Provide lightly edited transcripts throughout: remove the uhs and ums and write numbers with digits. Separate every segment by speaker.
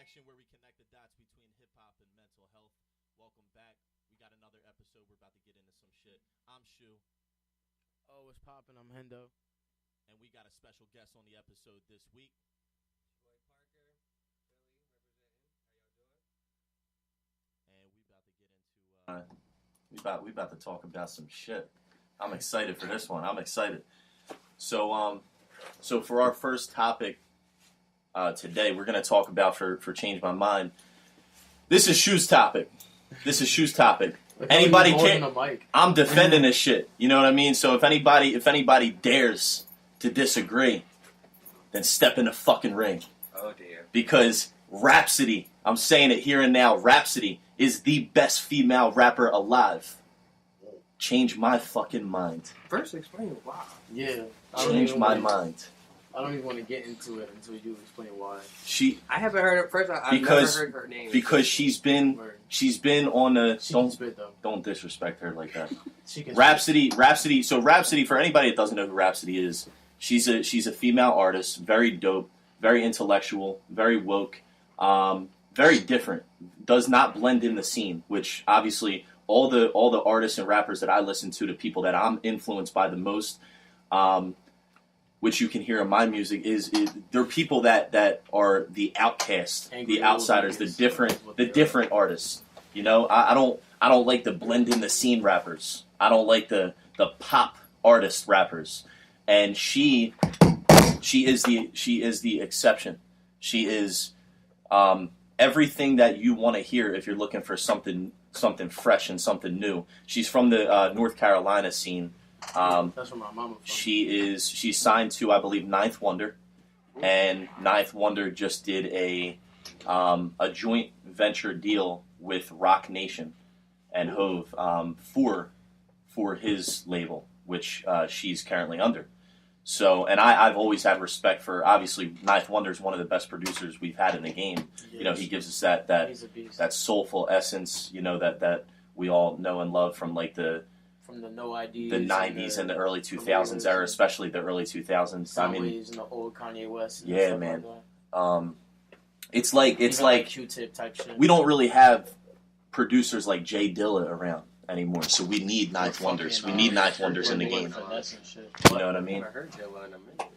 Speaker 1: Connction, where we connect the dots between hip hop and mental health. Welcome back. We got another episode. We're about to get into some shit. I'm Shu.
Speaker 2: Oh, what's poppin'? I'm Hendo.
Speaker 1: And we got a special guest on the episode this week.
Speaker 3: Boy Parker, Philly, representing. How y'all doing?
Speaker 1: And we about to get into
Speaker 4: we about to talk about some shit. I'm excited for this one. I'm excited. So for our first topic today, we're gonna talk about for Change My Mind. This is Shu's topic. Anybody can. I'm defending this shit. You know what I mean? So if anybody dares to disagree, then step in the fucking ring.
Speaker 3: Oh dear.
Speaker 4: Because Rhapsody, I'm saying it here and now, Rhapsody is the best female rapper alive. Change my fucking mind.
Speaker 3: First, explain why.
Speaker 2: Yeah.
Speaker 4: Change my mind.
Speaker 2: I don't even want to get into it until you explain why.
Speaker 3: I haven't heard it. I've never heard her name.
Speaker 4: Because she's been on the.
Speaker 2: She can spit, though.
Speaker 4: Don't disrespect her like that.
Speaker 2: She can
Speaker 4: Rhapsody. So Rhapsody, for anybody that doesn't know who Rhapsody is, she's a female artist, very dope, very intellectual, very woke, very different. Does not blend in the scene, which obviously all the artists and rappers that I listen to, the people that I'm influenced by the most, which you can hear in my music, they're people that are the outcasts, the outsiders, the different artists. You know, I don't like the blend in the scene rappers. I don't like the pop artist rappers. And she is the exception. She is everything that you want to hear if you're looking for something fresh and something new. She's from the North Carolina scene.
Speaker 2: That's where my mama from.
Speaker 4: She's signed to, I believe, Ninth Wonder, and Ninth Wonder just did a joint venture deal with Rock Nation and Hove for his label, which she's currently under. So, and I've always had respect for, obviously, Ninth Wonder is one of the best producers we've had in the game. Yes. You know, he gives us that soulful essence, you know, that we all know and love from like the
Speaker 2: No IDs,
Speaker 4: the 90s and the early 2000s era, especially the early 2000s.
Speaker 2: I mean, and the old Kanye West. And
Speaker 4: yeah, man.
Speaker 2: Like
Speaker 4: it's like
Speaker 2: Q-tip type shit.
Speaker 4: We don't really have producers like Jay Dilla around anymore, so we need Ninth Wonders. We need Ninth Wonders in the game. You know what I mean?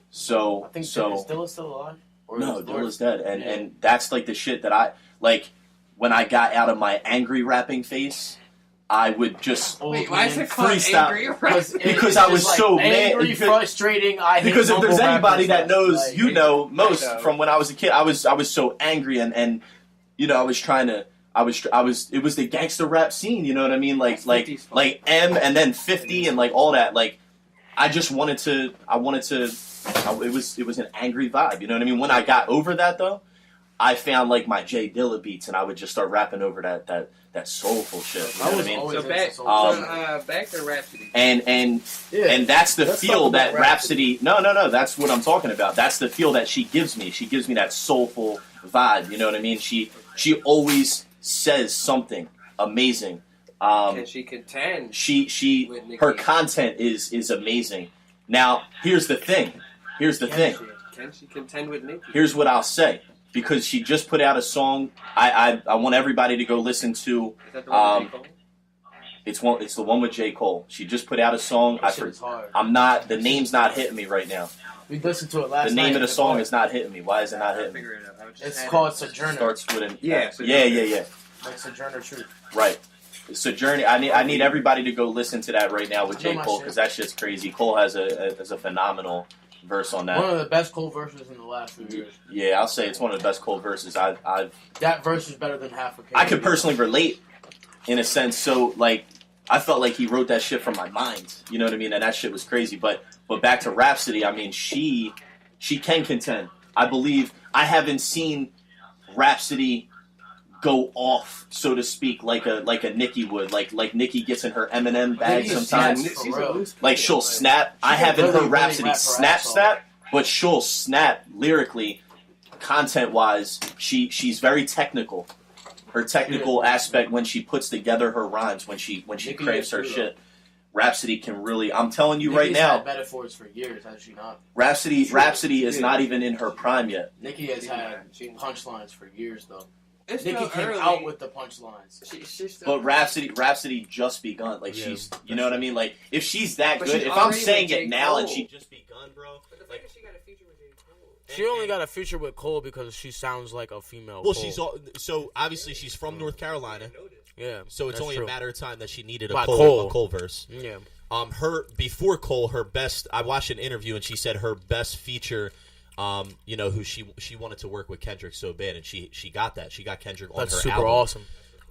Speaker 4: So
Speaker 2: I think is Dilla still alive? Or
Speaker 4: no, Dilla's dead, and that's like the shit that I like. When I got out of my angry rapping phase, I would just
Speaker 3: wait. Why is it called
Speaker 4: freestyle?
Speaker 3: Angry?
Speaker 4: Because I was so mad.
Speaker 2: Angry, frustrating.
Speaker 4: Because if there's anybody that knows,
Speaker 2: like,
Speaker 4: you know, most from when I was a kid, I was so angry and you know, I was trying to. It was the gangster rap scene, you know what I mean? Like M and then 50 and like all that. Like I wanted to. It was an angry vibe, you know what I mean? When I got over that though, I found like my Jay Dilla beats and I would just start rapping over that soulful shit. You know what I mean?
Speaker 3: So back to Rhapsody.
Speaker 4: And that's the feel that Rhapsody. No. That's what I'm talking about. That's the feel that she gives me. She gives me that soulful vibe. You know what I mean? She always says something amazing.
Speaker 3: Can she contend?
Speaker 4: Her content is amazing. Now here's the thing.
Speaker 3: Can she contend with Nicki?
Speaker 4: Here's what I'll say. Because she just put out a song, I want everybody to go listen to.
Speaker 3: Is that the one with J. Cole?
Speaker 4: It's the one with J. Cole. She just put out a song. The name's not hitting me right now.
Speaker 2: We listened to it last night.
Speaker 4: The name of the song is not hitting me. Why is it not hitting me?
Speaker 2: It's called Sojourner.
Speaker 4: Starts with an
Speaker 3: yeah.
Speaker 2: Like Sojourner Truth.
Speaker 4: Right. Sojourner. I need everybody to go listen to that right now with J. Cole because that shit's crazy. Cole has a phenomenal verse on that.
Speaker 2: One of the best Cole verses in the last few years.
Speaker 4: Yeah, I'll say it's one of the best Cole verses I've.
Speaker 2: That verse is better than half of.
Speaker 4: I could personally relate, in a sense. So like, I felt like he wrote that shit from my mind. You know what I mean? And that shit was crazy. But back to Rhapsody. I mean, she can contend. I believe I haven't seen Rhapsody go off, so to speak, like a Nicki would. Like Nicki gets in her Eminem bag sometimes. Like she'll snap. I haven't heard Rhapsody snap, but she'll snap lyrically, content wise. She's very technical. Her technical aspect when she puts together her rhymes, when she craves her shit. Rhapsody can really. I'm telling you
Speaker 2: Nicki's
Speaker 4: right now,
Speaker 2: had metaphors for years, has she not?
Speaker 4: Rhapsody is not even in her prime yet.
Speaker 2: Nicki has had punchlines for years, though.
Speaker 3: It's
Speaker 2: Nicki
Speaker 3: still
Speaker 2: came
Speaker 3: early.
Speaker 2: out with the punchlines.
Speaker 3: She's still
Speaker 4: But Rhapsody just begun. Like
Speaker 5: Yeah,
Speaker 4: she's, you know what I mean? Like if she's that
Speaker 3: But
Speaker 4: good,
Speaker 3: she's
Speaker 4: if I'm
Speaker 3: already
Speaker 4: saying
Speaker 3: with
Speaker 4: it
Speaker 3: J.
Speaker 4: now and
Speaker 3: Cole.
Speaker 4: she just begun, bro.
Speaker 3: But the fact that she got a feature with J. Cole.
Speaker 5: She only got a feature with Cole because she sounds like a female.
Speaker 1: Well,
Speaker 5: Cole.
Speaker 1: so obviously she's from North Carolina,
Speaker 5: Yeah,
Speaker 1: so it's
Speaker 5: that's
Speaker 1: only
Speaker 5: true.
Speaker 1: a matter of time that she needed
Speaker 5: By
Speaker 1: a
Speaker 5: Cole.
Speaker 1: Cole verse.
Speaker 5: Yeah.
Speaker 1: Her before Cole, her best. I watched an interview and she said her best feature. Who she wanted to work with Kendrick so bad, and she got that. She got Kendrick on
Speaker 5: That's
Speaker 1: her
Speaker 5: super
Speaker 1: album.
Speaker 5: awesome.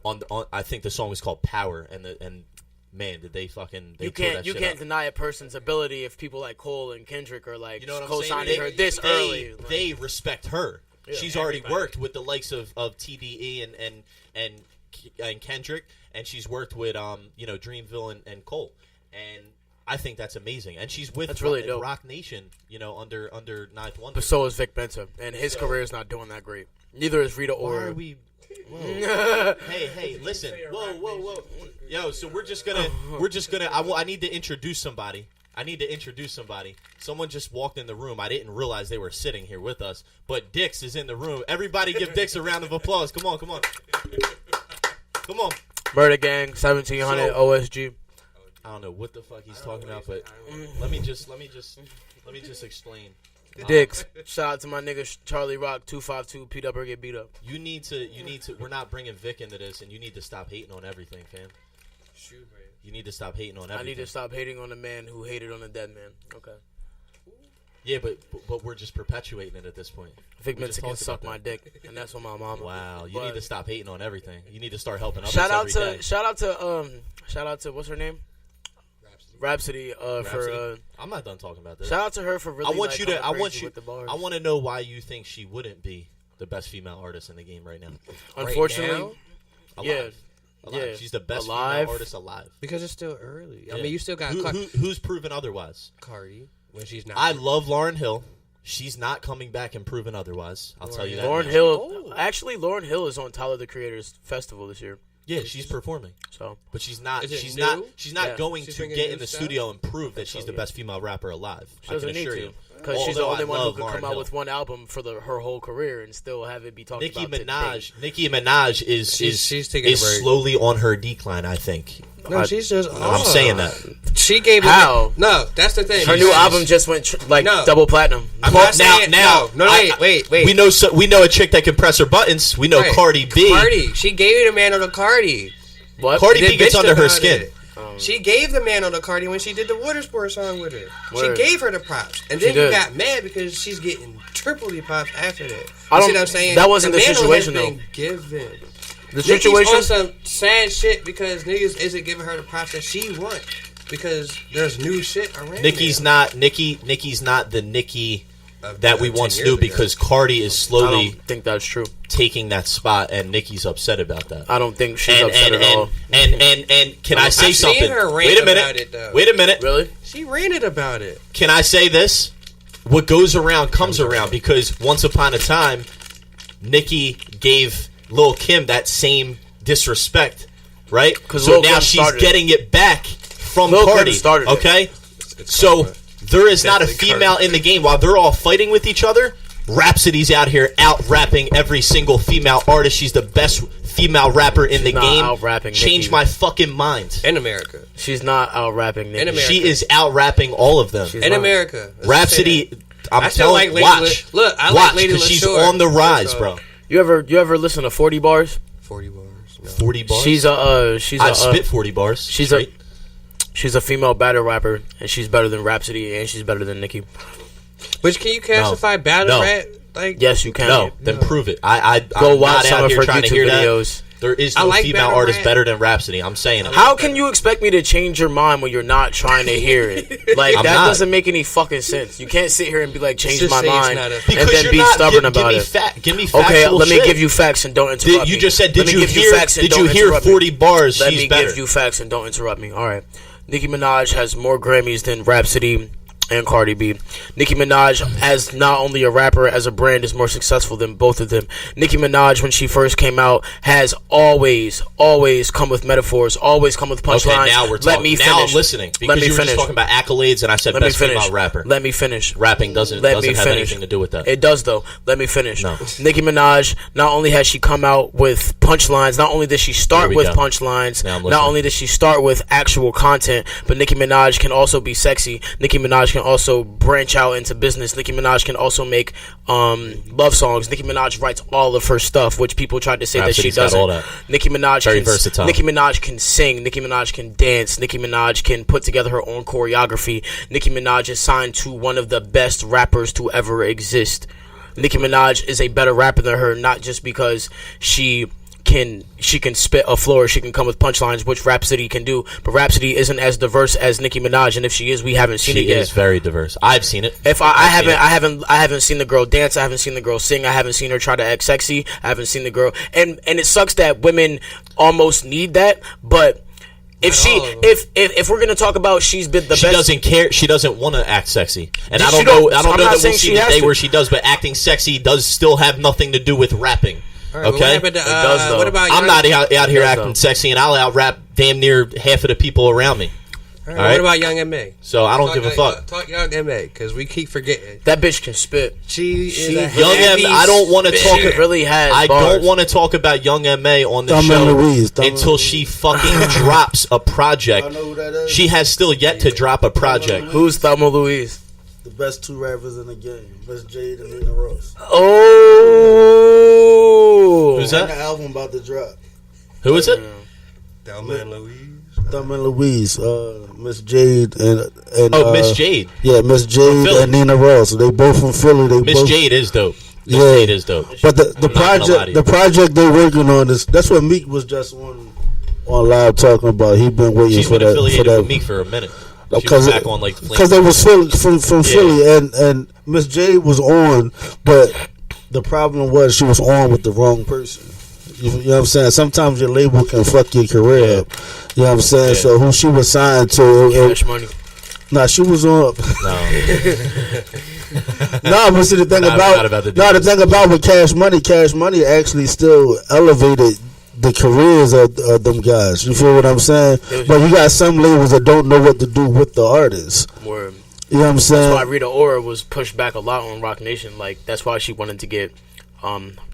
Speaker 1: On I think the song was called Power, and man, did they fucking they tore that
Speaker 5: You
Speaker 1: shit
Speaker 5: can't
Speaker 1: up.
Speaker 5: deny a person's ability if people like Cole and Kendrick are like
Speaker 1: You know what I'm
Speaker 5: co-signing
Speaker 1: saying?
Speaker 5: her this early. Like,
Speaker 1: They respect her.
Speaker 5: Yeah,
Speaker 1: She's already worked with the likes of TDE and Kendrick, and she's worked with Dreamville and Cole, and I think that's amazing. And she's with
Speaker 5: That's really dope.
Speaker 1: Rock Nation, under Ninth Wonder.
Speaker 5: but so is Vic Benza, and his career is not doing that great. Neither is Rita
Speaker 1: Why
Speaker 5: Ora.
Speaker 1: are we? Whoa. hey, listen. Whoa. Yo, so we're just gonna. I need to introduce somebody. Someone just walked in the room. I didn't realize they were sitting here with us. But Dix is in the room. Everybody give Dix a round of applause. Come on. Come on.
Speaker 5: Murder Gang, 1700 OSG.
Speaker 1: I don't know what the fuck he's talking about, but let me just explain.
Speaker 5: Dix. Shout out to my nigga Charlie Rock, 252, Pete up or get beat up.
Speaker 1: You need to. We're not bringing Vic into this, and you need to stop hating on everything, fam. You need to stop hating on everything.
Speaker 5: I need to stop hating on the man who hated on the dead man. Okay.
Speaker 1: Yeah, but we're just perpetuating it at this point.
Speaker 5: Vic
Speaker 1: We just
Speaker 5: Benza can
Speaker 1: talked
Speaker 5: suck
Speaker 1: about
Speaker 5: my dick, and that's on my mama.
Speaker 1: Wow, you
Speaker 5: But-
Speaker 1: need to stop hating on everything. You need to start helping others
Speaker 5: Shout out
Speaker 1: every day.
Speaker 5: to what's her name? Rhapsody. For
Speaker 1: Rhapsody? I'm not done talking about this.
Speaker 5: shout out to her for really.
Speaker 1: I want
Speaker 5: like,
Speaker 1: you to.
Speaker 5: going
Speaker 1: I want
Speaker 5: crazy
Speaker 1: you.
Speaker 5: with the bars.
Speaker 1: I want to know why you think she wouldn't be the best female artist in the game right now.
Speaker 5: Unfortunately,
Speaker 6: now?
Speaker 1: Alive.
Speaker 5: yeah,
Speaker 1: She's the best
Speaker 5: alive.
Speaker 1: female artist alive.
Speaker 6: Because it's still early. I
Speaker 1: Yeah.
Speaker 6: mean, you still got
Speaker 1: Who's proven otherwise?
Speaker 6: Cardi when she's not.
Speaker 1: I love Lauryn Hill. She's not coming back and proven otherwise. I'll tell you that.
Speaker 5: Lauryn
Speaker 1: now.
Speaker 5: Hill. Actually, Lauryn Hill is on Tyler the Creator's festival this year.
Speaker 1: Yeah, she's performing,
Speaker 5: So
Speaker 1: but she's not.
Speaker 6: Is it
Speaker 1: She's
Speaker 6: new?
Speaker 1: not. She's not
Speaker 5: Yeah.
Speaker 1: going
Speaker 6: She's
Speaker 1: to
Speaker 6: bringing
Speaker 1: get
Speaker 6: new
Speaker 1: in the
Speaker 6: stuff?
Speaker 1: studio and prove that
Speaker 5: So,
Speaker 1: she's the
Speaker 5: yeah.
Speaker 1: best female rapper alive.
Speaker 5: she
Speaker 1: I can
Speaker 5: doesn't need
Speaker 1: assure
Speaker 5: to,
Speaker 1: you.
Speaker 5: because she's the
Speaker 1: Although
Speaker 5: only
Speaker 1: I
Speaker 5: one who
Speaker 1: love
Speaker 5: could come
Speaker 1: Lauryn
Speaker 5: out
Speaker 1: Hill.
Speaker 5: with one album for her whole career and still have it be talked
Speaker 1: Nicki
Speaker 5: about.
Speaker 1: Nicki Minaj is
Speaker 6: She's taking a break.
Speaker 1: slowly on her decline. I think.
Speaker 6: No, she's just.
Speaker 1: I'm saying that.
Speaker 6: She gave it.
Speaker 5: How?
Speaker 6: No, that's the thing.
Speaker 5: Her new album just went
Speaker 6: No.
Speaker 5: double platinum.
Speaker 6: I'm
Speaker 1: Well,
Speaker 6: not saying
Speaker 1: now,
Speaker 6: no. Wait.
Speaker 1: We know a chick that can press her buttons. We know
Speaker 6: Right.
Speaker 1: Cardi B.
Speaker 6: Cardi. She gave it a man on the Cardi.
Speaker 5: What?
Speaker 1: Cardi
Speaker 6: They
Speaker 1: B gets
Speaker 6: bitched
Speaker 1: under her
Speaker 6: about
Speaker 1: skin.
Speaker 6: it. She gave the man on the Cardi when she did the Water Sport song with her.
Speaker 5: Word.
Speaker 6: She gave her the props, and
Speaker 5: She
Speaker 6: then you
Speaker 5: did.
Speaker 6: got mad because she's getting triple the props after that. You
Speaker 5: I don't-
Speaker 6: see what I'm saying?
Speaker 5: that wasn't the
Speaker 6: mantle
Speaker 5: situation,
Speaker 6: has been given.
Speaker 5: The
Speaker 6: Nicki's
Speaker 5: situation.
Speaker 6: on some sad shit because niggas isn't giving her the props that she wants because there's new shit around.
Speaker 1: Nicki's
Speaker 6: there.
Speaker 1: not the Nicki that we
Speaker 6: 10
Speaker 1: once
Speaker 6: years
Speaker 1: knew
Speaker 6: ago.
Speaker 1: because Cardi is
Speaker 5: I
Speaker 1: slowly
Speaker 5: don't think that's true.
Speaker 1: taking that spot, and Nicki's upset about that.
Speaker 5: I don't think she's upset at all.
Speaker 1: And can I say
Speaker 6: I've seen
Speaker 1: something?
Speaker 6: her rant
Speaker 1: Wait a minute.
Speaker 6: about it, though.
Speaker 1: Wait a minute.
Speaker 5: Really?
Speaker 6: She ranted about it.
Speaker 1: Can I say this? What goes around comes around, because once upon a time, Nicki gave Lil' Kim that same disrespect, right?
Speaker 5: 'Cause
Speaker 1: So
Speaker 5: Lil'
Speaker 1: now
Speaker 5: Kim
Speaker 1: she's
Speaker 5: started it.
Speaker 1: getting it back from
Speaker 5: Lil' Kim
Speaker 1: Cardi.
Speaker 5: started it.
Speaker 1: Okay?
Speaker 6: It's
Speaker 1: So
Speaker 6: karma.
Speaker 1: there is not a
Speaker 6: Definitely
Speaker 1: female
Speaker 6: Cardi.
Speaker 1: in the game. While they're all fighting with each other, Rhapsody's out here out-rapping every single female artist. She's the best female rapper in the
Speaker 5: not
Speaker 1: game.
Speaker 5: out-rapping
Speaker 1: Change
Speaker 5: Nicki.
Speaker 1: my fucking mind.
Speaker 6: In America.
Speaker 5: She's not out rapping Nicki.
Speaker 6: In America.
Speaker 1: She is out-rapping all of them.
Speaker 5: She's
Speaker 6: In
Speaker 5: not.
Speaker 6: America. Let's
Speaker 1: Rhapsody,
Speaker 6: say that.
Speaker 1: I'm
Speaker 6: I still
Speaker 1: telling
Speaker 6: like Lady
Speaker 1: watch.
Speaker 6: Look, I like
Speaker 1: watch,
Speaker 6: Lady
Speaker 1: because she's
Speaker 6: LaShore.
Speaker 1: on the rise,
Speaker 6: So-
Speaker 1: bro.
Speaker 5: You ever listen to 40 Bars?
Speaker 6: 40 bars. No.
Speaker 1: 40 bars?
Speaker 5: She's
Speaker 1: I've spit 40 bars.
Speaker 5: she's
Speaker 1: straight.
Speaker 5: she's a female battle rapper, and she's better than Rhapsody, and she's better than Nicki.
Speaker 6: Which can you classify battle
Speaker 1: No.
Speaker 6: rap? Like
Speaker 5: Yes, you can.
Speaker 1: No, then prove it.
Speaker 5: Go
Speaker 1: I'm
Speaker 5: watch
Speaker 1: not
Speaker 5: some
Speaker 1: out
Speaker 5: of
Speaker 1: here
Speaker 5: her
Speaker 1: trying to
Speaker 5: YouTube
Speaker 1: hear that.
Speaker 5: videos.
Speaker 1: There is
Speaker 6: I
Speaker 1: no
Speaker 6: like
Speaker 1: female
Speaker 6: battle
Speaker 1: artist
Speaker 6: rap.
Speaker 1: better than Rhapsody. I'm saying it.
Speaker 5: How can you expect me to change your mind when you're not trying to hear it? Like,
Speaker 1: I'm
Speaker 5: that
Speaker 1: not.
Speaker 5: doesn't make any fucking sense. You can't sit here and be like, change
Speaker 6: Just
Speaker 5: my
Speaker 6: say it's
Speaker 5: mind,
Speaker 6: not a-
Speaker 5: and
Speaker 1: Because
Speaker 5: then
Speaker 1: you're
Speaker 5: be
Speaker 1: not,
Speaker 5: stubborn
Speaker 1: give
Speaker 5: about
Speaker 1: me
Speaker 5: it.
Speaker 1: give me factual
Speaker 5: Okay, let me
Speaker 1: shit.
Speaker 5: give you facts and don't interrupt
Speaker 1: You
Speaker 5: me.
Speaker 1: just said,
Speaker 5: Let
Speaker 1: did
Speaker 5: me
Speaker 1: you
Speaker 5: give
Speaker 1: hear?
Speaker 5: facts and
Speaker 1: Did you
Speaker 5: don't
Speaker 1: hear
Speaker 5: interrupt me.
Speaker 1: 40 bars?
Speaker 5: Let
Speaker 1: She's
Speaker 5: me
Speaker 1: better.
Speaker 5: give you facts and don't interrupt me. All right. Nicki Minaj has more Grammys than Rhapsody, and Cardi B. Nicki Minaj, as not only a rapper, as a brand, is more successful than both of them. Nicki Minaj, when she first came out, has always come with metaphors, always come with punchlines.
Speaker 1: Okay, now we're talking.
Speaker 5: Let me finish.
Speaker 1: Now I'm listening because you were just talking about accolades, and I said best female rapper.
Speaker 5: Let me finish.
Speaker 1: Rapping doesn't have anything to do with that.
Speaker 5: It does, though. Let me finish.
Speaker 1: No.
Speaker 5: Nicki Minaj, not only has she come out with punchlines, not only does she start with punchlines, not only does she start with actual content, but Nicki Minaj can also be sexy. Nicki Minaj can also branch out into business. Nicki Minaj can also make love songs. Nicki Minaj writes all of her stuff, which people tried to say that she doesn't.
Speaker 1: All that.
Speaker 5: Nicki Minaj
Speaker 1: Very versatile.
Speaker 5: Nicki Minaj can sing. Nicki Minaj can dance. Nicki Minaj can put together her own choreography. Nicki Minaj is signed to one of the best rappers to ever exist. Nicki Minaj is a better rapper than her, not just because she can spit a floor, she can come with punchlines, which Rhapsody can do, but Rhapsody isn't as diverse as Nicki Minaj, and if she is, we haven't seen it yet. She is
Speaker 1: very diverse. I've seen it.
Speaker 5: If I haven't seen the girl dance, I haven't seen the girl sing, I haven't seen her try to act sexy, I haven't seen the girl, and it sucks that women almost need that, but if we're gonna talk about she's been the best,
Speaker 1: she doesn't care. She doesn't want to act sexy, and I don't know that we'll see the day where she does. But acting sexy does still have nothing to do with rapping.
Speaker 6: Right,
Speaker 1: okay,
Speaker 6: what about
Speaker 1: I'm not out here acting sexy, and I'll out rap damn near half of the people around me.
Speaker 6: All right. What about Young M.A.?
Speaker 1: So I don't give a fuck.
Speaker 6: Talk Young M.A. because we keep forgetting
Speaker 5: that bitch can spit.
Speaker 6: She is a
Speaker 1: Young M.A. I don't want to talk.
Speaker 5: She really has.
Speaker 1: I don't want to talk about Young M.A. on the show until she fucking drops a project.
Speaker 7: I know who that is.
Speaker 1: She has still yet to drop a project.
Speaker 5: Who's Thelma Louise?
Speaker 7: The best two rappers in the game, Miss Jade and Nina Ross.
Speaker 5: Oh,
Speaker 1: who's that?
Speaker 7: And the album about to drop.
Speaker 1: Who is it?
Speaker 6: Thelma and Louise.
Speaker 7: Thelma and Louise, Miss Jade and
Speaker 1: Miss Jade.
Speaker 7: Yeah, Miss Jade and Nina Ross. They both from Philly.
Speaker 1: Miss Jade is dope. Miss Jade is dope.
Speaker 7: But the project they're working on is that's what Meek was just on live talking about. He been waiting
Speaker 1: She's
Speaker 7: for
Speaker 1: been
Speaker 7: that.
Speaker 1: affiliated with Meek for a minute.
Speaker 7: Because
Speaker 1: back on like
Speaker 7: they was from Philly and Miss Jade was on, but the problem was she was on with the wrong person. You know what I'm saying? Sometimes your label can fuck your career up. You know what I'm saying? Yeah. So who she was signed to?
Speaker 5: Cash Money.
Speaker 7: Nah, she was on.
Speaker 1: No.
Speaker 7: No, but see the thing the thing about with Cash Money actually still elevated the careers of them guys. You feel what I'm saying? But you got some labels that don't know what to do with the artists.
Speaker 5: Word.
Speaker 7: You know what I'm saying?
Speaker 5: That's why Rita Ora was pushed back a lot on Rock Nation. Like that's why she wanted to get,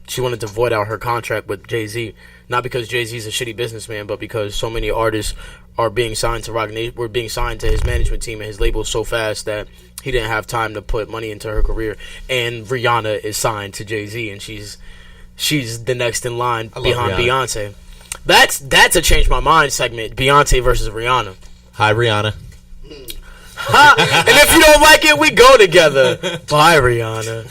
Speaker 5: she wanted to void out her contract with Jay-Z. Not because Jay-Z's a shitty businessman, but because so many artists are being signed to Rock Nation, were being signed to his management team and his label so fast that he didn't have time to put money into her career. And Rihanna is signed to Jay-Z, and she's the next in line behind Beyonce. That's a change my mind segment. Beyonce versus Rihanna.
Speaker 1: Hi, Rihanna.
Speaker 5: And if you don't like it, we go together. Bye, Rihanna.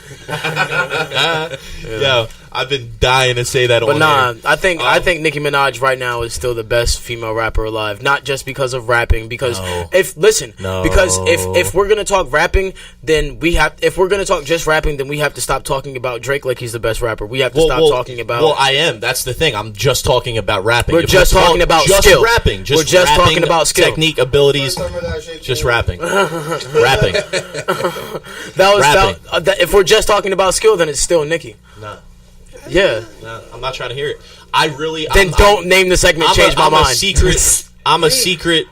Speaker 1: Yo, I've been dying to say that.
Speaker 5: But I think Nicki Minaj right now is still the best female rapper alive. Not just because of rapping, because if we're gonna talk rapping, then if we're gonna talk just rapping, then we have to stop talking about Drake like he's the best rapper. We have to stop talking about.
Speaker 1: Well, I am. That's the thing. I'm just talking about rapping.
Speaker 5: We're just talking about skill.
Speaker 1: Rapping.
Speaker 5: We're just talking about skill,
Speaker 1: technique, abilities. Just rapping. Rapping.
Speaker 5: If we're just talking about skill, then it's still Nicki.
Speaker 1: No.
Speaker 5: Yeah.
Speaker 1: No, I'm not trying to hear it.
Speaker 5: Don't name the segment. Change my mind.
Speaker 1: I'm a secret.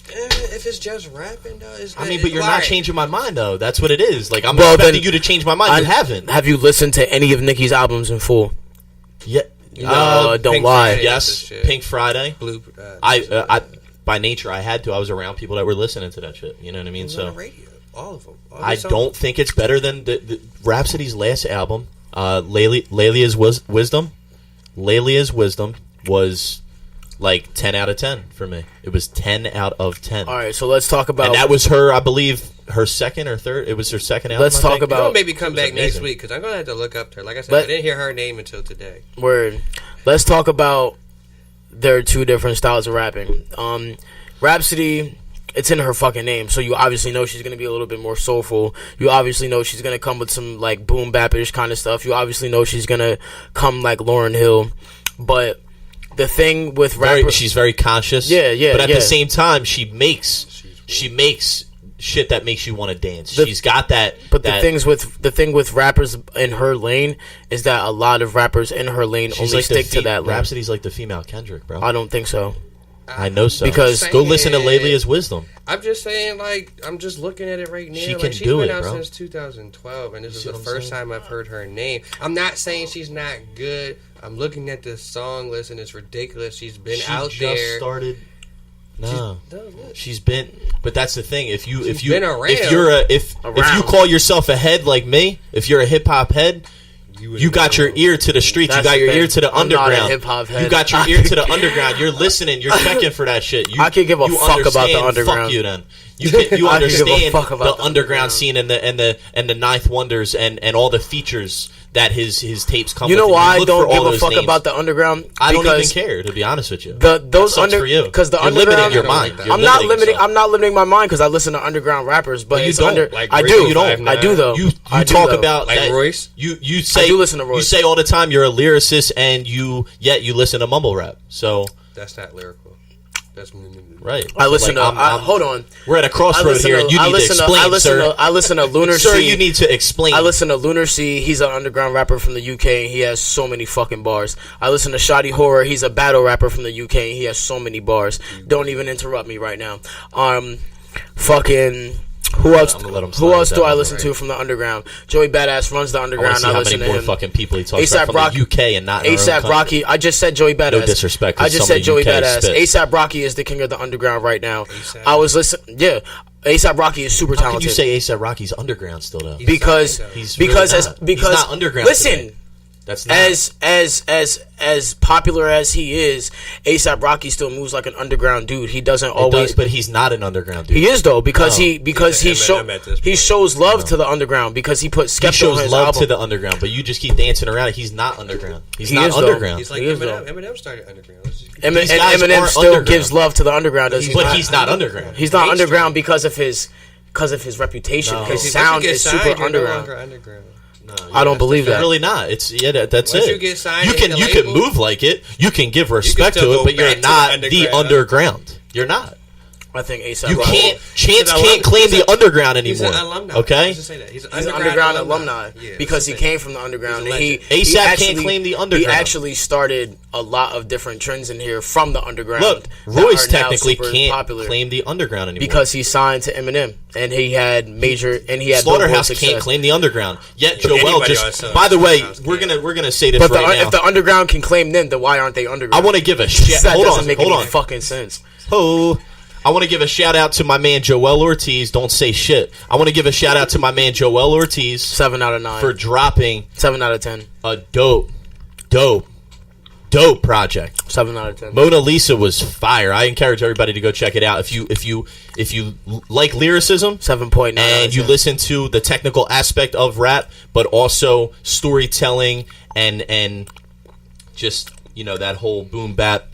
Speaker 6: If it's just rapping, though,
Speaker 1: but you're not changing my mind, though. That's what it is. Like I'm expecting you to change my mind. You haven't.
Speaker 5: Have you listened to any of Nicki's albums in full?
Speaker 1: Yeah.
Speaker 5: No, don't lie.
Speaker 1: Friday, yes, Pink Friday.
Speaker 6: Blue.
Speaker 1: I by nature I had to. I was around people that were listening to that shit. You know what I mean? So
Speaker 6: on the radio, all of them.
Speaker 1: I don't think it's better than the Rhapsody's last album. Lelia's Wisdom. Lelia's Wisdom was like 10 out of 10 for me. It was 10 out of 10.
Speaker 5: All right, so let's talk about.
Speaker 1: And that was her, I believe, her second or third. It was her second album.
Speaker 5: Let's talk about.
Speaker 6: Maybe come back next week because I'm gonna have to look up to her. Like I said, I didn't hear her name until today.
Speaker 5: Word. Let's talk about. There are two different styles of rapping. Rhapsody. It's in her fucking name, so you obviously know she's gonna be a little bit more soulful. You obviously know she's gonna come with some like boom bap-ish kind of stuff. You obviously know she's gonna come like Lauryn Hill, but the thing with rappers,
Speaker 1: she's very conscious.
Speaker 5: Yeah.
Speaker 1: But at the same time, she makes shit that makes you want to dance. She's got that.
Speaker 5: But the thing with rappers in her lane is that a lot of rappers in her lane only
Speaker 1: like
Speaker 5: stick to that lane.
Speaker 1: Rhapsody's like the female Kendrick, bro.
Speaker 5: I don't think so.
Speaker 1: I know so.
Speaker 5: Because
Speaker 1: go listen to Laylia's Wisdom.
Speaker 6: I'm just saying, like, I'm just looking at it right now.
Speaker 1: She
Speaker 6: like,
Speaker 1: can
Speaker 6: she's
Speaker 1: do
Speaker 6: been
Speaker 1: it,
Speaker 6: out
Speaker 1: bro.
Speaker 6: since 2012, and this is
Speaker 1: see
Speaker 6: the
Speaker 1: what I'm
Speaker 6: first
Speaker 1: saying?
Speaker 6: time I've heard her name. I'm not saying she's not good. I'm looking at this song list, and it's ridiculous. She's been out
Speaker 1: just
Speaker 6: there.
Speaker 1: Started. No,
Speaker 6: No, look.
Speaker 1: she's been. But that's the thing. If you
Speaker 6: been around.
Speaker 1: if you're if you call yourself a head like me, if you're a hip hop head. You got your ear to the streets.
Speaker 5: That's
Speaker 1: you got your
Speaker 5: the thing.
Speaker 1: ear to the
Speaker 5: I'm not a
Speaker 1: underground.
Speaker 5: hip-hop head.
Speaker 1: You got your ear to the underground. You're listening. You're checking for that shit.
Speaker 5: I could give a
Speaker 1: you
Speaker 5: fuck about the
Speaker 1: understand.
Speaker 5: underground.
Speaker 1: Fuck you then. You can, you
Speaker 5: I could give a
Speaker 1: understand
Speaker 5: fuck about
Speaker 1: the
Speaker 5: the
Speaker 1: underground
Speaker 5: underground.
Speaker 1: scene and the Ninth Wonders and all the features that his tapes come.
Speaker 5: You know
Speaker 1: with.
Speaker 5: why I
Speaker 1: look
Speaker 5: don't
Speaker 1: for all
Speaker 5: give a
Speaker 1: those
Speaker 5: fuck
Speaker 1: names.
Speaker 5: about the underground?
Speaker 1: I don't even
Speaker 5: Because
Speaker 1: care, to be honest with you.
Speaker 5: those
Speaker 1: sucks for you.
Speaker 5: because the
Speaker 1: You're
Speaker 5: underground.
Speaker 1: limiting your
Speaker 6: I don't
Speaker 1: mind.
Speaker 6: like that.
Speaker 1: You're
Speaker 5: I'm not
Speaker 1: limiting
Speaker 5: limiting.
Speaker 1: yourself.
Speaker 5: I'm not limiting my mind because I listen to underground rappers. But
Speaker 1: you
Speaker 5: it's
Speaker 1: don't.
Speaker 5: under.
Speaker 6: Like
Speaker 5: I
Speaker 6: Royce
Speaker 5: do.
Speaker 6: and Five
Speaker 5: I do
Speaker 6: Nine.
Speaker 5: though.
Speaker 1: You
Speaker 5: I do,
Speaker 1: talk
Speaker 5: though.
Speaker 1: about
Speaker 6: Like
Speaker 1: that,
Speaker 6: Royce?
Speaker 1: You say
Speaker 5: I do listen to
Speaker 1: You
Speaker 5: Royce.
Speaker 1: say all the time you're a lyricist and you listen to mumble rap. So
Speaker 6: That's not lyrical. That's
Speaker 1: right.
Speaker 5: I listen
Speaker 1: Like,
Speaker 5: to. hold on.
Speaker 1: We're at a
Speaker 5: I
Speaker 1: crossroad
Speaker 5: listen
Speaker 1: here,
Speaker 5: to-
Speaker 1: and you
Speaker 5: I
Speaker 1: need to
Speaker 5: listen to-
Speaker 1: explain,
Speaker 5: I listen
Speaker 1: sir.
Speaker 5: to- I listen to Lunar
Speaker 1: Sir,
Speaker 5: C.
Speaker 1: you need to explain.
Speaker 5: I listen to Lunar C. He's an underground rapper from the UK. And he has so many fucking bars. I listen to Shoddy Horror. He's a battle rapper from the UK. And he has so many bars. Don't even interrupt me right now. Fucking. Who else?
Speaker 1: I'm gonna let him
Speaker 5: Who
Speaker 1: slide
Speaker 5: else
Speaker 1: with
Speaker 5: do
Speaker 1: that
Speaker 5: I
Speaker 1: one,
Speaker 5: listen
Speaker 1: right?
Speaker 5: to from the underground? Joey Badass runs the
Speaker 1: I want to
Speaker 5: underground.
Speaker 1: see
Speaker 5: I
Speaker 1: how
Speaker 5: listen
Speaker 1: many
Speaker 5: to
Speaker 1: more
Speaker 5: him.
Speaker 1: fucking people he talks
Speaker 5: A$AP
Speaker 1: about from
Speaker 5: Rocky.
Speaker 1: the UK and not in our own
Speaker 5: A$AP
Speaker 1: country.
Speaker 5: Rocky. I just said Joey Badass.
Speaker 1: No disrespect, 'cause
Speaker 5: I just
Speaker 1: some
Speaker 5: said
Speaker 1: of the
Speaker 5: Joey
Speaker 1: UK
Speaker 5: Badass.
Speaker 1: spit.
Speaker 5: A$AP Rocky is the king of the underground right now.
Speaker 6: A$AP.
Speaker 5: I was listening. Yeah, A$AP Rocky is super
Speaker 1: How
Speaker 5: talented.
Speaker 1: can you say A$AP Rocky's underground still though?
Speaker 5: because
Speaker 1: He's
Speaker 5: because
Speaker 1: really
Speaker 5: as
Speaker 1: not.
Speaker 5: because
Speaker 1: He's not underground
Speaker 5: listen.
Speaker 1: today. That's not.
Speaker 5: As popular as he is, A$AP Rocky still moves like an underground dude. He doesn't
Speaker 1: It
Speaker 5: always,
Speaker 1: does, but he's not an underground dude.
Speaker 5: he is though because
Speaker 1: No.
Speaker 5: he because he
Speaker 6: He's an Eminem at this
Speaker 5: he
Speaker 6: point.
Speaker 5: shows love to the underground because he put
Speaker 1: He
Speaker 5: Skepta on
Speaker 1: shows
Speaker 5: his
Speaker 1: love
Speaker 5: album.
Speaker 1: to the underground, but you just keep dancing around it. He's not underground. He's
Speaker 5: He
Speaker 1: not
Speaker 5: is, though.
Speaker 1: underground.
Speaker 6: He's like
Speaker 5: He is,
Speaker 6: Eminem.
Speaker 5: though.
Speaker 6: Eminem started underground. Let's just-
Speaker 5: And
Speaker 1: These guys
Speaker 5: Eminem
Speaker 1: aren't
Speaker 5: still
Speaker 1: underground.
Speaker 5: gives love to the underground, does he?
Speaker 1: But
Speaker 5: not?
Speaker 1: he's not underground.
Speaker 5: He's not
Speaker 6: mainstream.
Speaker 5: underground because of his reputation.
Speaker 1: No.
Speaker 5: His
Speaker 1: Once you
Speaker 5: sound
Speaker 6: get
Speaker 5: is
Speaker 6: signed,
Speaker 5: super
Speaker 6: you're no
Speaker 5: underground.
Speaker 6: longer underground.
Speaker 1: No,
Speaker 5: I don't believe
Speaker 1: You're
Speaker 5: that.
Speaker 1: really not. It's that's
Speaker 6: Once
Speaker 1: it.
Speaker 6: you get signed
Speaker 1: you
Speaker 6: in
Speaker 1: can
Speaker 6: the
Speaker 1: you can
Speaker 6: label,
Speaker 1: move like it. You can give respect
Speaker 6: still
Speaker 1: to it,
Speaker 6: go
Speaker 1: but you're
Speaker 6: back to the
Speaker 1: not the
Speaker 6: underground.
Speaker 1: underground. You're not.
Speaker 5: I think A$AP
Speaker 1: You
Speaker 5: Rocky.
Speaker 1: can't. Chance
Speaker 6: He's an
Speaker 1: can't
Speaker 6: alum-
Speaker 1: claim
Speaker 6: he's
Speaker 1: the
Speaker 6: a-
Speaker 1: underground
Speaker 6: He's
Speaker 1: anymore.
Speaker 6: an alumni.
Speaker 1: Okay.
Speaker 6: Let's just say that. He's an
Speaker 5: He's an
Speaker 6: underground
Speaker 5: alumni
Speaker 6: Yeah,
Speaker 5: because he
Speaker 6: let's just say
Speaker 5: came from the underground.
Speaker 6: He's a
Speaker 5: And he
Speaker 6: legend.
Speaker 1: A$AP can't
Speaker 5: actually-
Speaker 1: claim the underground.
Speaker 5: He actually started a lot of different trends in here from the underground.
Speaker 1: Look,
Speaker 5: that
Speaker 1: Royce
Speaker 5: are now
Speaker 1: technically
Speaker 5: super
Speaker 1: can't
Speaker 5: popular
Speaker 1: claim the underground anymore
Speaker 5: because he signed to Eminem and he had Billboard
Speaker 1: Slaughterhouse
Speaker 5: success.
Speaker 1: can't claim the underground. Yet Joel
Speaker 6: Anybody
Speaker 1: just.
Speaker 6: else,
Speaker 1: By the way,
Speaker 6: Slaughterhouse
Speaker 1: we're
Speaker 6: can't.
Speaker 1: gonna say this
Speaker 5: But
Speaker 1: right now.
Speaker 5: if the underground can claim them, then why aren't they underground?
Speaker 1: I want to give a shit.
Speaker 5: That
Speaker 1: Hold
Speaker 5: doesn't
Speaker 1: on.
Speaker 5: make
Speaker 1: Hold
Speaker 5: any
Speaker 1: on.
Speaker 5: fucking sense.
Speaker 1: Oh, I want to give a shout out to my man Joel Ortiz. Don't say shit. I want to give a shout out to my man Joel Ortiz
Speaker 5: 7 out of 9.
Speaker 1: for dropping
Speaker 5: 7 out of 10.
Speaker 1: a dope project.
Speaker 5: 7 out of 10.
Speaker 1: Mona Lisa was fire. I encourage everybody to go check it out. If you like lyricism
Speaker 5: 7.9
Speaker 1: and you listen to the technical aspect of rap, but also storytelling and just that whole boom bap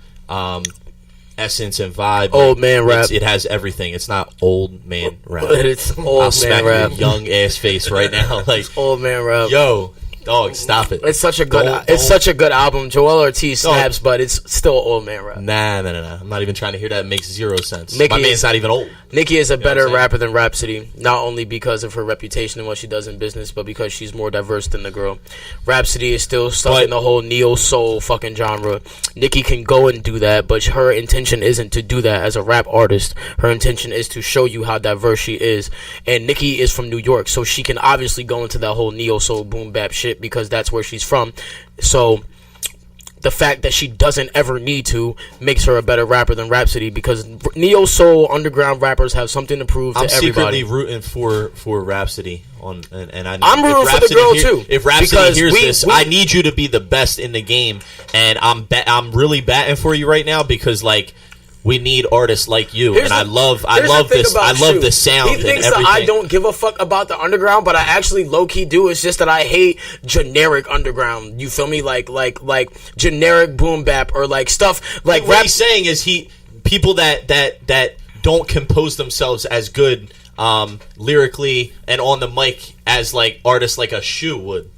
Speaker 1: essence and vibe.
Speaker 5: Old man rap.
Speaker 1: It has everything. It's not old man rap.
Speaker 5: It's
Speaker 1: I'll
Speaker 5: old
Speaker 1: smack
Speaker 5: man rap.
Speaker 1: your young ass face right now. Like,
Speaker 5: Old man rap.
Speaker 1: yo, dog, stop it.
Speaker 5: It's such a good.
Speaker 1: Don't-
Speaker 5: It's such a good album. Joel Ortiz snaps, but it's still old man rap.
Speaker 1: Nah. I'm not even trying to hear that. It makes zero sense.
Speaker 5: Nicki
Speaker 1: My man's
Speaker 5: is-
Speaker 1: not even old.
Speaker 5: Nicki is a better
Speaker 1: what I'm saying?
Speaker 5: rapper than Rhapsody, not only because of her reputation and what she does in business, but because she's more diverse than the girl. Rhapsody is still stuck
Speaker 1: But-
Speaker 5: in the whole neo-soul fucking genre. Nicki can go and do that, but her intention isn't to do that as a rap artist. Her intention is to show you how diverse she is. And Nicki is from New York, so she can obviously go into that whole neo-soul boom bap shit because that's where she's from. So the fact that she doesn't ever need to makes her a better rapper than Rhapsody because neo soul underground rappers have something to prove to
Speaker 1: I'm
Speaker 5: everybody.
Speaker 1: secretly rooting for Rhapsody and I.
Speaker 5: I'm rooting for the girl too.
Speaker 1: If Rhapsody
Speaker 5: because
Speaker 1: hears
Speaker 5: we-
Speaker 1: this, I need you to be the best in the game, and I'm really batting for you right now because like. We need artists like you,
Speaker 5: Here's
Speaker 1: and
Speaker 5: the-
Speaker 1: I love
Speaker 5: here's the thing
Speaker 1: this.
Speaker 5: about
Speaker 1: I love
Speaker 5: Shu.
Speaker 1: the sound
Speaker 5: He
Speaker 1: and
Speaker 5: thinks
Speaker 1: everything.
Speaker 5: that I don't give a fuck about the underground, but I actually low key do. It's just that I hate generic underground. You feel me? Like generic boom bap or like stuff like
Speaker 1: What
Speaker 5: rap.
Speaker 1: he's saying is people that don't compose themselves as good lyrically and on the mic as like artists like a Shoe would.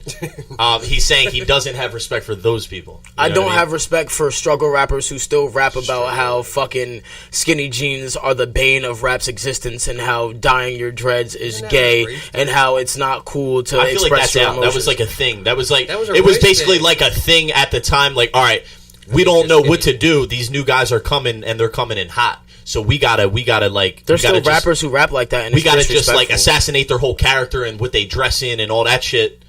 Speaker 1: He's saying he doesn't have respect for those people.
Speaker 5: I don't have respect for struggle rappers who still rap about how fucking skinny jeans are the bane of rap's existence and how dyeing your dreads is gay and how it's not cool to
Speaker 1: I feel like
Speaker 5: express
Speaker 1: that's
Speaker 5: your
Speaker 1: out.
Speaker 5: emotions.
Speaker 1: That was like a thing. That was like
Speaker 6: was a
Speaker 1: it was
Speaker 6: race
Speaker 1: basically
Speaker 6: thing.
Speaker 1: like a thing at the time. Like, all right, we don't know what to do. These new guys are coming and they're coming in hot. So we gotta like.
Speaker 5: There's
Speaker 1: we gotta
Speaker 5: still rappers who rap like that, and
Speaker 1: we
Speaker 5: it's
Speaker 1: gotta just like
Speaker 5: disrespectful.
Speaker 1: assassinate their whole character and what they dress in and all that shit.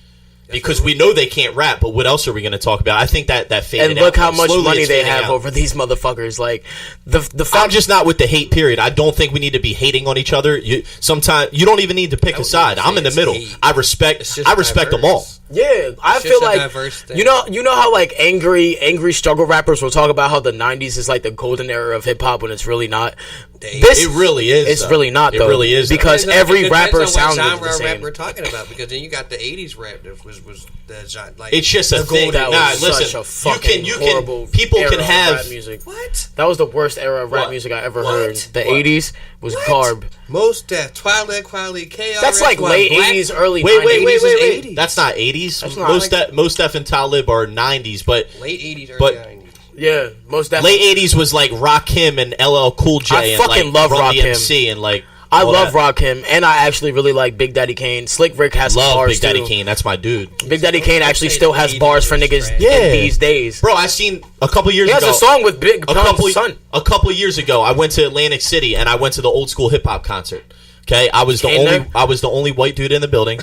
Speaker 1: Because we know they can't rap, but what else are we going to talk about? I think that faded
Speaker 5: And look
Speaker 1: out.
Speaker 5: how much
Speaker 1: Slowly
Speaker 5: money
Speaker 1: it's
Speaker 5: they
Speaker 1: fading
Speaker 5: have
Speaker 1: out.
Speaker 5: over these motherfuckers. Like the
Speaker 1: I'm
Speaker 5: fact
Speaker 1: just not with the hate. Period. I don't think we need to be hating on each other. Sometimes you don't even need to pick a side. I'm in the middle.
Speaker 6: hate.
Speaker 1: I respect them all.
Speaker 5: Yeah, I
Speaker 6: It's
Speaker 5: feel
Speaker 6: just a
Speaker 5: like
Speaker 6: diverse thing.
Speaker 5: you know how like angry struggle rappers will talk about how the '90s is like the golden era of hip hop when it's really not. This
Speaker 1: It really is.
Speaker 5: It's
Speaker 1: though.
Speaker 5: really not.
Speaker 1: It
Speaker 5: though,
Speaker 1: really is though.
Speaker 5: because
Speaker 6: Depends on-
Speaker 5: every
Speaker 6: it depends
Speaker 5: rapper
Speaker 6: on what
Speaker 5: sounds
Speaker 6: genre
Speaker 5: the
Speaker 6: of rap
Speaker 5: same.
Speaker 6: we're talking about, because then you got the '80s rap that was the genre. Like,
Speaker 1: It's just a
Speaker 5: The
Speaker 1: thing.
Speaker 5: gold that
Speaker 1: Nah,
Speaker 5: was
Speaker 1: listen.
Speaker 5: such a
Speaker 1: You
Speaker 5: fucking
Speaker 1: can
Speaker 5: horrible
Speaker 1: people
Speaker 5: era
Speaker 1: can
Speaker 5: of
Speaker 1: have
Speaker 5: rap music.
Speaker 6: what?
Speaker 5: That was the worst era of rap
Speaker 1: What?
Speaker 5: music I ever
Speaker 6: What?
Speaker 5: heard. The
Speaker 1: What?
Speaker 5: '80s was
Speaker 6: What?
Speaker 5: garb.
Speaker 6: Most Def, Twilight, Quality, KRS.
Speaker 5: That's like
Speaker 6: One,
Speaker 5: late
Speaker 6: Black-
Speaker 5: '80s, early
Speaker 1: Wait,
Speaker 5: 90s.
Speaker 6: wait. 80s.
Speaker 1: That's not 80s.
Speaker 5: That's not.
Speaker 1: Most Def and Talib are 90s, but
Speaker 6: Late '80s, early
Speaker 1: But-
Speaker 6: '90s.
Speaker 5: Yeah, most definitely.
Speaker 1: late 80s was like Rakim and LL Cool J
Speaker 5: I
Speaker 1: and
Speaker 5: fucking
Speaker 1: like
Speaker 5: love
Speaker 1: Run
Speaker 5: Rakim.
Speaker 1: DMC and like
Speaker 5: I
Speaker 1: all
Speaker 5: love
Speaker 1: that.
Speaker 5: Rakim, and I actually really like Big Daddy Kane. Slick Rick has some
Speaker 1: Love
Speaker 5: bars
Speaker 1: Big Daddy
Speaker 5: too.
Speaker 1: Kane. That's my dude.
Speaker 5: Big Daddy Kane actually
Speaker 6: say
Speaker 5: still
Speaker 6: the
Speaker 5: has
Speaker 6: 80s
Speaker 5: bars for
Speaker 6: was
Speaker 5: niggas
Speaker 6: trash.
Speaker 1: Yeah.
Speaker 5: these days.
Speaker 1: Bro, I seen a couple years
Speaker 5: He has
Speaker 1: ago.
Speaker 5: a song with Big
Speaker 1: a couple
Speaker 5: Pun's son.
Speaker 1: a couple years ago, I went to Atlantic City and I went to the old school hip hop concert. Okay, I was
Speaker 5: Kane there?
Speaker 1: the only white dude in the building,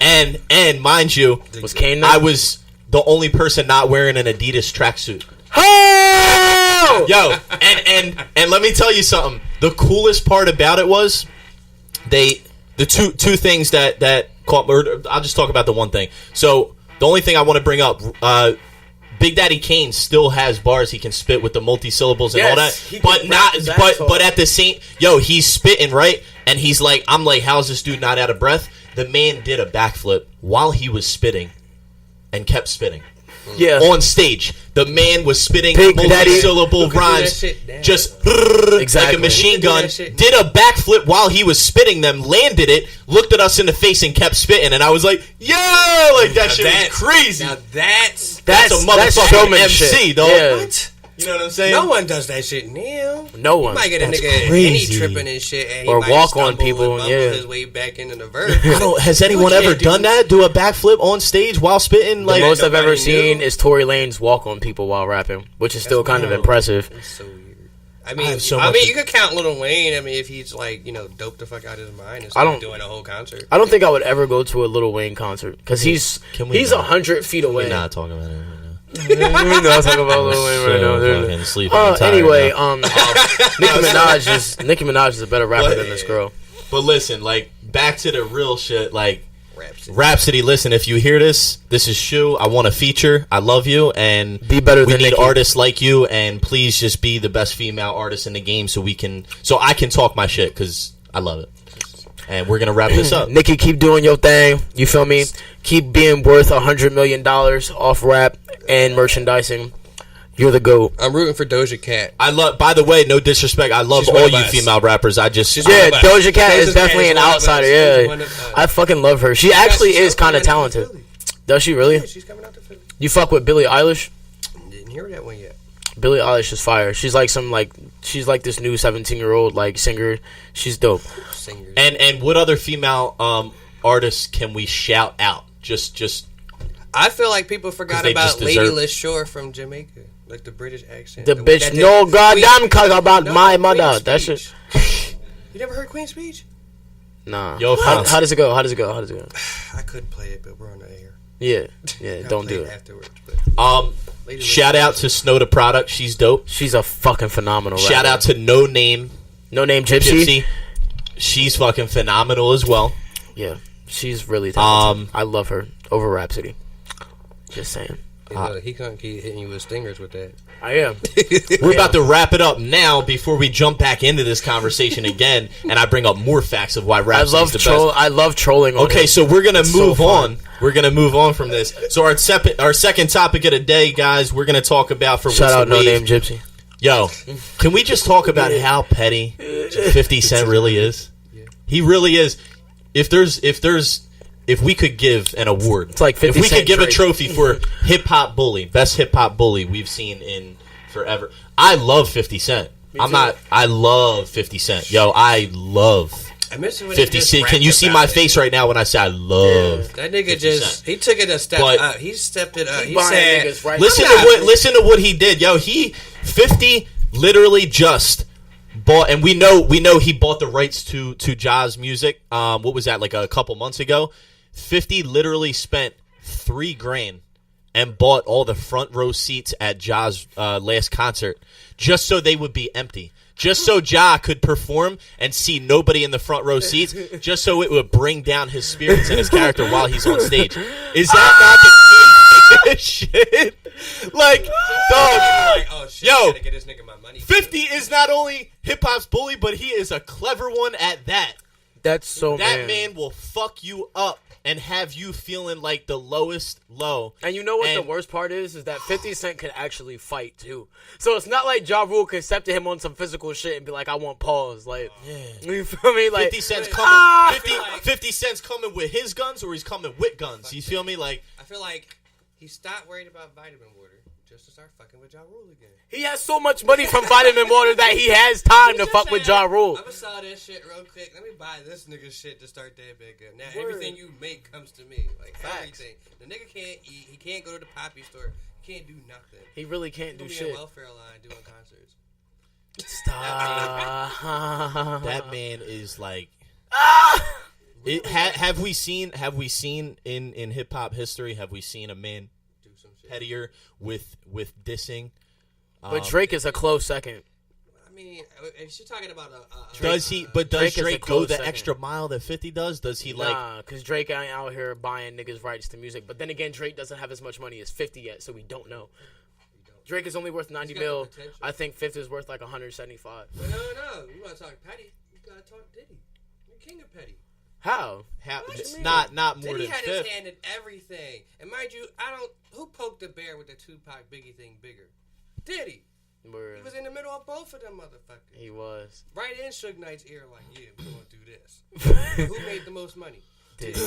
Speaker 1: and mind you,
Speaker 5: Was Kane there?
Speaker 1: I was the only person not wearing an Adidas tracksuit.
Speaker 5: Oh!
Speaker 1: Yo, and let me tell you something. The coolest part about it was the two things that caught. Or I'll just talk about the one thing. So the only thing I want to bring up. Big Daddy Kane still has bars he can spit with the multi-syllables and all
Speaker 5: Yes, he
Speaker 1: that,
Speaker 5: can
Speaker 1: but
Speaker 5: rap
Speaker 1: not,
Speaker 5: his ass off.
Speaker 1: but at the same, he's spitting right, and he's like, I'm like, how's this dude not out of breath? The man did a backflip while he was spitting, and kept spitting
Speaker 5: Yeah.
Speaker 1: on stage. The man was spitting
Speaker 5: Big Daddy-
Speaker 1: multi-syllable
Speaker 6: Who can do that
Speaker 1: rhymes,
Speaker 6: shit down?
Speaker 1: just like
Speaker 5: Exactly.
Speaker 1: a machine
Speaker 6: Who can do
Speaker 1: gun.
Speaker 6: that shit
Speaker 1: Did a backflip while he was spitting them, landed it, looked at us in the face, and kept spitting. And I was like, "Yo, like that shit is crazy."
Speaker 6: Now that's
Speaker 1: That's a motherfucking
Speaker 5: showmanship.
Speaker 1: MC, dog.
Speaker 5: Yeah.
Speaker 6: what?
Speaker 1: You know what I'm saying?
Speaker 6: No one does that shit now.
Speaker 5: No
Speaker 6: You
Speaker 5: one.
Speaker 6: might get a
Speaker 1: That's
Speaker 6: nigga
Speaker 1: crazy.
Speaker 6: any tripping and shit, and he
Speaker 5: Or
Speaker 6: might
Speaker 5: walk on
Speaker 6: stumble
Speaker 5: people,
Speaker 6: and bumble
Speaker 5: yeah.
Speaker 6: his way back into the verse.
Speaker 1: Has anyone
Speaker 6: can't
Speaker 1: ever
Speaker 6: do-
Speaker 1: done that? Do a backflip on stage while spitting?
Speaker 5: The
Speaker 1: Like,
Speaker 5: most I've ever
Speaker 6: nobody
Speaker 5: seen
Speaker 6: knew.
Speaker 5: is Tory Lanez walk on people while rapping, which is still kind of
Speaker 6: wild.
Speaker 5: impressive.
Speaker 6: It's so weird. I
Speaker 1: I
Speaker 6: mean,
Speaker 1: have so
Speaker 6: I
Speaker 1: much-
Speaker 6: mean, you could count Lil Wayne. I mean, if he's like, dope the fuck out of his mind and
Speaker 5: I
Speaker 6: start
Speaker 5: don't-
Speaker 6: doing a whole concert.
Speaker 5: I don't think I would ever go to a Lil Wayne concert because he's
Speaker 1: Can we
Speaker 5: 100 feet away.
Speaker 1: we're not talking about it right now.
Speaker 5: We not talking about Lil Wayne right now.
Speaker 1: So fucking sleepy and tired
Speaker 5: Anyway,
Speaker 1: now.
Speaker 5: Nicki Minaj is a better rapper than this girl.
Speaker 1: But listen, like, back to the real shit. Like,
Speaker 6: Rhapsody.
Speaker 1: Rhapsody, listen, if you hear this is Shu. I want a feature. I love you, and
Speaker 5: Be better
Speaker 1: we
Speaker 5: than
Speaker 1: need
Speaker 5: Nicki.
Speaker 1: artists like you, and please just be the best female artist in the game so I can talk my shit, because I love it. And we're gonna wrap this up.
Speaker 5: Nikki, keep doing your thing. You feel me? Keep being worth $100 million off rap and merchandising. You're the GOAT.
Speaker 6: I'm rooting for Doja Cat.
Speaker 1: I love. By the way, no disrespect. I love
Speaker 6: She's one
Speaker 1: all
Speaker 6: of
Speaker 1: you
Speaker 6: us.
Speaker 1: female rappers. I just
Speaker 6: She's
Speaker 5: Yeah,
Speaker 6: one of us.
Speaker 5: Doja Cat is
Speaker 6: Doja
Speaker 5: definitely
Speaker 6: is
Speaker 5: an
Speaker 6: one of us.
Speaker 5: outsider.
Speaker 6: She's
Speaker 5: Yeah,
Speaker 6: one of us.
Speaker 5: I fucking love her. She actually is kind of talented. Does she really?
Speaker 6: Yeah, she's coming out to Philly.
Speaker 5: You fuck with Billie Eilish?
Speaker 6: Didn't hear that one yet.
Speaker 5: Billie Eilish is fire. She's like she's like this new 17-year-old like singer. She's dope.
Speaker 6: Singers.
Speaker 1: and what other female artists can we shout out? Just
Speaker 6: I feel like people forgot
Speaker 1: they
Speaker 6: about
Speaker 1: just
Speaker 6: Lady
Speaker 1: deserve-
Speaker 6: LaShore from Jamaica, like the British accent.
Speaker 5: The
Speaker 6: way
Speaker 5: bitch
Speaker 6: that
Speaker 5: no
Speaker 6: Queen-
Speaker 5: goddamn talk about
Speaker 6: No,
Speaker 5: my
Speaker 6: Queen's
Speaker 5: mother. That shit.
Speaker 6: Speech. You never heard Queen's Speech?
Speaker 5: Nah.
Speaker 1: Yo,
Speaker 5: how
Speaker 1: Fonz.
Speaker 5: does it go? How does it go? How does it go?
Speaker 6: I could play it, but we're on the air.
Speaker 5: Yeah,
Speaker 6: I'll
Speaker 5: don't
Speaker 6: play
Speaker 5: do it.
Speaker 6: afterwards. But Lady
Speaker 1: shout
Speaker 6: LaShore
Speaker 1: out to Snow the Product. She's dope.
Speaker 5: She's a fucking phenomenal rapper.
Speaker 1: Shout out to No Name
Speaker 5: No Name Gypsy.
Speaker 1: Gypsy. She's fucking phenomenal as well.
Speaker 5: Yeah, she's really talented.
Speaker 1: Um,
Speaker 5: I love her over Rhapsody. Just saying.
Speaker 6: he can't keep hitting you with stingers with that.
Speaker 5: I am.
Speaker 1: We're about to wrap it up now before we jump back into this conversation again, and I bring up more facts of why
Speaker 5: I
Speaker 1: Rhapsody's
Speaker 5: love
Speaker 1: the best.
Speaker 5: I love trolling. On
Speaker 1: Okay,
Speaker 5: him.
Speaker 1: so we're gonna
Speaker 5: so
Speaker 1: move
Speaker 5: fun.
Speaker 1: on. We're gonna move on from this. So our second topic of the day, guys, we're gonna talk about for
Speaker 5: Shout
Speaker 1: what's
Speaker 5: out
Speaker 1: the
Speaker 5: No
Speaker 1: wave.
Speaker 5: Name Gypsy.
Speaker 1: Yo, can we just talk about how petty 50 Cent really is? He really is. If we could give an award,
Speaker 5: it's like 50
Speaker 1: if we
Speaker 5: Cent
Speaker 1: could give
Speaker 5: Drake.
Speaker 1: a trophy for hip hop bully, best hip hop bully we've seen in forever. I love 50 Cent. I love 50 Cent. Yo, I love
Speaker 6: I miss it when
Speaker 1: 50 Cent. Can you see my face right now when I say I love?
Speaker 6: That nigga
Speaker 1: 50
Speaker 6: just
Speaker 1: Cent.
Speaker 6: he took it a step
Speaker 1: But-
Speaker 6: up. He stepped it up. He
Speaker 5: buying
Speaker 6: said,
Speaker 5: niggas right
Speaker 1: Listen to what he did. Yo, 50 literally just bought, and we know he bought the rights to Ja's music. What was that, like a couple months ago? 50 literally spent $3,000 and bought all the front row seats at Ja's last concert just so they would be empty. Just so Ja could perform and see nobody in the front row seats, just so it would bring down his spirits and his character while he's on stage. Is that not the shit? Like, dog.
Speaker 6: like, oh shit, I
Speaker 1: Yo,
Speaker 6: gotta get this nigga my money.
Speaker 1: 50 is not only hip hop's bully, but he is a clever one at that.
Speaker 5: That's so
Speaker 1: That man will fuck you up and have you feeling like the lowest low.
Speaker 5: And you know what the worst part is that 50 Cent can actually fight too. So it's not like Ja Rule can step to him on some physical shit and be like, I want pause. Like, you feel me? Like
Speaker 1: 50 Cent's coming. 50 Cent's coming with his guns, or he's coming with guns. You feel me? Like,
Speaker 6: I feel like he stopped worried about vitamin water just to start fucking with Ja Rule again.
Speaker 5: he has so much money from vitamin water that he has time to fuck with Ja Rule.
Speaker 6: I'm gonna sell this shit real quick. Let me buy this nigga shit to start that big up. Now everything you make comes to me. Like everything. The nigga can't eat. He can't go to the poppy store. He can't do nothing.
Speaker 5: He really can't do
Speaker 6: He'll be
Speaker 5: shit.
Speaker 6: a welfare line doing concerts.
Speaker 5: Stop.
Speaker 1: that man is like. Have we seen in hip hop history? Have we seen a man
Speaker 6: Do some shit.
Speaker 1: pettier with dissing?
Speaker 5: But Drake is a close second.
Speaker 6: I mean, if she's talking about a
Speaker 1: Does
Speaker 5: Drake is a
Speaker 1: Drake go
Speaker 5: close
Speaker 1: the
Speaker 5: second.
Speaker 1: extra mile that 50 does? Does he like?
Speaker 5: Nah, because Drake ain't out here buying niggas' rights to music. But then again, Drake doesn't have as much money as 50 yet, so we don't know. Drake is only worth 90
Speaker 6: He's got the
Speaker 5: mil.
Speaker 6: potential.
Speaker 5: I think 50 is worth like 175.
Speaker 6: No. You want to talk petty? You gotta talk Diddy. You're king of petty.
Speaker 5: How?
Speaker 1: Not more
Speaker 6: Diddy
Speaker 1: than
Speaker 6: had his
Speaker 1: fifth.
Speaker 6: hand in everything. And mind you, who poked the bear with the Tupac Biggie thing bigger? Diddy. He was in the middle of both of them motherfuckers.
Speaker 5: He was.
Speaker 6: Right in Suge Knight's ear, like, yeah, we're gonna do this. Who made the most money?
Speaker 5: Diddy.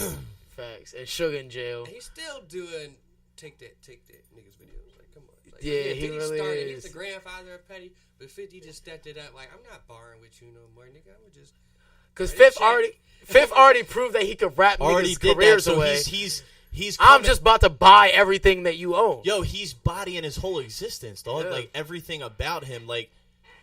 Speaker 5: Facts. And Suge in jail.
Speaker 6: And he's still doing take that niggas videos. Like, come on. Like,
Speaker 5: Yeah, he
Speaker 6: Diddy
Speaker 5: really
Speaker 6: started.
Speaker 5: is.
Speaker 6: He's the grandfather of petty, but 50 just stepped it up. Like, I'm not barring with you no more, nigga. I'm just
Speaker 5: Because
Speaker 6: Right,
Speaker 5: Fifth already proved that he could rap
Speaker 1: Already
Speaker 5: niggas'
Speaker 1: did that.
Speaker 5: careers
Speaker 1: So
Speaker 5: away.
Speaker 1: he's
Speaker 5: I'm
Speaker 1: coming-
Speaker 5: just about to buy everything that you own.
Speaker 1: Yo, he's bodying his whole existence, dog.
Speaker 5: Yeah.
Speaker 1: Like everything about him, like,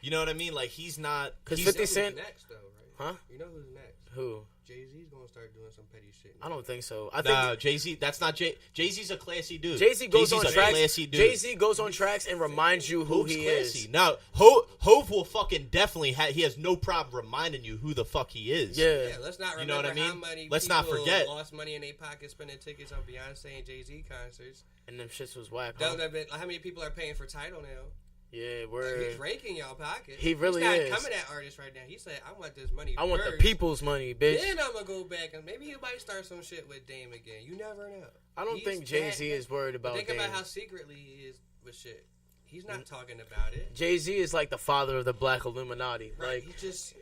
Speaker 1: you know what I mean? Like he's not.
Speaker 5: Because
Speaker 1: He's,
Speaker 5: 50
Speaker 6: who's
Speaker 5: Cent.
Speaker 6: next though, right?
Speaker 5: Huh?
Speaker 6: You know who's next?
Speaker 5: Who?
Speaker 6: Jay-Z's gonna start doing some petty shit.
Speaker 5: I don't think so. I
Speaker 1: nah,
Speaker 5: think
Speaker 1: Jay-Z. That's not Jay. Jay-Z's a classy dude.
Speaker 5: Jay-Z goes
Speaker 1: Jay-Z's
Speaker 5: on
Speaker 1: a
Speaker 5: tracks.
Speaker 1: classy dude.
Speaker 5: Jay-Z goes on tracks and reminds you who
Speaker 1: Hove's
Speaker 5: he
Speaker 1: classy.
Speaker 5: is.
Speaker 1: Now, Hove will fucking definitely. He has no problem reminding you who the fuck he is.
Speaker 5: Yeah.
Speaker 6: Yeah, let's not remember
Speaker 1: You know what I
Speaker 6: how
Speaker 1: mean?
Speaker 6: many
Speaker 1: Let's not
Speaker 6: people
Speaker 1: forget.
Speaker 6: lost money in their pockets spending tickets on Beyonce and Jay-Z concerts.
Speaker 5: And them shits was whack. Huh?
Speaker 6: Don't have it, how many people are paying for title now?
Speaker 5: Yeah,
Speaker 6: Like,
Speaker 5: we're.
Speaker 6: he's raking y'all pockets.
Speaker 5: He really
Speaker 6: he's not
Speaker 5: is.
Speaker 6: coming at artists right now. He said, "I want this money.
Speaker 5: I want the
Speaker 6: first.
Speaker 5: people's money, bitch.
Speaker 6: Then I'm gonna go back and maybe he might start some shit with Dame again. You never know.
Speaker 5: I don't
Speaker 6: He's
Speaker 5: think Jay-Z
Speaker 6: that-
Speaker 5: is worried
Speaker 6: But
Speaker 5: about
Speaker 6: think
Speaker 5: Dame.
Speaker 6: about how secretly he is with shit. He's not talking about it.
Speaker 5: Jay-Z is like the father of the Black Illuminati.
Speaker 6: Right?
Speaker 5: Like,
Speaker 6: He just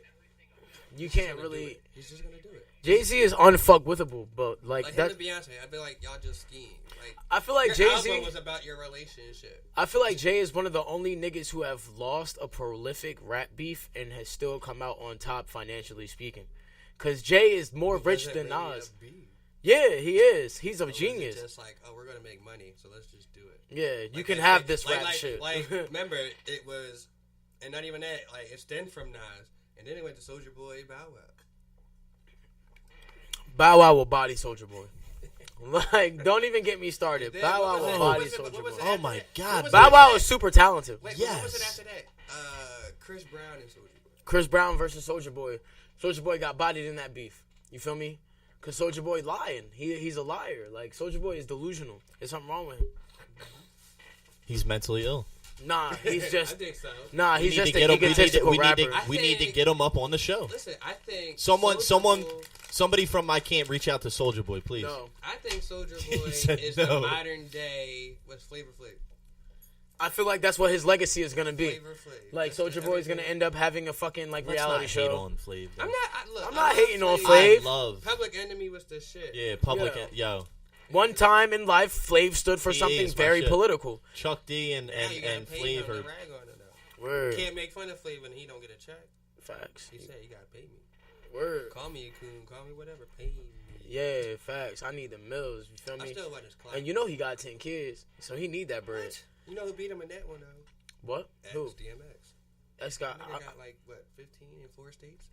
Speaker 5: you
Speaker 6: he's
Speaker 5: can't
Speaker 6: gonna do
Speaker 5: really.
Speaker 6: it. He's just gonna do it.
Speaker 5: Jay-Z is unfuckwithable, but like
Speaker 6: Like
Speaker 5: that.
Speaker 6: him to Beyonce, I'd be like, y'all just scheme. Like
Speaker 5: I feel like
Speaker 6: your
Speaker 5: Jay-Z.
Speaker 6: album was about your relationship.
Speaker 5: I feel like Jay is one of the only niggas who have lost a prolific rap beef and has still come out on top financially speaking. Cause Jay is more rich
Speaker 6: Was it
Speaker 5: than
Speaker 6: really
Speaker 5: Nas.
Speaker 6: a beef?
Speaker 5: Yeah, he is. He's a
Speaker 6: Or was it
Speaker 5: genius.
Speaker 6: just like, oh, we're gonna make money, so let's just do it.
Speaker 5: Yeah, you
Speaker 6: Like,
Speaker 5: can
Speaker 6: like-
Speaker 5: have
Speaker 6: like-
Speaker 5: this
Speaker 6: like,
Speaker 5: rap
Speaker 6: like,
Speaker 5: shit.
Speaker 6: Like, remember, it was, and not even that. Like, it stemmed from Nas, and then it went to Soulja Boy, Bow Wow.
Speaker 5: Bow Wow will body Soulja Boy. Like, don't even get me started.
Speaker 6: Then
Speaker 5: Bow
Speaker 6: what
Speaker 5: Wow
Speaker 6: was
Speaker 5: will
Speaker 6: it-
Speaker 5: body
Speaker 6: what was it-
Speaker 5: Soulja
Speaker 6: what was
Speaker 5: Boy.
Speaker 6: it
Speaker 1: Oh
Speaker 6: after
Speaker 1: my
Speaker 6: that?
Speaker 1: God,
Speaker 6: What was
Speaker 5: Bow
Speaker 6: it
Speaker 5: Wow
Speaker 6: after
Speaker 5: is
Speaker 6: that?
Speaker 5: super talented.
Speaker 6: Wait,
Speaker 1: Yes.
Speaker 6: what was it after that? Chris Brown and Soulja Boy.
Speaker 5: Chris Brown versus Soulja Boy. Soulja Boy got bodied in that beef. You feel me? Cause Soulja Boy lying. He's a liar. Like Soulja Boy is delusional. There's something wrong with him.
Speaker 1: He's mentally ill.
Speaker 5: Nah, he's
Speaker 6: I
Speaker 5: just
Speaker 6: think so.
Speaker 5: nah. He's
Speaker 1: We
Speaker 5: just
Speaker 1: need
Speaker 5: an
Speaker 1: to get him.
Speaker 5: egotistical rapper.
Speaker 1: We need to
Speaker 6: think-
Speaker 1: get him up on the show.
Speaker 6: Listen, I think
Speaker 1: Someone,
Speaker 6: Soulja Boy-
Speaker 1: somebody from my camp, reach out to Soulja Boy, please.
Speaker 5: No,
Speaker 6: I think Soulja
Speaker 1: He
Speaker 6: Boy
Speaker 1: said
Speaker 6: is
Speaker 1: no.
Speaker 6: the modern day with Flavor Flav.
Speaker 5: I feel like that's what his legacy is gonna be.
Speaker 6: Flavor Flav.
Speaker 5: Like Soulja Boy is gonna end up having a fucking like
Speaker 1: Let's
Speaker 5: reality
Speaker 1: not
Speaker 5: show.
Speaker 1: hate on Flav. though.
Speaker 5: I'm not hating on
Speaker 1: I
Speaker 5: Flav.
Speaker 1: love.
Speaker 6: Public Enemy was the shit.
Speaker 1: Yeah, public.
Speaker 5: Yeah.
Speaker 1: Yo,
Speaker 5: One time in life, Flav stood for
Speaker 1: He
Speaker 5: something
Speaker 1: is my
Speaker 5: very
Speaker 1: shit.
Speaker 5: political.
Speaker 1: Chuck D and
Speaker 6: Now you gotta pay him
Speaker 1: Flav
Speaker 6: to
Speaker 1: are.
Speaker 6: rag on it though.
Speaker 5: Word.
Speaker 6: Can't make fun of Flav when he don't get a check.
Speaker 5: Facts.
Speaker 6: He said you gotta pay me.
Speaker 5: Word.
Speaker 6: Call me a coon. Call me whatever. Pay me.
Speaker 5: Yeah, facts. I need the mills. You feel
Speaker 6: I
Speaker 5: me?
Speaker 6: still want his client.
Speaker 5: And you know he got 10 kids, so he need that bread.
Speaker 6: What? You know who beat him in that one though?
Speaker 5: What?
Speaker 6: X,
Speaker 5: Who?
Speaker 6: DMX.
Speaker 5: X got.
Speaker 6: Nigga got like what 15 in 4 states.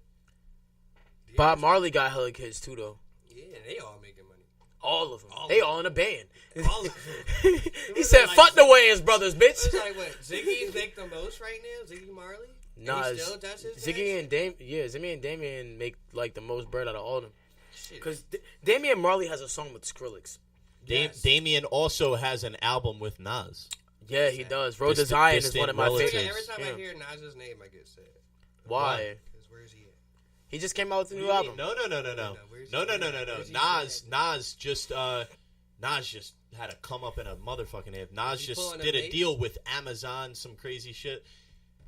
Speaker 5: Bob
Speaker 6: DMX.
Speaker 5: Marley got hella kids too, though.
Speaker 6: Yeah, they all making money.
Speaker 5: All of them.
Speaker 6: All
Speaker 5: They
Speaker 6: of
Speaker 5: all in a band.
Speaker 6: All of
Speaker 5: he
Speaker 6: was
Speaker 5: said,
Speaker 6: like-
Speaker 5: "Fuck the Wayans brothers, bitch."
Speaker 6: It's like what Ziggy make the most right now. Ziggy Marley. And
Speaker 5: Nah,
Speaker 6: he still does his
Speaker 5: Ziggy
Speaker 6: bag?
Speaker 5: and Dame, yeah, Ziggy and Damien make like the most bread out of all of them.
Speaker 6: Shit.
Speaker 5: Cause Damian Marley has a song with Skrillex.
Speaker 6: Yes.
Speaker 1: Damien also has an album with Nas.
Speaker 5: Yeah, he does. Road to
Speaker 1: Distant-
Speaker 5: Zion is
Speaker 1: distant
Speaker 5: one of my
Speaker 1: relatives.
Speaker 5: favorites.
Speaker 6: Every time
Speaker 5: Yeah.
Speaker 6: I hear Nas's name, I get sad.
Speaker 5: Why?
Speaker 6: Because where's he at?
Speaker 5: He just came out with a new
Speaker 1: What do you
Speaker 5: album.
Speaker 1: mean? No.
Speaker 6: Where's he
Speaker 1: No.
Speaker 6: at? Where's he
Speaker 1: Nas just had to come up in a motherfucking head. Nas
Speaker 6: he
Speaker 1: just
Speaker 6: pulling a
Speaker 1: did a
Speaker 6: Mace?
Speaker 1: deal with Amazon, some crazy shit.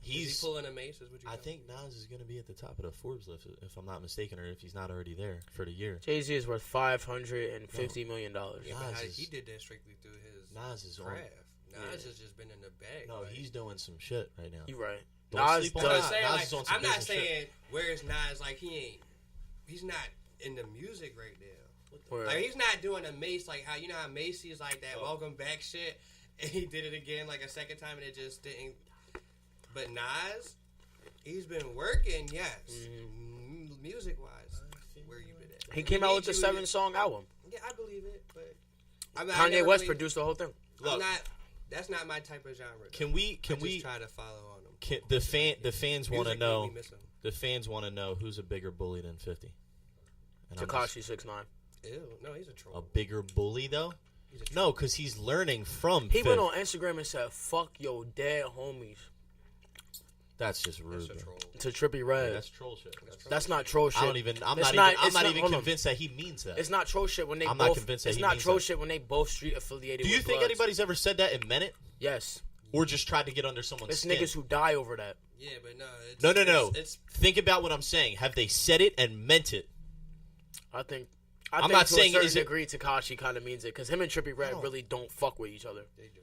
Speaker 6: Is
Speaker 1: He's
Speaker 6: he pulling a mace? Is what you
Speaker 1: I think Nas is going to be at the top of the Forbes list, if I'm not mistaken, or if he's not already there for the year.
Speaker 5: Jay-Z is worth $550 million.
Speaker 6: Yeah, but
Speaker 1: Nas
Speaker 6: how-
Speaker 1: is-
Speaker 6: he did that strictly through his
Speaker 1: Nas is on.
Speaker 6: craft. Nas
Speaker 5: Yeah.
Speaker 6: has just been in the bag.
Speaker 1: No,
Speaker 6: like-
Speaker 1: he's doing some shit right now.
Speaker 5: You right.
Speaker 1: Don't
Speaker 5: Nas
Speaker 1: sleep on
Speaker 6: I'm
Speaker 5: does.
Speaker 6: not saying,
Speaker 1: Nas
Speaker 6: like,
Speaker 1: is on some
Speaker 6: I'm not
Speaker 1: business shit.
Speaker 6: saying where's Nas, like he's not in the music right now.
Speaker 5: Word.
Speaker 6: Like he's not doing a Mace like how you know how Macy's like that welcome back shit, and he did it again like a second time and it just didn't. But Nas, he's been working, yes, music wise. Where you been at?
Speaker 5: He came out with a 7-song album.
Speaker 6: Yeah, I believe it, but I
Speaker 5: Kanye West produced the whole thing.
Speaker 6: I'm
Speaker 1: Look.
Speaker 6: not. That's not my type of genre. though.
Speaker 1: Can we
Speaker 6: I just try to follow on them.
Speaker 1: the fans want to
Speaker 6: Music
Speaker 1: know
Speaker 6: made me miss 'em.
Speaker 1: the fans want to know who's a bigger bully than 50? And I'm
Speaker 5: Tekashi 6ix9ine.
Speaker 6: Ew, no, he's a troll.
Speaker 1: a bigger bully though?
Speaker 6: He's a troll.
Speaker 1: No, because he's learning from.
Speaker 5: He went
Speaker 1: Fifth.
Speaker 5: on Instagram and said, "Fuck your dead homies"
Speaker 1: That's just rude.
Speaker 6: That's a
Speaker 1: bro.
Speaker 6: troll.
Speaker 5: to Trippie Redd.
Speaker 1: Yeah, that's troll shit.
Speaker 5: That's not troll shit.
Speaker 1: I don't even. I'm
Speaker 5: It's
Speaker 1: not
Speaker 5: it's
Speaker 1: even
Speaker 5: hold on.
Speaker 1: convinced that he means that.
Speaker 5: It's not troll shit when they
Speaker 1: I'm
Speaker 5: both.
Speaker 1: not convinced that
Speaker 5: it's
Speaker 1: he
Speaker 5: not
Speaker 1: means
Speaker 5: troll
Speaker 1: that.
Speaker 5: shit when they both street affiliated.
Speaker 1: Do you
Speaker 5: with
Speaker 1: think
Speaker 5: Bloods.
Speaker 1: anybody's ever said that and meant it,
Speaker 5: Yes,
Speaker 1: or just tried to get under someone's
Speaker 5: it's
Speaker 1: skin?
Speaker 5: niggas who die over that.
Speaker 6: Yeah, but no, it's,
Speaker 1: No.
Speaker 6: It's
Speaker 1: Think about what I'm saying. Have they said it and meant it?
Speaker 5: I think.
Speaker 1: I'm not
Speaker 5: to
Speaker 1: saying
Speaker 5: a certain
Speaker 1: is it-
Speaker 5: degree Tekashi kind of means it because him and Trippie Redd really don't fuck with each other.
Speaker 6: they do.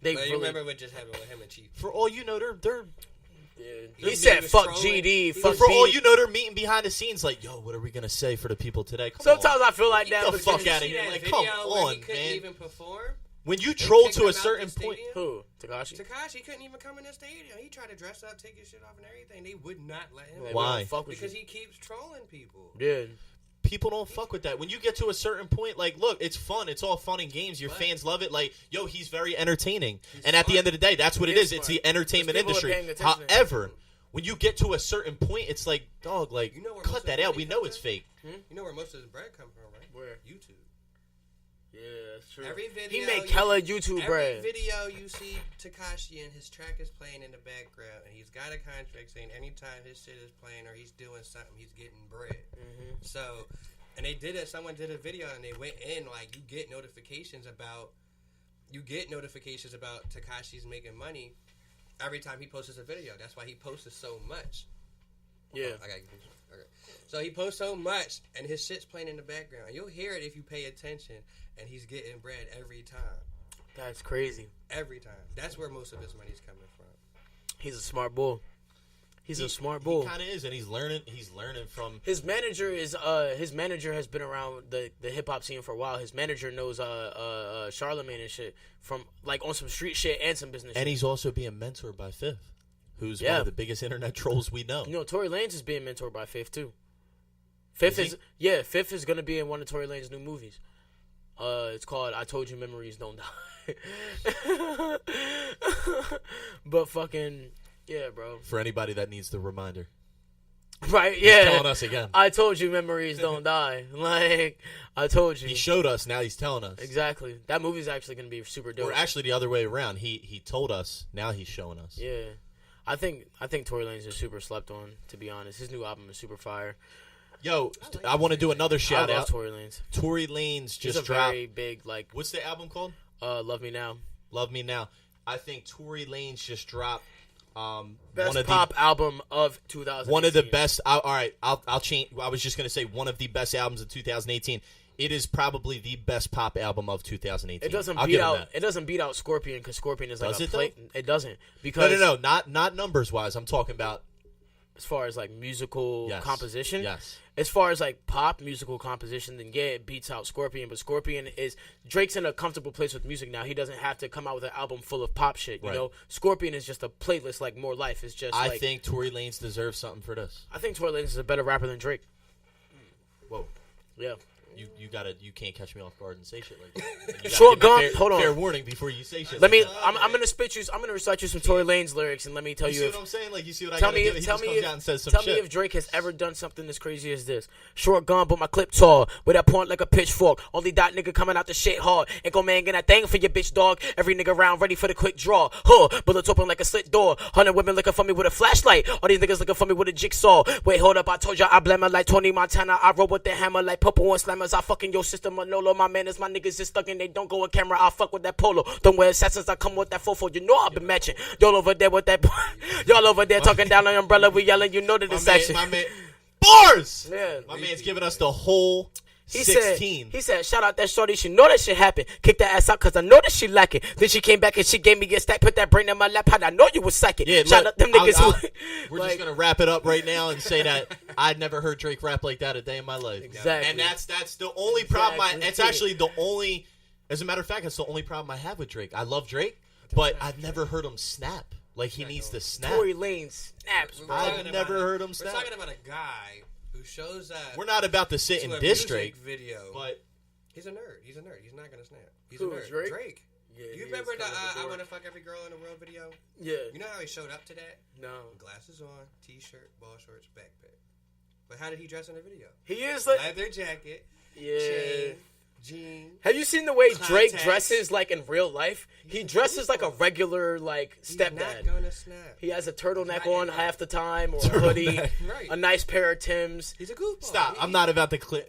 Speaker 5: They
Speaker 6: But
Speaker 5: really.
Speaker 6: you remember what just happened with him and Chief?
Speaker 1: For all you know, they're
Speaker 5: Yeah.
Speaker 6: He
Speaker 5: He said,
Speaker 6: was
Speaker 5: "Fuck
Speaker 6: trolling.
Speaker 5: GD,
Speaker 6: He
Speaker 5: fuck
Speaker 6: was-
Speaker 1: for all
Speaker 5: B."
Speaker 1: you know, they're meeting behind the scenes. Like, yo, what are we gonna say for the people today? Come
Speaker 5: Sometimes
Speaker 1: on.
Speaker 5: I feel like that.
Speaker 1: the
Speaker 5: but
Speaker 1: fuck
Speaker 5: then-
Speaker 1: outta
Speaker 6: See
Speaker 1: here.
Speaker 6: that
Speaker 1: Like,
Speaker 6: video
Speaker 1: come
Speaker 6: where
Speaker 1: on,
Speaker 6: he couldn't
Speaker 1: man.
Speaker 6: even perform.
Speaker 1: When you
Speaker 6: They
Speaker 1: troll
Speaker 6: kicked
Speaker 1: to
Speaker 6: him
Speaker 1: a
Speaker 6: out
Speaker 1: certain
Speaker 6: the
Speaker 1: point,
Speaker 6: stadium.
Speaker 5: Who? Tekashi?
Speaker 6: Tekashi couldn't even come in the stadium. He tried to dress up, take his shit off, and everything. They would not let him.
Speaker 5: Like, we
Speaker 1: Why?
Speaker 5: don't fuck with
Speaker 6: Because
Speaker 5: you.
Speaker 6: he keeps trolling people.
Speaker 5: Yeah.
Speaker 1: people don't fuck with that. When you get to a certain point, like, look, it's fun. It's all fun and games. Your
Speaker 6: But-
Speaker 1: fans love it. Like, yo, he's very entertaining. And
Speaker 6: smart.
Speaker 1: at the end of the day, that's what
Speaker 5: He
Speaker 1: it
Speaker 5: is
Speaker 1: is. It's
Speaker 5: smart.
Speaker 1: the entertainment
Speaker 5: Because people are
Speaker 1: industry.
Speaker 5: paying attention to him.
Speaker 1: However, when you get to a certain point, it's like, dog, like,
Speaker 6: You know where most
Speaker 1: cut
Speaker 6: of
Speaker 1: that
Speaker 6: the
Speaker 1: out.
Speaker 6: money
Speaker 1: We know
Speaker 6: comes
Speaker 1: it's
Speaker 6: in?
Speaker 1: fake.
Speaker 6: You know where most of his bread comes from, right?
Speaker 5: Where?
Speaker 6: YouTube.
Speaker 5: Yeah, that's true.
Speaker 6: Every video
Speaker 5: He make
Speaker 6: you-
Speaker 5: hella YouTube
Speaker 6: Every
Speaker 5: bread.
Speaker 6: video you see Tekashi and his track is playing in the background, and he's got a contract saying anytime his shit is playing or he's doing something, he's getting bread. So, and they did it. Someone did a video, and they went in like you get notifications about Tekashi's making money every time he posts a video. That's why he posts so much.
Speaker 5: Yeah.
Speaker 6: I gotta get this. Okay. So he posts so much, and his shit's playing in the background. You'll hear it if you pay attention, and he's getting bread every time.
Speaker 5: That's crazy.
Speaker 6: Every time. That's where most of his money's coming from.
Speaker 5: He's a smart bull. He's a
Speaker 1: He-
Speaker 5: smart bull.
Speaker 1: He kind of is, and he's learning. He's learning from.
Speaker 5: His manager has been around the hip hop scene for a while. His manager knows Charlemagne and shit from like on some street shit and some business
Speaker 1: And
Speaker 5: shit.
Speaker 1: he's also being mentored by Fifth, who's one
Speaker 5: Yeah.
Speaker 1: of the biggest internet trolls we know.
Speaker 5: You know, Tory Lanez is being mentored by Fifth too. Fifth is gonna be in one of Tory Lanez's new movies. It's called "I Told You Memories Don't Die." But fucking yeah, bro.
Speaker 1: For anybody that needs the reminder,
Speaker 5: Right? Yeah.
Speaker 1: telling us again.
Speaker 5: I told you, memories don't die. Like I told you.
Speaker 1: He showed us. Now he's telling us.
Speaker 5: Exactly. That movie's actually gonna be super dope.
Speaker 1: Or actually the other way around. He told us. Now he's showing us.
Speaker 5: Yeah. I think Tory Lanez is super slept on, to be honest. His new album is super fire.
Speaker 1: Yo, I want to do another shout
Speaker 5: I love
Speaker 1: out.
Speaker 5: Tory Lanez.
Speaker 1: Tory Lanez
Speaker 5: He's
Speaker 1: just
Speaker 5: a
Speaker 1: dropped.
Speaker 5: very big like
Speaker 1: What's the album called?
Speaker 5: Love Me Now.
Speaker 1: Love Me Now. I think Tory Lanez just dropped
Speaker 5: Best
Speaker 1: one of
Speaker 5: pop
Speaker 1: the
Speaker 5: album of 2018.
Speaker 1: one of the best. All right, I'll change. I was just gonna say one of the best albums of 2018. It is probably the best pop album of 2018.
Speaker 5: It doesn't
Speaker 1: I'll
Speaker 5: beat
Speaker 1: give him
Speaker 5: out.
Speaker 1: that.
Speaker 5: It doesn't beat out Scorpion because Scorpion is like
Speaker 1: Does
Speaker 5: a
Speaker 1: it,
Speaker 5: plate.
Speaker 1: though?
Speaker 5: It doesn't because
Speaker 1: No, not numbers wise. I'm talking about
Speaker 5: as far as like musical
Speaker 1: Yes.
Speaker 5: composition.
Speaker 1: Yes.
Speaker 5: As far as like pop musical composition, then yeah, it beats out Scorpion. But Scorpion is Drake's in a comfortable place with music now. He doesn't have to come out with an album full of pop shit. You
Speaker 1: Right.
Speaker 5: know, Scorpion is just a playlist like More Life. It's just.
Speaker 1: I
Speaker 5: like,
Speaker 1: think Tory Lanez deserves something for this.
Speaker 5: I think Tory Lanez is a better rapper than Drake.
Speaker 1: Whoa.
Speaker 5: Yeah.
Speaker 1: You can't catch me off guard and say shit like that. You gotta
Speaker 5: Short
Speaker 1: give me
Speaker 5: Gump, hold on.
Speaker 1: Fair warning before you say shit.
Speaker 5: Let me.
Speaker 1: like that.
Speaker 5: I'm gonna spit you. I'm gonna recite you some Tory Lanez lyrics, and let me tell
Speaker 1: You
Speaker 5: you.
Speaker 1: see
Speaker 5: if,
Speaker 1: what I'm saying? Like, you see what I
Speaker 5: Tell
Speaker 1: gotta
Speaker 5: me,
Speaker 1: do? He
Speaker 5: tell
Speaker 1: just
Speaker 5: me,
Speaker 1: comes
Speaker 5: if,
Speaker 1: out and says some
Speaker 5: tell
Speaker 1: shit.
Speaker 5: me if Drake has ever done something as crazy as this. Short gun, but my clip tall, with that point like a pitchfork. Only that nigga coming out the shit hard. Ain't go man get that thing for your bitch dog. Every nigga round ready for the quick draw. Huh, bullets open like a slit door. 100 women looking for me with a flashlight. All these niggas looking for me with a jigsaw. Wait, hold up, I told ya I blame her like Tony Montana. I roll with the hammer like Purple and Slammers. I fucking your sister Manolo. My man is my niggas is stuck and they don't go with camera. I fuck with that polo. Don't wear assassins. I come with that fofo. You know I've been matching. Y'all over there with that. Y'all over there talking down on the umbrella. We yelling. You know that it's action.
Speaker 1: My man, bars.
Speaker 5: Yeah.
Speaker 1: My man's giving us the whole
Speaker 5: He
Speaker 1: 16.
Speaker 5: said, shout out that shorty. She know that shit happened. Kick that ass out because I know that she like it. Then she came back and she gave me a stack. Put that brain in my lap. How'd I know you was psychic?
Speaker 1: Yeah,
Speaker 5: shout
Speaker 1: look,
Speaker 5: out them niggas who.
Speaker 1: we're
Speaker 5: like,
Speaker 1: just gonna wrap it up right now and say that I'd never heard Drake rap like that a day in my life.
Speaker 5: Exactly.
Speaker 1: And that's the only problem.
Speaker 5: Exactly.
Speaker 1: It's actually the only. As a matter of fact, it's the only problem I have with Drake. I love Drake, but I've never heard him snap like he needs to snap.
Speaker 5: Tory Lanez snaps, bro.
Speaker 1: I've never heard him
Speaker 6: We're
Speaker 1: snap.
Speaker 6: talking about a guy who shows up.
Speaker 1: We're not about to sit
Speaker 6: to
Speaker 1: and
Speaker 6: a
Speaker 1: diss
Speaker 6: music
Speaker 1: Drake,
Speaker 6: video.
Speaker 1: but
Speaker 6: He's a nerd. He's a nerd. He's not gonna snap. He's
Speaker 5: Who,
Speaker 6: a nerd.
Speaker 5: Drake? Yeah, he
Speaker 6: You
Speaker 5: is
Speaker 6: remember the
Speaker 5: kind of a
Speaker 6: I
Speaker 5: dork.
Speaker 6: Want to Fuck Every Girl in the World video?
Speaker 5: Yeah.
Speaker 6: You know how he showed up to that?
Speaker 5: No.
Speaker 6: Glasses on, t-shirt, ball shorts, backpack. But how did he dress in the video?
Speaker 5: He is like.
Speaker 6: Leather jacket,
Speaker 5: Yeah.
Speaker 6: chain, jeans.
Speaker 5: Have you seen the way Drake
Speaker 6: Contacts.
Speaker 5: dresses like in real life? He dresses like a regular like
Speaker 6: He's not
Speaker 5: stepdad.
Speaker 6: gonna snap.
Speaker 5: He has a turtleneck
Speaker 6: Not
Speaker 5: on
Speaker 6: yet.
Speaker 5: half the time, or a hoodie,
Speaker 6: Right.
Speaker 5: a nice pair of Timbs.
Speaker 6: He's a goofball.
Speaker 1: stop.
Speaker 6: He-
Speaker 1: I'm not about to clown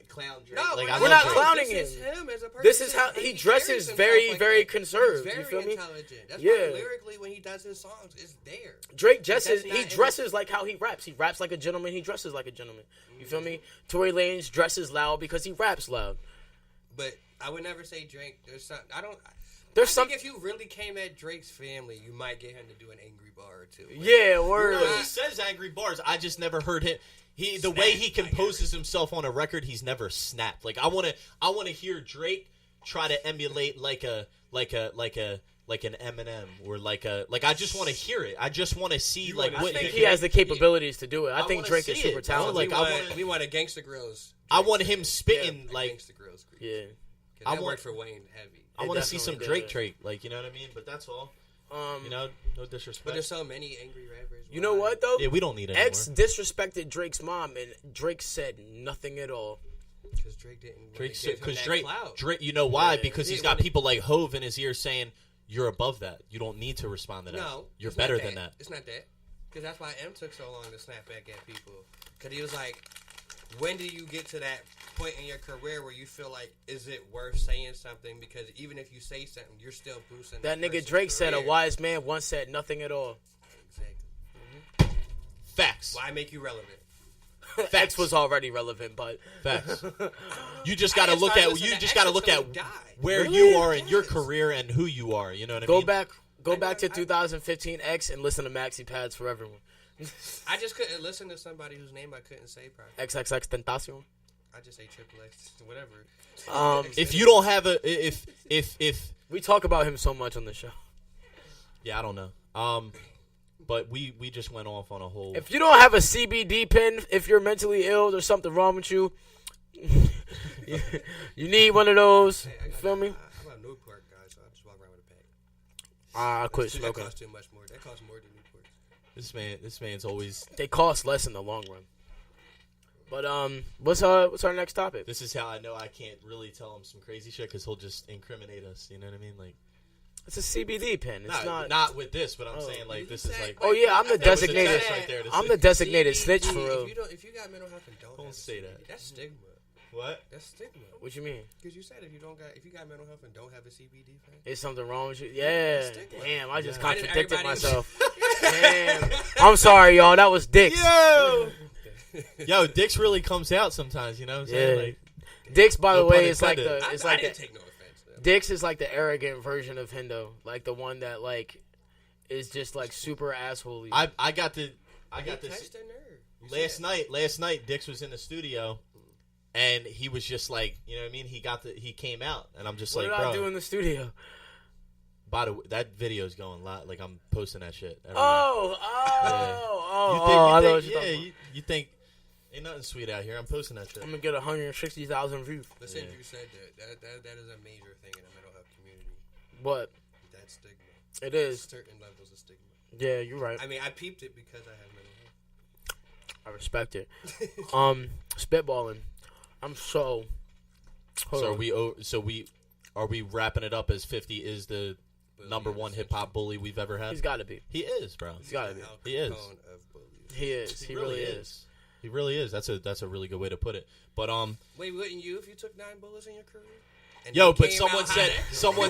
Speaker 1: Drake.
Speaker 6: No,
Speaker 1: like,
Speaker 6: we're
Speaker 1: I
Speaker 5: not
Speaker 1: love Drake.
Speaker 5: clowning
Speaker 6: This
Speaker 5: him.
Speaker 6: is him as a person.
Speaker 5: This is how he
Speaker 6: carries
Speaker 5: dresses
Speaker 6: himself
Speaker 5: very,
Speaker 6: like
Speaker 5: very
Speaker 6: that.
Speaker 5: conserved.
Speaker 6: He's
Speaker 5: You
Speaker 6: very
Speaker 5: feel me?
Speaker 6: intelligent. That's
Speaker 5: Yeah.
Speaker 6: why lyrically when he does his songs, it's there.
Speaker 5: Drake
Speaker 6: That's
Speaker 5: dresses.
Speaker 6: not
Speaker 5: He
Speaker 6: in
Speaker 5: dresses like how he raps. He raps like a gentleman. He dresses like a gentleman. You feel me? Tory Lanez dresses loud because he raps loud.
Speaker 6: But I would never say Drake. There's some. I don't.
Speaker 5: There's
Speaker 6: I
Speaker 5: some.
Speaker 6: think if you really came at Drake's family, you might get him to do an angry bar or two.
Speaker 5: Yeah, word.
Speaker 1: No, he says angry bars. I just never heard him. The way he composes himself on a record, he's never snapped. Like I want to hear Drake try to emulate like an Eminem or like I just want to hear it. I just want to see like
Speaker 5: I
Speaker 1: what
Speaker 5: think he has the capabilities to do it. I think
Speaker 1: wanna
Speaker 5: Drake is
Speaker 1: see
Speaker 5: super
Speaker 1: it, bro.
Speaker 5: talented.
Speaker 1: Like,
Speaker 6: We want a Gangsta Grills.
Speaker 1: I want him spitting like
Speaker 6: Gangsta Grills.
Speaker 5: Yeah.
Speaker 6: I
Speaker 1: I
Speaker 6: want
Speaker 1: want-
Speaker 6: for Wayne heavy.
Speaker 1: I want to see some
Speaker 5: definitely
Speaker 1: Drake, like you know what I mean. But that's all. You know, no
Speaker 6: But
Speaker 1: disrespect.
Speaker 6: there's so many angry rappers.
Speaker 5: You know what though?
Speaker 1: Yeah, we don't need it
Speaker 5: X
Speaker 1: anymore.
Speaker 5: disrespected Drake's mom, and Drake said nothing at all.
Speaker 6: Because Drake didn't.
Speaker 1: Because
Speaker 6: Drake.
Speaker 1: Drake, you know why?
Speaker 5: Yeah.
Speaker 1: Because he's
Speaker 6: He
Speaker 1: got
Speaker 6: wanted-
Speaker 1: people like Hove in his ear saying, "You're above that. You don't need to respond to that.
Speaker 6: No,
Speaker 1: You're
Speaker 6: it's not
Speaker 1: better than that."
Speaker 6: It's not that. Because that's why M took so long to snap back at people. Because he was like, when do you get to that point in your career where you feel like, is it worth saying something? Because even if you say something, you're still boosting
Speaker 5: That nigga
Speaker 6: person's
Speaker 5: Drake said a
Speaker 6: career.
Speaker 5: wise man once said nothing at all.
Speaker 6: Exactly.
Speaker 1: Facts.
Speaker 6: Why make you relevant?
Speaker 5: X was already relevant, but
Speaker 1: Facts. You just got to
Speaker 6: didn't
Speaker 1: look
Speaker 6: start
Speaker 1: at
Speaker 6: listening
Speaker 1: you
Speaker 6: to
Speaker 1: just got to
Speaker 6: X
Speaker 1: look
Speaker 6: until
Speaker 1: at
Speaker 6: he died.
Speaker 1: where
Speaker 5: Really?
Speaker 1: you are in your
Speaker 6: Yes.
Speaker 1: career and who you are. You know what I
Speaker 5: go
Speaker 1: mean?
Speaker 5: back
Speaker 6: I
Speaker 5: to
Speaker 6: know-
Speaker 5: 2015 X and listen to Maxi Pads for everyone.
Speaker 6: I just couldn't listen to somebody whose name I couldn't say properly.
Speaker 5: XXX Tentacion.
Speaker 6: I just say Triple X, whatever.
Speaker 1: If you don't have a if
Speaker 5: We talk about him so much on the show.
Speaker 1: yeah, I don't know. But we just went off on a whole.
Speaker 5: If you don't have a CBD pen, if you're mentally ill, there's something wrong with you. You need one of those. You feel me?
Speaker 6: I'm a Newport guy, so I just walk around with a pack.
Speaker 5: I quit
Speaker 6: That
Speaker 5: smoking.
Speaker 6: costs too much more. That costs more than Newport.
Speaker 1: this man's always.
Speaker 5: They cost less in the long run. But what's our next topic?
Speaker 1: This is how I know I can't really tell him some crazy shit because he'll just incriminate us. You know what I mean? Like,
Speaker 5: It's a CBD pen. It's
Speaker 1: not with this, but I'm
Speaker 5: Oh.
Speaker 1: saying like this is like.
Speaker 5: Oh yeah, I'm the
Speaker 1: That was a
Speaker 5: designated.
Speaker 1: test right there to
Speaker 5: I'm
Speaker 1: say.
Speaker 5: the designated
Speaker 6: CBD,
Speaker 5: snitch for real.
Speaker 6: If you got mental health and don't
Speaker 1: Don't
Speaker 6: have
Speaker 1: say
Speaker 6: CBD,
Speaker 1: that.
Speaker 6: That's stigma.
Speaker 1: What?
Speaker 6: That's stigma.
Speaker 5: What you mean?
Speaker 6: Because you said if you got mental health and don't have a CBD fan,
Speaker 5: Is something wrong with you? Yeah.
Speaker 6: Stigma.
Speaker 5: Damn, I just
Speaker 6: Why did
Speaker 5: contradicted
Speaker 6: everybody-
Speaker 5: myself. Damn. I'm sorry, y'all. That was dicks.
Speaker 1: Yo, Dix really comes out sometimes. You know what I'm saying?
Speaker 5: Yeah.
Speaker 1: Like,
Speaker 5: Dix, by the
Speaker 1: No
Speaker 5: way,
Speaker 1: pun
Speaker 5: is like
Speaker 1: intended.
Speaker 5: the. It's
Speaker 6: I
Speaker 5: like
Speaker 6: didn't
Speaker 5: the,
Speaker 6: take no offense. Though.
Speaker 5: Dix is like the arrogant version of Hendo, like the one that like is just like super assholey.
Speaker 1: I got to
Speaker 6: Touched
Speaker 1: this
Speaker 6: the nerve. You said-
Speaker 1: last night. Dix was in the studio, and he was just like, you know what I mean. He came out, and I'm just
Speaker 5: what
Speaker 1: like,
Speaker 5: did
Speaker 1: bro.
Speaker 5: I do in the studio?
Speaker 1: By the way, that video's going live. Like I'm posting that shit. every night.
Speaker 5: Oh,
Speaker 1: You
Speaker 5: I know what
Speaker 1: think,
Speaker 5: you're
Speaker 1: yeah,
Speaker 5: talking about.
Speaker 1: you think ain't nothing sweet out here. I'm posting that shit.
Speaker 5: I'm gonna get 160,000 views.
Speaker 6: Listen,
Speaker 1: Yeah.
Speaker 6: you said that is a major thing in the mental health community.
Speaker 5: What?
Speaker 6: That stigma.
Speaker 5: It is.
Speaker 6: Certain levels of stigma.
Speaker 5: Yeah, you're right.
Speaker 6: I mean, I peeped it because I have mental health.
Speaker 5: I respect it. Spitballing. I'm so. Hold
Speaker 1: So
Speaker 5: on.
Speaker 1: are we wrapping it up as 50 is the number one hip hop bully we've ever had?
Speaker 5: He's got to be.
Speaker 1: He is, bro.
Speaker 5: He's got to be.
Speaker 6: Al
Speaker 1: He is.
Speaker 6: Capone of bullies.
Speaker 5: He is. He really is.
Speaker 1: He really is. That's a really good way to put it. But
Speaker 6: Wait, wouldn't you if you took 9 bullets in your career? And
Speaker 1: yo,
Speaker 6: you
Speaker 1: but
Speaker 6: came
Speaker 1: someone
Speaker 6: out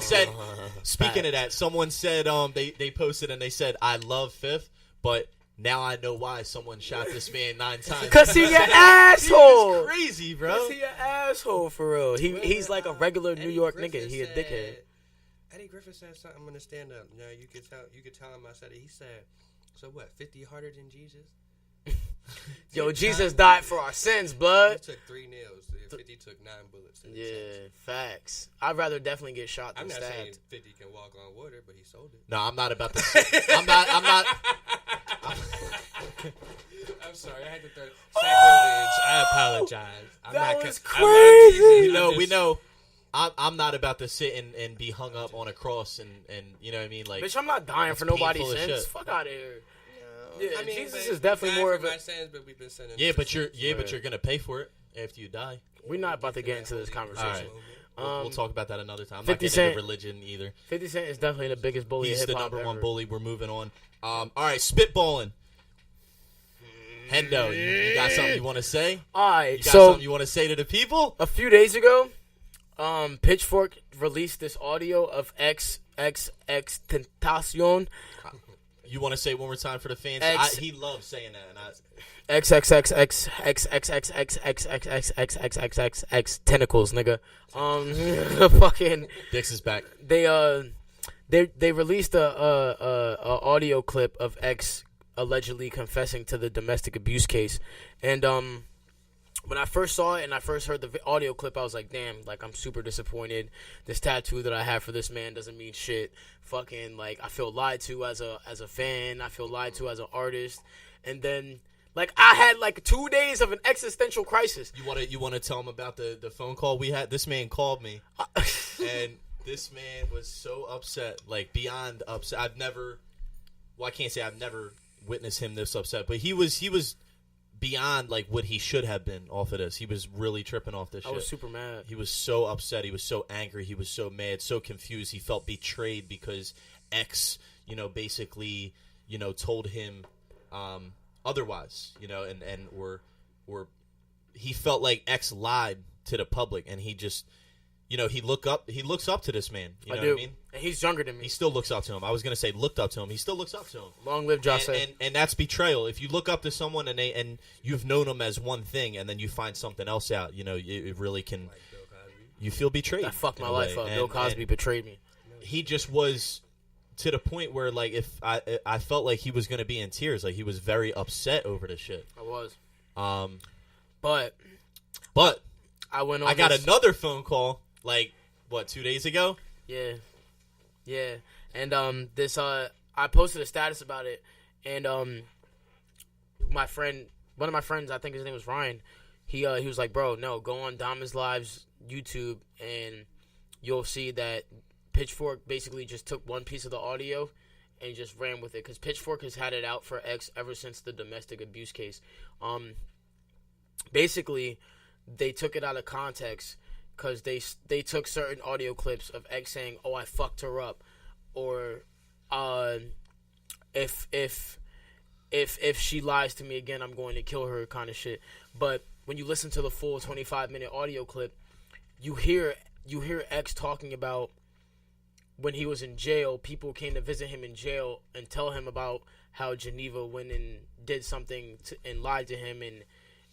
Speaker 1: said
Speaker 6: hotter?
Speaker 1: speaking of that, someone said they posted and they said I love Fifth, but now I know why someone shot this man 9 times.
Speaker 5: Cause he an asshole.
Speaker 1: He's crazy, bro.
Speaker 5: Cause he an asshole for real. He's like a regular New
Speaker 6: Eddie
Speaker 5: York
Speaker 6: Griffin
Speaker 5: nigga. He a
Speaker 6: said-
Speaker 5: dickhead.
Speaker 6: Eddie Griffin said something on the stand up. You know, you could tell him I said it. He said, "So what? 50 harder than Jesus?"
Speaker 5: Yo, Jesus died for our sins,
Speaker 6: He
Speaker 5: blood.
Speaker 6: took 3 nails. 50 took 9 bullets. in his
Speaker 5: Yeah,
Speaker 6: chest.
Speaker 5: facts. I'd rather definitely get shot
Speaker 6: I'm
Speaker 5: than
Speaker 6: not saying
Speaker 5: stabbed.
Speaker 6: 50 can walk on water, but he sold it.
Speaker 1: No, I'm not about to. I'm not.
Speaker 6: I'm sorry, I had to throw sacrilege. I apologize. I'm
Speaker 5: That
Speaker 6: not
Speaker 5: was
Speaker 6: I love Jesus.
Speaker 5: crazy.
Speaker 1: We know. I'm not about to sit and be hung up on a cross and you know what I mean, like.
Speaker 5: Bitch, I'm not dying for
Speaker 1: That's
Speaker 5: nobody's
Speaker 1: painful as
Speaker 5: sins.
Speaker 1: shit.
Speaker 5: Fuck out of here. Yeah,
Speaker 6: I mean,
Speaker 5: Jesus
Speaker 6: but
Speaker 5: is definitely
Speaker 6: died
Speaker 5: more
Speaker 6: for
Speaker 5: of a.
Speaker 6: my sins, but we've been sinning.
Speaker 1: Yeah,
Speaker 6: for
Speaker 1: but you're
Speaker 6: since.
Speaker 1: gonna pay for it after you die.
Speaker 5: We're not about to get into this conversation.
Speaker 1: We'll talk about that another time. I'm
Speaker 5: 50
Speaker 1: not getting
Speaker 5: Cent-
Speaker 1: into religion either.
Speaker 5: 50 Cent is definitely the biggest bully
Speaker 1: He's
Speaker 5: of
Speaker 1: the
Speaker 5: hip hop
Speaker 1: number one
Speaker 5: ever.
Speaker 1: bully. We're moving on. All right, spitballing. Hendo, you got something you want to say?
Speaker 5: All right,
Speaker 1: You got
Speaker 5: so
Speaker 1: something you want to say to the people?
Speaker 5: a few days ago, Pitchfork released this audio of XXX Tentacion.
Speaker 1: You want to say it one more time for the fans? He loves saying that. And
Speaker 5: XXXXXXXXXXXXXXX tentacles, nigga. Fucking.
Speaker 1: Dix is back.
Speaker 5: They released a audio clip of X allegedly confessing to the domestic abuse case, and when I first saw it and I first heard the audio clip, I was like, damn, like I'm super disappointed. This tattoo that I have for this man doesn't mean shit. Fucking like I feel lied to as a fan. I feel lied to as an artist, and then. Like I had like 2 days of an existential crisis.
Speaker 1: You want to tell him about the phone call we had? This man called me, and this man was so upset, like beyond upset. I can't say I've never witnessed him this upset, but he was beyond like what he should have been off of this. He was really tripping off this shit.
Speaker 5: I was super mad.
Speaker 1: He was so upset. He was so angry. He was so mad, so confused. He felt betrayed because X, basically, told him otherwise, and or he felt like X lied to the public, and he just, he looks up to this man. You know
Speaker 5: I do.
Speaker 1: what I mean?
Speaker 5: And he's younger than me.
Speaker 1: He still looks up to him. I was gonna say looked up to him. He still looks up to him.
Speaker 5: Long live Josh.
Speaker 1: And that's betrayal. If you look up to someone and you've known them as one thing, and then you find something else out, it really can.
Speaker 6: Like Bill Cosby.
Speaker 1: You feel betrayed.
Speaker 5: That fucked
Speaker 1: in
Speaker 5: my
Speaker 1: a
Speaker 5: life
Speaker 1: way.
Speaker 5: up.
Speaker 1: And-
Speaker 5: Bill Cosby
Speaker 1: and
Speaker 5: betrayed me.
Speaker 1: he just was to the point where, like, if I felt like he was gonna be in tears. Like he was very upset over this shit.
Speaker 5: I was.
Speaker 1: But
Speaker 5: But I went on.
Speaker 1: I got
Speaker 5: this-
Speaker 1: another phone call. Like 2 days ago?
Speaker 5: Yeah. And this I posted a status about it, and one of my friends, I think his name was Ryan, he was like, bro, no, go on Diamonds Live's YouTube and you'll see that Pitchfork basically just took one piece of the audio and just ran with it, because Pitchfork has had it out for X ever since the domestic abuse case. Basically, they took it out of context because they took certain audio clips of X saying, "Oh, I fucked her up," or if if she lies to me again, I'm going to kill her kind of shit. But when you listen to the full 25-minute audio clip, you hear X talking about when he was in jail, people came to visit him in jail and tell him about how Geneva went and did something and lied to him,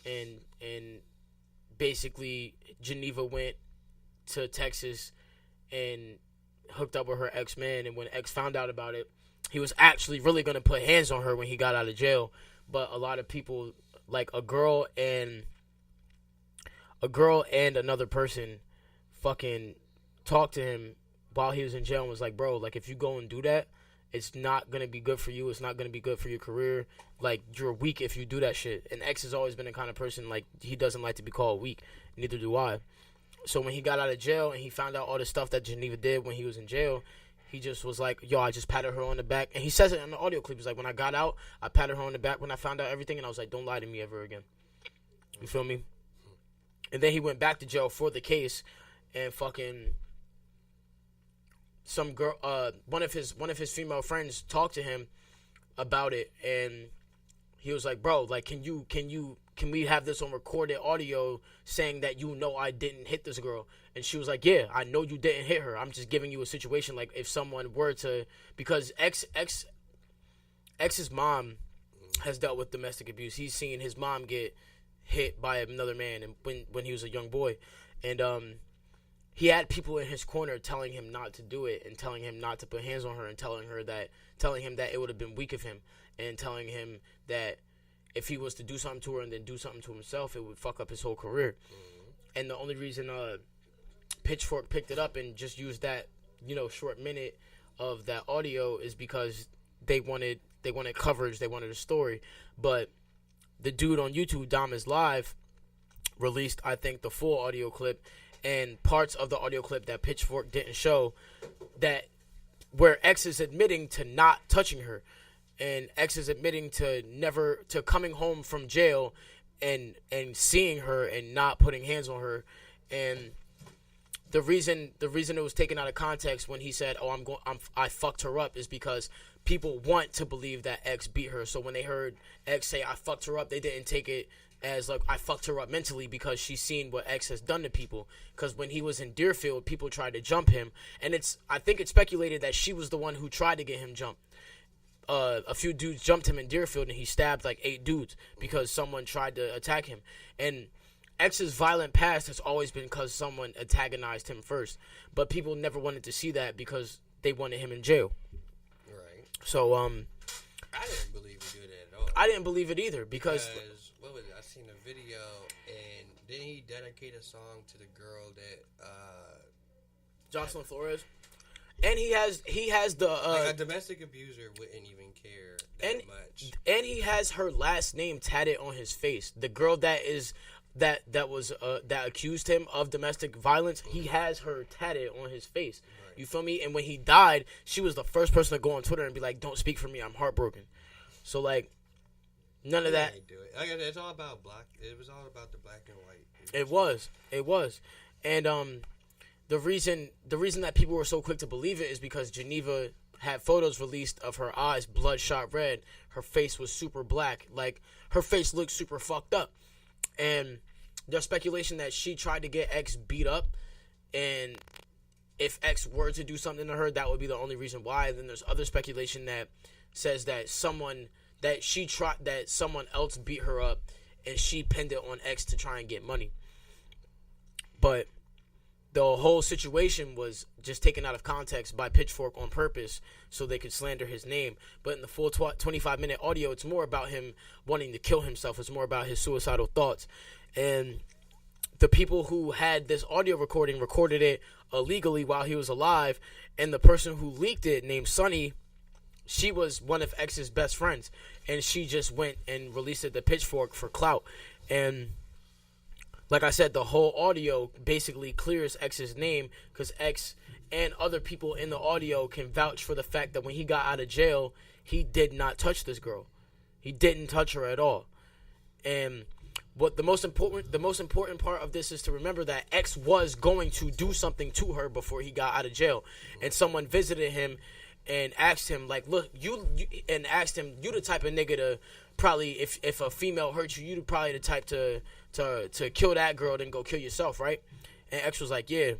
Speaker 5: and basically Geneva went to Texas and hooked up with her ex-man, and when X found out about it, he was actually really going to put hands on her when he got out of jail. But a lot of people, like a girl and another person, fucking talked to him while he was in jail and was like, bro, like, if you go and do that, it's not going to be good for you. It's not going to be good for your career. Like, you're weak if you do that shit. And X has always been the kind of person, like, he doesn't like to be called weak. Neither do I. So when he got out of jail and he found out all the stuff that Geneva did when he was in jail, he just was like, yo, I just patted her on the back. And he says it in the audio clip. He's like, when I got out, I patted her on the back when I found out everything. And I was like, don't lie to me ever again. You feel me? And then he went back to jail for the case, and fucking some girl, one of his female friends talked to him about it, and he was like, bro, like, can we have this on recorded audio saying that I didn't hit this girl? And she was like, yeah, I know you didn't hit her. I'm just giving you a situation, like, if someone were to, because X's mom has dealt with domestic abuse. He's seen his mom get hit by another man, and when he was a young boy, and he had people in his corner telling him not to do it, and telling him not to put hands on her, and telling him that it would have been weak of him, and telling him that if he was to do something to her and then do something to himself, it would fuck up his whole career. Mm-hmm. And the only reason Pitchfork picked it up and just used that, short minute of that audio is because they wanted coverage, they wanted a story. But the dude on YouTube, Dom is Live, released, I think, the full audio clip and parts of the audio clip that Pitchfork didn't show, that where X is admitting to not touching her, and X is admitting to coming home from jail and seeing her and not putting hands on her. And the reason it was taken out of context when he said, "Oh, I fucked her up," is because people want to believe that X beat her. So when they heard X say, "I fucked her up," they didn't take it as like, I fucked her up mentally, because she's seen what X has done to people. Because when he was in Deerfield, people tried to jump him, and I think it's speculated that she was the one who tried to get him jumped. A few dudes jumped him in Deerfield, and he stabbed like 8 dudes because someone tried to attack him. And X's violent past has always been because someone antagonized him first, but people never wanted to see that because they wanted him in jail.
Speaker 6: Right.
Speaker 5: So
Speaker 6: I didn't believe he did that at all.
Speaker 5: I didn't believe it either because
Speaker 6: what was it? I seen a video, and didn't he dedicate a song to the girl that
Speaker 5: Jocelyn Flores, and he has the
Speaker 6: like a domestic abuser wouldn't even care that much,
Speaker 5: and he has her last name tatted on his face. The girl that accused him of domestic violence, he has her tatted on his face. Right. You feel me? And when he died, she was the first person to go on Twitter and be like, "Don't speak for me, I'm heartbroken." So like, none of that.
Speaker 6: Do it. Like, it's all about black. It was all about the black and white.
Speaker 5: It was, and the reason that people were so quick to believe it is because Geneva had photos released of her eyes bloodshot red. Her face was super black, like her face looked super fucked up. And there's speculation that she tried to get X beat up, and if X were to do something to her, that would be the only reason why. And then there's other speculation that says that someone else beat her up, and she pinned it on X to try and get money. But the whole situation was just taken out of context by Pitchfork on purpose so they could slander his name. But in the full 25-minute audio, it's more about him wanting to kill himself. It's more about his suicidal thoughts. And the people who had this audio recording recorded it illegally while he was alive. And the person who leaked it, named Sunny, she was one of X's best friends. And she just went and released it to Pitchfork for clout. And like I said, the whole audio basically clears X's name because X and other people in the audio can vouch for the fact that when he got out of jail, he did not touch this girl. He didn't touch her at all. And what the most important part of this is to remember that X was going to do something to her before he got out of jail. And someone visited him and asked him like, look, you and asked him, you the type of nigga to probably if a female hurts you, you probably the type to kill that girl then go kill yourself, right? And X was like, yeah.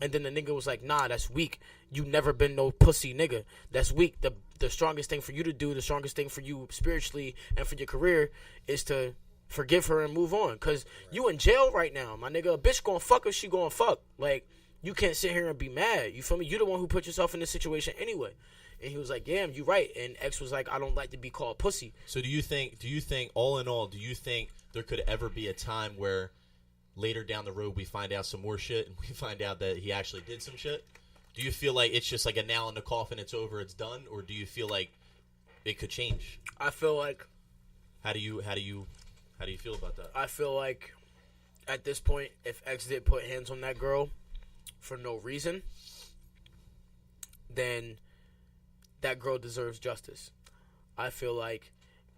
Speaker 5: And then the nigga was like, nah, that's weak. You never been no pussy nigga. That's weak. The strongest thing for you to do, the strongest thing for you spiritually and for your career is to forgive her and move on. Because you in jail right now, my nigga. A bitch gonna fuck if she gonna fuck. Like, you can't sit here and be mad. You feel me? You the one who put yourself in this situation anyway. And he was like, damn, you right. And X was like, I don't like to be called pussy.
Speaker 1: So do you think, all in all, do you think there could ever be a time where later down the road we find out some more shit and we find out that he actually did some shit? Do you feel like it's just like a nail in the coffin, it's over, it's done? Or do you feel like it could change?
Speaker 5: I feel like...
Speaker 1: How do you feel about that?
Speaker 5: I feel like at this point, if X did put hands on that girl for no reason, then that girl deserves justice. I feel like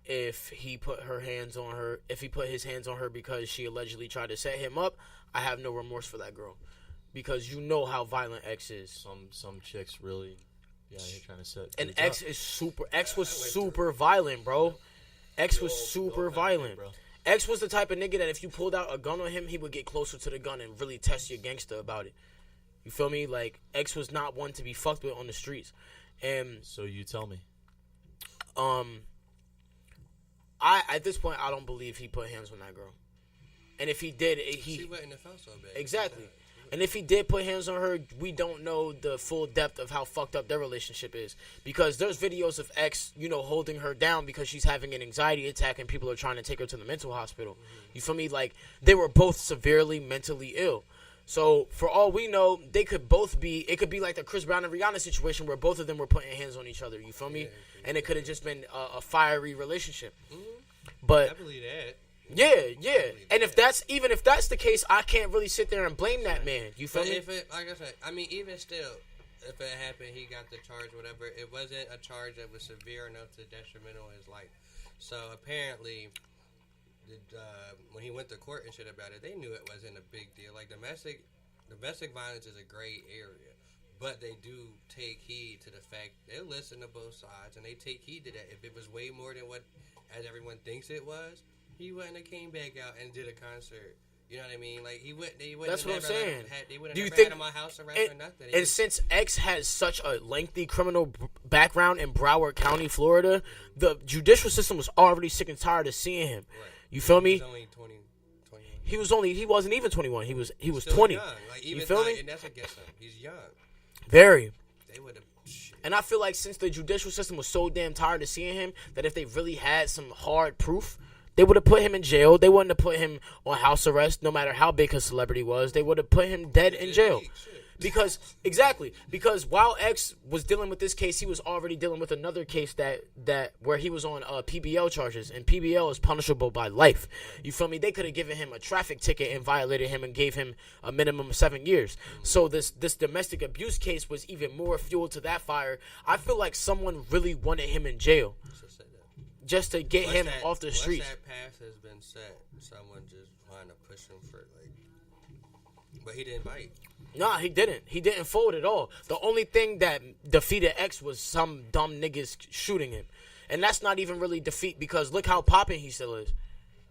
Speaker 5: if he put his hands on her because she allegedly tried to set him up, I have no remorse for that girl. Because you know how violent X is.
Speaker 1: Some chicks really, yeah, you're trying to set.
Speaker 5: And X was super violent, bro. X was super violent.
Speaker 1: Bro.
Speaker 5: X was the type of nigga that if you pulled out a gun on him, he would get closer to the gun and really test your gangster about it. You feel me? Like, X was not one to be fucked with on the streets. And
Speaker 1: so you tell me.
Speaker 5: At this point, I don't believe he put hands on that girl. And if he did,
Speaker 6: She wouldn't have felt so bad.
Speaker 5: Exactly. And if he did put hands on her, we don't know the full depth of how fucked up their relationship is. Because there's videos of X, holding her down because she's having an anxiety attack and people are trying to take her to the mental hospital. You feel me? Like, they were both severely mentally ill. So, for all we know, it could be like the Chris Brown and Rihanna situation where both of them were putting hands on each other. You feel me? And it could have just been a fiery relationship. But
Speaker 6: I believe that.
Speaker 5: Yeah. And if that's the case, I can't really sit there and blame that man. You feel me?
Speaker 6: If it, like I said, I mean, even still, if it happened, he got the charge, whatever. It wasn't a charge that was severe enough to detrimental his life. So apparently, when he went to court and shit about it, they knew it wasn't a big deal. Like domestic violence is a gray area, but they do take heed to the fact they listen to both sides and they take heed to that. If it was way more than what as everyone thinks it was, he wouldn't have came back out and did a concert. You know what I mean? Like he wouldn't.
Speaker 5: That's what I'm saying.
Speaker 6: They wouldn't
Speaker 5: Do you
Speaker 6: have
Speaker 5: think
Speaker 6: had him on house arrest or nothing.
Speaker 5: And since X has such a lengthy criminal background in Broward County, Florida, the judicial system was already sick and tired of seeing him. Right. You feel me?
Speaker 6: He was only 20.
Speaker 5: He wasn't even 21. He was
Speaker 6: Still
Speaker 5: 20.
Speaker 6: Young. Like, even,
Speaker 5: you feel me?
Speaker 6: And that's against him. He's young.
Speaker 5: Very.
Speaker 6: They would have.
Speaker 5: And I feel like since the judicial system was so damn tired of seeing him, that if they really had some hard proof, they would have put him in jail. They wouldn't have put him on house arrest, no matter how big his celebrity was. They would have put him dead in jail. Because while X was dealing with this case, he was already dealing with another case that where he was on PBL charges, and PBL is punishable by life. You feel me? They could have given him a traffic ticket and violated him and gave him a minimum of 7 years. So this domestic abuse case was even more fuel to that fire. I feel like someone really wanted him in jail just to get him off the streets.
Speaker 6: Once that path has been set, someone just trying to push him for but he didn't bite.
Speaker 5: Nah, he didn't. He didn't fold at all. The only thing that defeated X was some dumb niggas shooting him. And that's not even really defeat because look how poppin' he still is.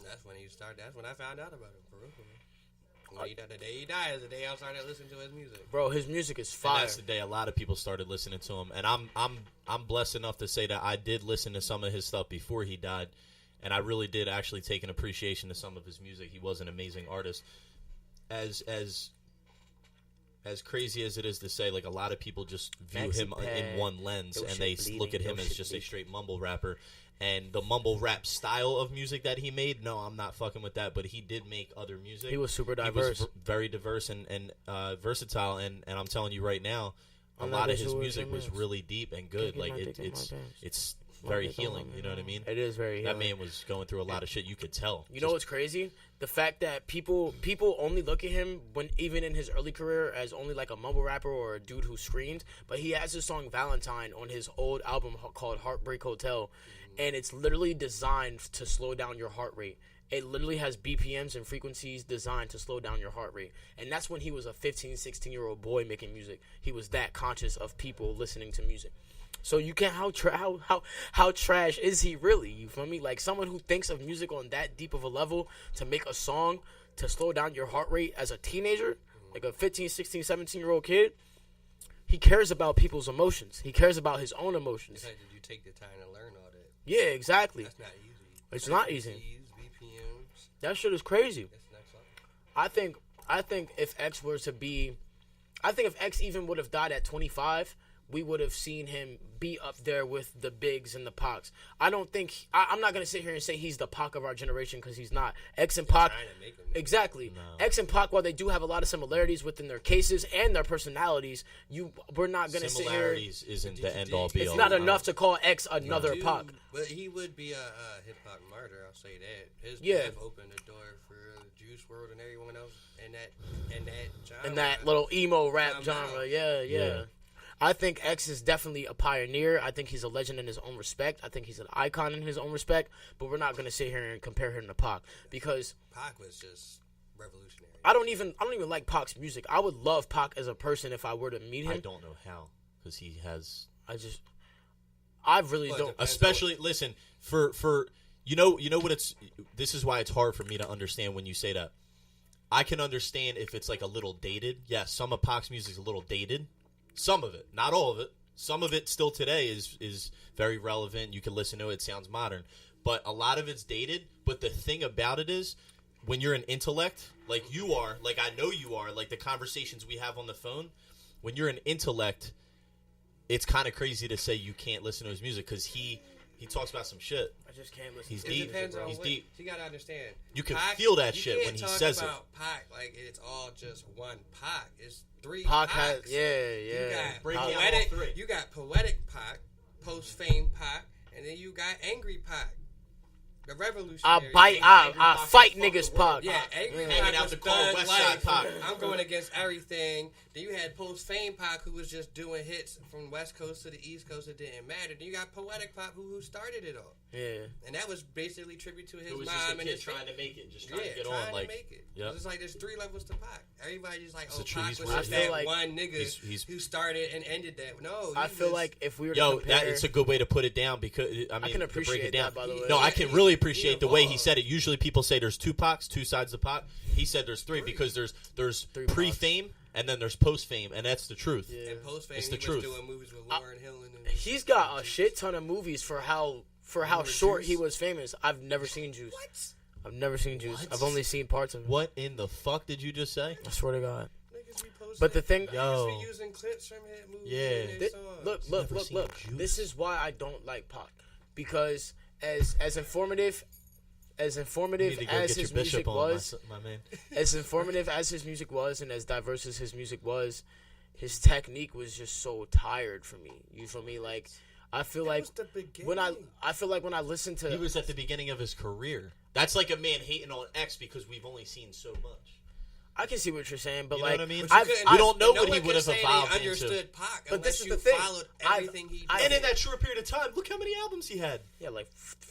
Speaker 6: That's when he started. That's when I found out about him, for real. The day he died is the day I started listening to his music.
Speaker 5: Bro, his music is fire.
Speaker 1: And that's the day a lot of people started listening to him. And I'm blessed enough to say that I did listen to some of his stuff before he died. And I really did actually take an appreciation to some of his music. He was an amazing artist. As crazy as it is to say, like a lot of people just view him in one lens and they look at him as just a straight mumble rapper. And the mumble rap style of music that he made, no, I'm not fucking with that. But he did make other music.
Speaker 5: He was super diverse.
Speaker 1: He was very diverse and versatile. And I'm telling you right now, a lot of his music was really deep and good. Like it's very healing. You know what I mean?
Speaker 5: It is very healing.
Speaker 1: That man was going through a lot of shit. You could tell.
Speaker 5: You know what's crazy? The fact that people only look at him when even in his early career as only like a mumble rapper or a dude who screamed. But he has this song Valentine on his old album called Heartbreak Hotel, and it's literally designed to slow down your heart rate it literally has BPMs and frequencies designed to slow down your heart rate. And that's when he was a 15, 16-year-old boy making music. He was that conscious of people listening to music. So you can't how trash is he really? You feel me? Like someone who thinks of music on that deep of a level to make a song to slow down your heart rate as a teenager, like a 15, 16, 17-year-old kid, he cares about people's emotions. He cares about his own emotions.
Speaker 6: Did you take the time to learn all that?
Speaker 5: Yeah, exactly.
Speaker 6: That's not easy.
Speaker 5: It's not easy.
Speaker 6: BPMs.
Speaker 5: That shit is crazy.
Speaker 6: That's next level.
Speaker 5: I think if X were to be, I think if X even would have died at 25, we would have seen him be up there with the Bigs and the Pacs. I don't think I'm not gonna sit here and say he's the Pac of our generation because he's not. X and Pac, exactly. No. X and Pac, while they do have a lot of similarities within their cases and their personalities, we're not gonna sit here.
Speaker 1: Similarities isn't the end all be all.
Speaker 5: It's not enough to call X another
Speaker 6: Dude,
Speaker 5: Pac.
Speaker 6: But he would be a hip hop martyr. I'll say that. His death opened the door for Juice WRLD and everyone else in that genre.
Speaker 5: In that little emo rap genre. Yeah. I think X is definitely a pioneer. I think he's a legend in his own respect. I think he's an icon in his own respect. But we're not going to sit here and compare him to Pac because
Speaker 6: Pac was just revolutionary.
Speaker 5: I don't even like Pac's music. I would love Pac as a person if I were to meet him.
Speaker 1: I don't know how because he has.
Speaker 5: I really don't.
Speaker 1: Especially listen for you know what it's. This is why it's hard for me to understand when you say that. I can understand if it's like a little dated. Yes, some of Pac's music is a little dated. Some of it, not all of it. Some of it still today is very relevant. You can listen to it. It sounds modern. But a lot of it's dated. But the thing about it is when you're an intellect, like you are, like I know you are, like the conversations we have on the phone, when you're an intellect, it's kind of crazy to say you can't listen to his music because he talks about some shit.
Speaker 5: I just can't listen.
Speaker 1: He's
Speaker 5: to
Speaker 1: deep.
Speaker 6: Depends on
Speaker 1: He's
Speaker 6: what,
Speaker 1: deep.
Speaker 6: You gotta understand.
Speaker 1: You can
Speaker 6: Pac,
Speaker 1: feel that shit when he says it.
Speaker 6: You can't talk about Pac like it's all just one Pac. It's three
Speaker 5: Pac
Speaker 6: Pacs.
Speaker 5: has, yeah.
Speaker 6: You got poetic Pac, post-fame Pac, and then you got angry Pac. The revolutionary.
Speaker 5: I fight niggas Pac.
Speaker 6: Yeah, angry Pac
Speaker 1: hanging out
Speaker 6: was
Speaker 1: the car,
Speaker 6: thug
Speaker 1: West
Speaker 6: life.
Speaker 1: Side Pac.
Speaker 6: I'm going against everything. Then you had post-fame Pac who was just doing hits from West Coast to the East Coast. It didn't matter. Then you got poetic Pac who started it all.
Speaker 5: Yeah.
Speaker 6: And that was basically tribute to his
Speaker 1: It was
Speaker 6: mom
Speaker 1: just a
Speaker 6: and
Speaker 1: kid
Speaker 6: his
Speaker 1: trying to make it, just trying to
Speaker 6: yeah,
Speaker 1: get
Speaker 6: trying
Speaker 1: on. Like,
Speaker 6: to make it.
Speaker 1: yep.
Speaker 6: It's like there's 3 levels to Pac. Everybody's like,
Speaker 1: So
Speaker 6: oh,
Speaker 1: true.
Speaker 6: Pac
Speaker 1: He's
Speaker 6: was
Speaker 1: worth
Speaker 6: just
Speaker 1: it.
Speaker 6: that
Speaker 5: like
Speaker 6: one nigga
Speaker 1: he's
Speaker 6: who started and ended that. No,
Speaker 5: I feel like if we were to
Speaker 1: Yo,
Speaker 5: compare,
Speaker 1: that it's a good way to put it down because I
Speaker 5: can
Speaker 1: mean to break
Speaker 5: appreciate
Speaker 1: it down.
Speaker 5: that, by the way.
Speaker 1: No, I can really appreciate the way he
Speaker 6: evolved.
Speaker 1: said it. Usually people say there's 2 Pacs, 2 sides of Pac. He said there's 3 because there's
Speaker 5: Three
Speaker 1: pre-fame and then there's post-fame, and that's the truth.
Speaker 5: Yeah.
Speaker 6: and post-fame,
Speaker 1: It's
Speaker 6: he
Speaker 1: the
Speaker 6: was
Speaker 1: truth.
Speaker 6: doing movies with Lauren Hill and
Speaker 5: he's got a shit ton of movies for how short he was famous. I've never seen Juice.
Speaker 6: What?
Speaker 5: I've never seen Juice.
Speaker 1: What?
Speaker 5: I've only seen parts of it.
Speaker 1: What in the fuck did you just say?
Speaker 5: I swear to God.
Speaker 6: Niggas be posting.
Speaker 5: But the thing,
Speaker 1: Yo.
Speaker 6: Niggas be using clips from his movies.
Speaker 1: Yeah.
Speaker 6: and their
Speaker 5: Thi-
Speaker 6: songs.
Speaker 5: look.
Speaker 1: Never seen Juice.
Speaker 5: This is why I don't like Pac, because as informative
Speaker 1: You need to go
Speaker 5: as
Speaker 1: get your
Speaker 5: his
Speaker 1: bishop
Speaker 5: music
Speaker 1: on,
Speaker 5: was,
Speaker 1: my man.
Speaker 5: as informative as his music was, and as diverse as his music was, his technique was just so tired for me. You feel me? Like I feel
Speaker 6: That
Speaker 5: like
Speaker 6: was the beginning.
Speaker 5: when I feel like when I listen to
Speaker 1: He was at the beginning of his career. That's like a man hating on X because we've only seen so much.
Speaker 5: I can see what you're saying, but
Speaker 1: You know
Speaker 5: like
Speaker 1: what I mean?
Speaker 6: But you
Speaker 5: I've,
Speaker 6: couldn't-
Speaker 1: we don't know
Speaker 6: no
Speaker 1: what
Speaker 6: one
Speaker 1: he
Speaker 6: can
Speaker 1: would have
Speaker 6: say they
Speaker 1: evolved into.
Speaker 6: understood Pac
Speaker 5: But
Speaker 6: unless
Speaker 5: this is
Speaker 6: you
Speaker 5: the thing.
Speaker 6: followed
Speaker 5: I've-
Speaker 6: everything he did.
Speaker 1: And in that short period of time, look how many albums he had.
Speaker 5: yeah, like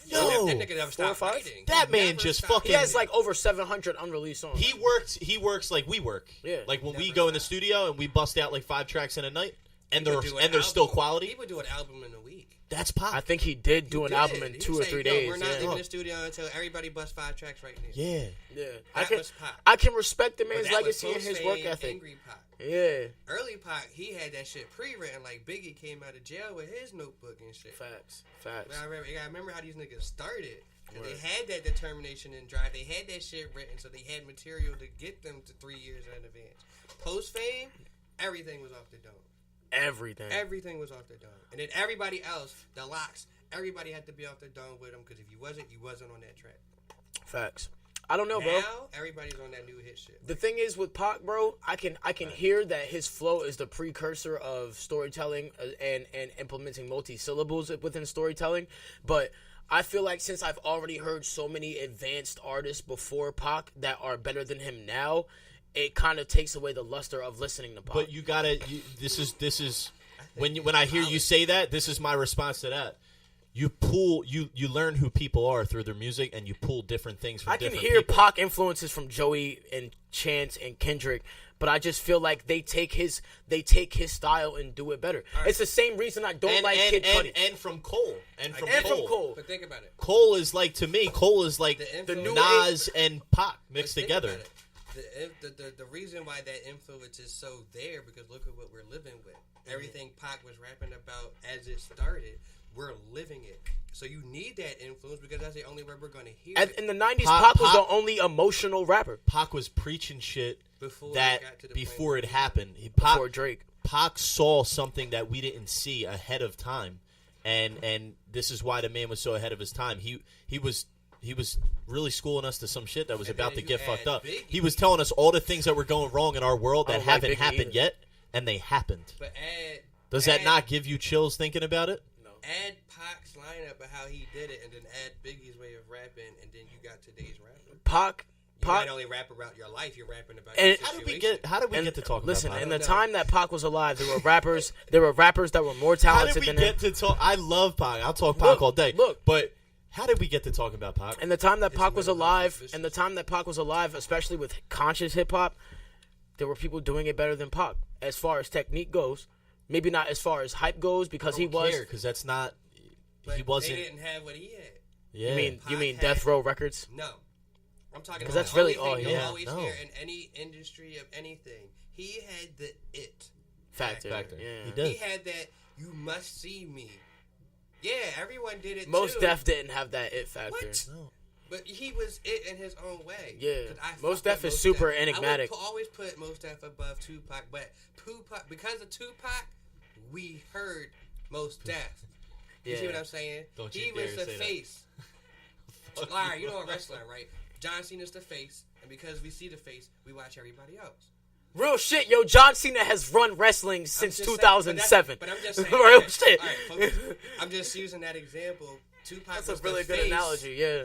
Speaker 1: Yo,
Speaker 6: that nigga never
Speaker 5: 4 or
Speaker 6: stopped
Speaker 5: 5?
Speaker 6: writing.
Speaker 1: That
Speaker 6: He
Speaker 1: man
Speaker 6: never
Speaker 1: just
Speaker 6: stopped
Speaker 5: he
Speaker 1: fucking-
Speaker 5: has like over 700 unreleased songs.
Speaker 1: He works like we work.
Speaker 5: Yeah.
Speaker 1: Like when we
Speaker 6: Never
Speaker 1: go in the
Speaker 6: stopped.
Speaker 1: studio and we bust out like 5 tracks in a night, and
Speaker 6: He
Speaker 1: they're
Speaker 6: would do an
Speaker 1: still
Speaker 6: album.
Speaker 1: quality.
Speaker 6: He would do an album in a week.
Speaker 1: That's pop.
Speaker 5: I think he did do an
Speaker 6: He
Speaker 5: album
Speaker 6: did.
Speaker 5: in
Speaker 6: He
Speaker 5: 2
Speaker 6: would
Speaker 5: or
Speaker 6: say,
Speaker 5: 3
Speaker 6: "Yo,
Speaker 5: days.
Speaker 6: We're not
Speaker 5: yeah.
Speaker 6: leaving the studio until everybody busts 5 tracks right now.
Speaker 1: Yeah.
Speaker 5: Yeah,
Speaker 6: That was Pac.
Speaker 5: I can respect the
Speaker 6: But
Speaker 5: man's
Speaker 6: that was
Speaker 5: legacy and his work
Speaker 6: post-fame,
Speaker 5: ethic.
Speaker 6: Angry Pac.
Speaker 5: Yeah,
Speaker 6: Early Pac, he had that shit pre-written. Like Biggie came out of jail with his notebook and shit.
Speaker 5: facts.
Speaker 6: But I remember how these niggas started. 'Cause they
Speaker 5: Word.
Speaker 6: had that determination and drive. They had that shit written, so they had material to get them to 3 years in advance. Post fame, everything was off the dome.
Speaker 5: Everything.
Speaker 6: Everything was off the dome. And then everybody else, the locks, everybody had to be off the dome with them. Because if you wasn't on that track.
Speaker 5: Facts. I don't know, bro.
Speaker 6: Now everybody's on that new hit shit.
Speaker 5: The thing is with Pac, bro, I can hear that his flow is the precursor of storytelling and implementing multi-syllables within storytelling. But I feel like since I've already heard so many advanced artists before Pac that are better than him now, it kind of takes away the luster of listening to Pac.
Speaker 1: But you gotta. This is when I hear you say that. This is my response to that. you learn who people are through their music, and you pull different things from
Speaker 5: I can
Speaker 1: different
Speaker 5: hear
Speaker 1: people.
Speaker 5: Pac influences from Joey and Chance and Kendrick, but I just feel like they take his style and do it better. It's the same reason I don't like Kid Cudi.
Speaker 1: And from Cole. And from
Speaker 5: Cole.
Speaker 6: But think about it.
Speaker 1: Cole is like, to me, Cole is like
Speaker 6: The
Speaker 1: the
Speaker 6: new
Speaker 1: Nas and Pac mixed
Speaker 6: Think
Speaker 1: together.
Speaker 6: about it. The reason why that influence is so there, because look at what we're living with. Everything Pac was rapping about as it started, we're living it. So you need that influence because that's the only way we're going to hear it.
Speaker 5: In the 90s, Pac was the only emotional rapper.
Speaker 1: Pac was preaching shit
Speaker 6: Before
Speaker 1: before it happened.
Speaker 5: Before Drake.
Speaker 1: Pac saw something that we didn't see ahead of time, and this is why the man was so ahead of his time. He was really schooling us to some shit that was
Speaker 6: And
Speaker 1: about
Speaker 6: then
Speaker 1: to get
Speaker 6: you
Speaker 1: fucked
Speaker 6: add
Speaker 1: up.
Speaker 6: Biggie.
Speaker 1: He was telling us all the things that were going wrong in our world that
Speaker 5: I don't
Speaker 1: haven't
Speaker 5: like Biggie
Speaker 1: happened
Speaker 5: either.
Speaker 1: yet, and they happened.
Speaker 6: But
Speaker 1: Does that not give you chills thinking about it?
Speaker 6: add Pac's lineup of how he did it, and then add Biggie's way of rapping, and then you got today's rapper.
Speaker 5: Pac.
Speaker 6: You might only rap about your life. You're rapping about
Speaker 5: And
Speaker 6: your
Speaker 1: How
Speaker 6: situation.
Speaker 1: did we get to talk
Speaker 5: Listen,
Speaker 1: about Pac?
Speaker 5: in the time that Pac was alive, there were rappers that were more
Speaker 1: How
Speaker 5: talented
Speaker 1: did we
Speaker 5: than
Speaker 1: get
Speaker 5: him.
Speaker 1: to talk? I love Pac. I'll talk Pac all day.
Speaker 5: Look.
Speaker 1: But how did we get to talking about Pac?
Speaker 5: And the time that Pac was
Speaker 6: mental
Speaker 5: alive,
Speaker 6: health
Speaker 5: and the time that Pac was alive, especially with conscious hip hop, there were people doing it better than Pac as far as technique goes. Maybe not as far as hype goes, because he was.
Speaker 1: Because that's not.
Speaker 6: But
Speaker 1: He wasn't.
Speaker 6: They didn't have what he had.
Speaker 1: Yeah.
Speaker 5: You mean
Speaker 6: Pac
Speaker 5: Death
Speaker 6: had-
Speaker 5: Row Records?
Speaker 6: No, I'm talking
Speaker 5: 'Cause
Speaker 6: about
Speaker 5: that's really
Speaker 6: the only
Speaker 5: all
Speaker 6: thing
Speaker 5: he
Speaker 6: you'll
Speaker 5: had.
Speaker 6: always
Speaker 1: No.
Speaker 6: hear in any industry of anything. He had the it
Speaker 5: Factor.
Speaker 1: Factor.
Speaker 5: Yeah.
Speaker 1: He did.
Speaker 6: He had that. You must see me. Yeah, everyone did it.
Speaker 5: Most
Speaker 6: too.
Speaker 5: Def didn't have that it factor.
Speaker 6: What?
Speaker 1: No.
Speaker 6: But he was it in his own way.
Speaker 5: Yeah.
Speaker 6: 'Cause I
Speaker 5: Mos
Speaker 6: fuck
Speaker 5: Def
Speaker 6: with
Speaker 5: is
Speaker 6: Mos
Speaker 5: super
Speaker 6: Def.
Speaker 5: enigmatic.
Speaker 6: I would always put Mos Def above Tupac, but Tupac, because of Tupac, we heard Mos Def. You see
Speaker 5: Yeah.
Speaker 6: what I'm saying?
Speaker 1: Don't you
Speaker 6: He
Speaker 1: dare
Speaker 6: was the
Speaker 1: say that.
Speaker 6: face. Larry, you know a wrestler, right? John Cena's the face, and because we see the face, we watch everybody else.
Speaker 5: Real shit, yo. John Cena has run wrestling since
Speaker 6: I'm just saying-
Speaker 5: 2007.
Speaker 6: But I'm just saying.
Speaker 5: Real
Speaker 6: okay,
Speaker 5: shit.
Speaker 6: all right, focus. I'm just using that example. Tupac
Speaker 5: That's a
Speaker 6: was
Speaker 5: really
Speaker 6: the
Speaker 5: good
Speaker 6: face.
Speaker 5: analogy. Yeah.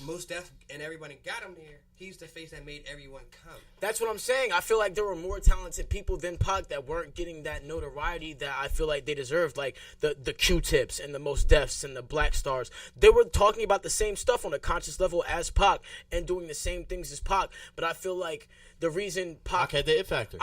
Speaker 6: Mos Def and everybody got him there. He's the face that made everyone come.
Speaker 5: That's what I'm saying. I feel like there were more talented people than Pac that weren't getting that notoriety that I feel like they deserved, like the Q-Tips and the Mos Defs and the Black Stars. They were talking about the same stuff on a conscious level as Pac and doing the same things as Pac. But I feel like the reason
Speaker 1: Pac had the it factor.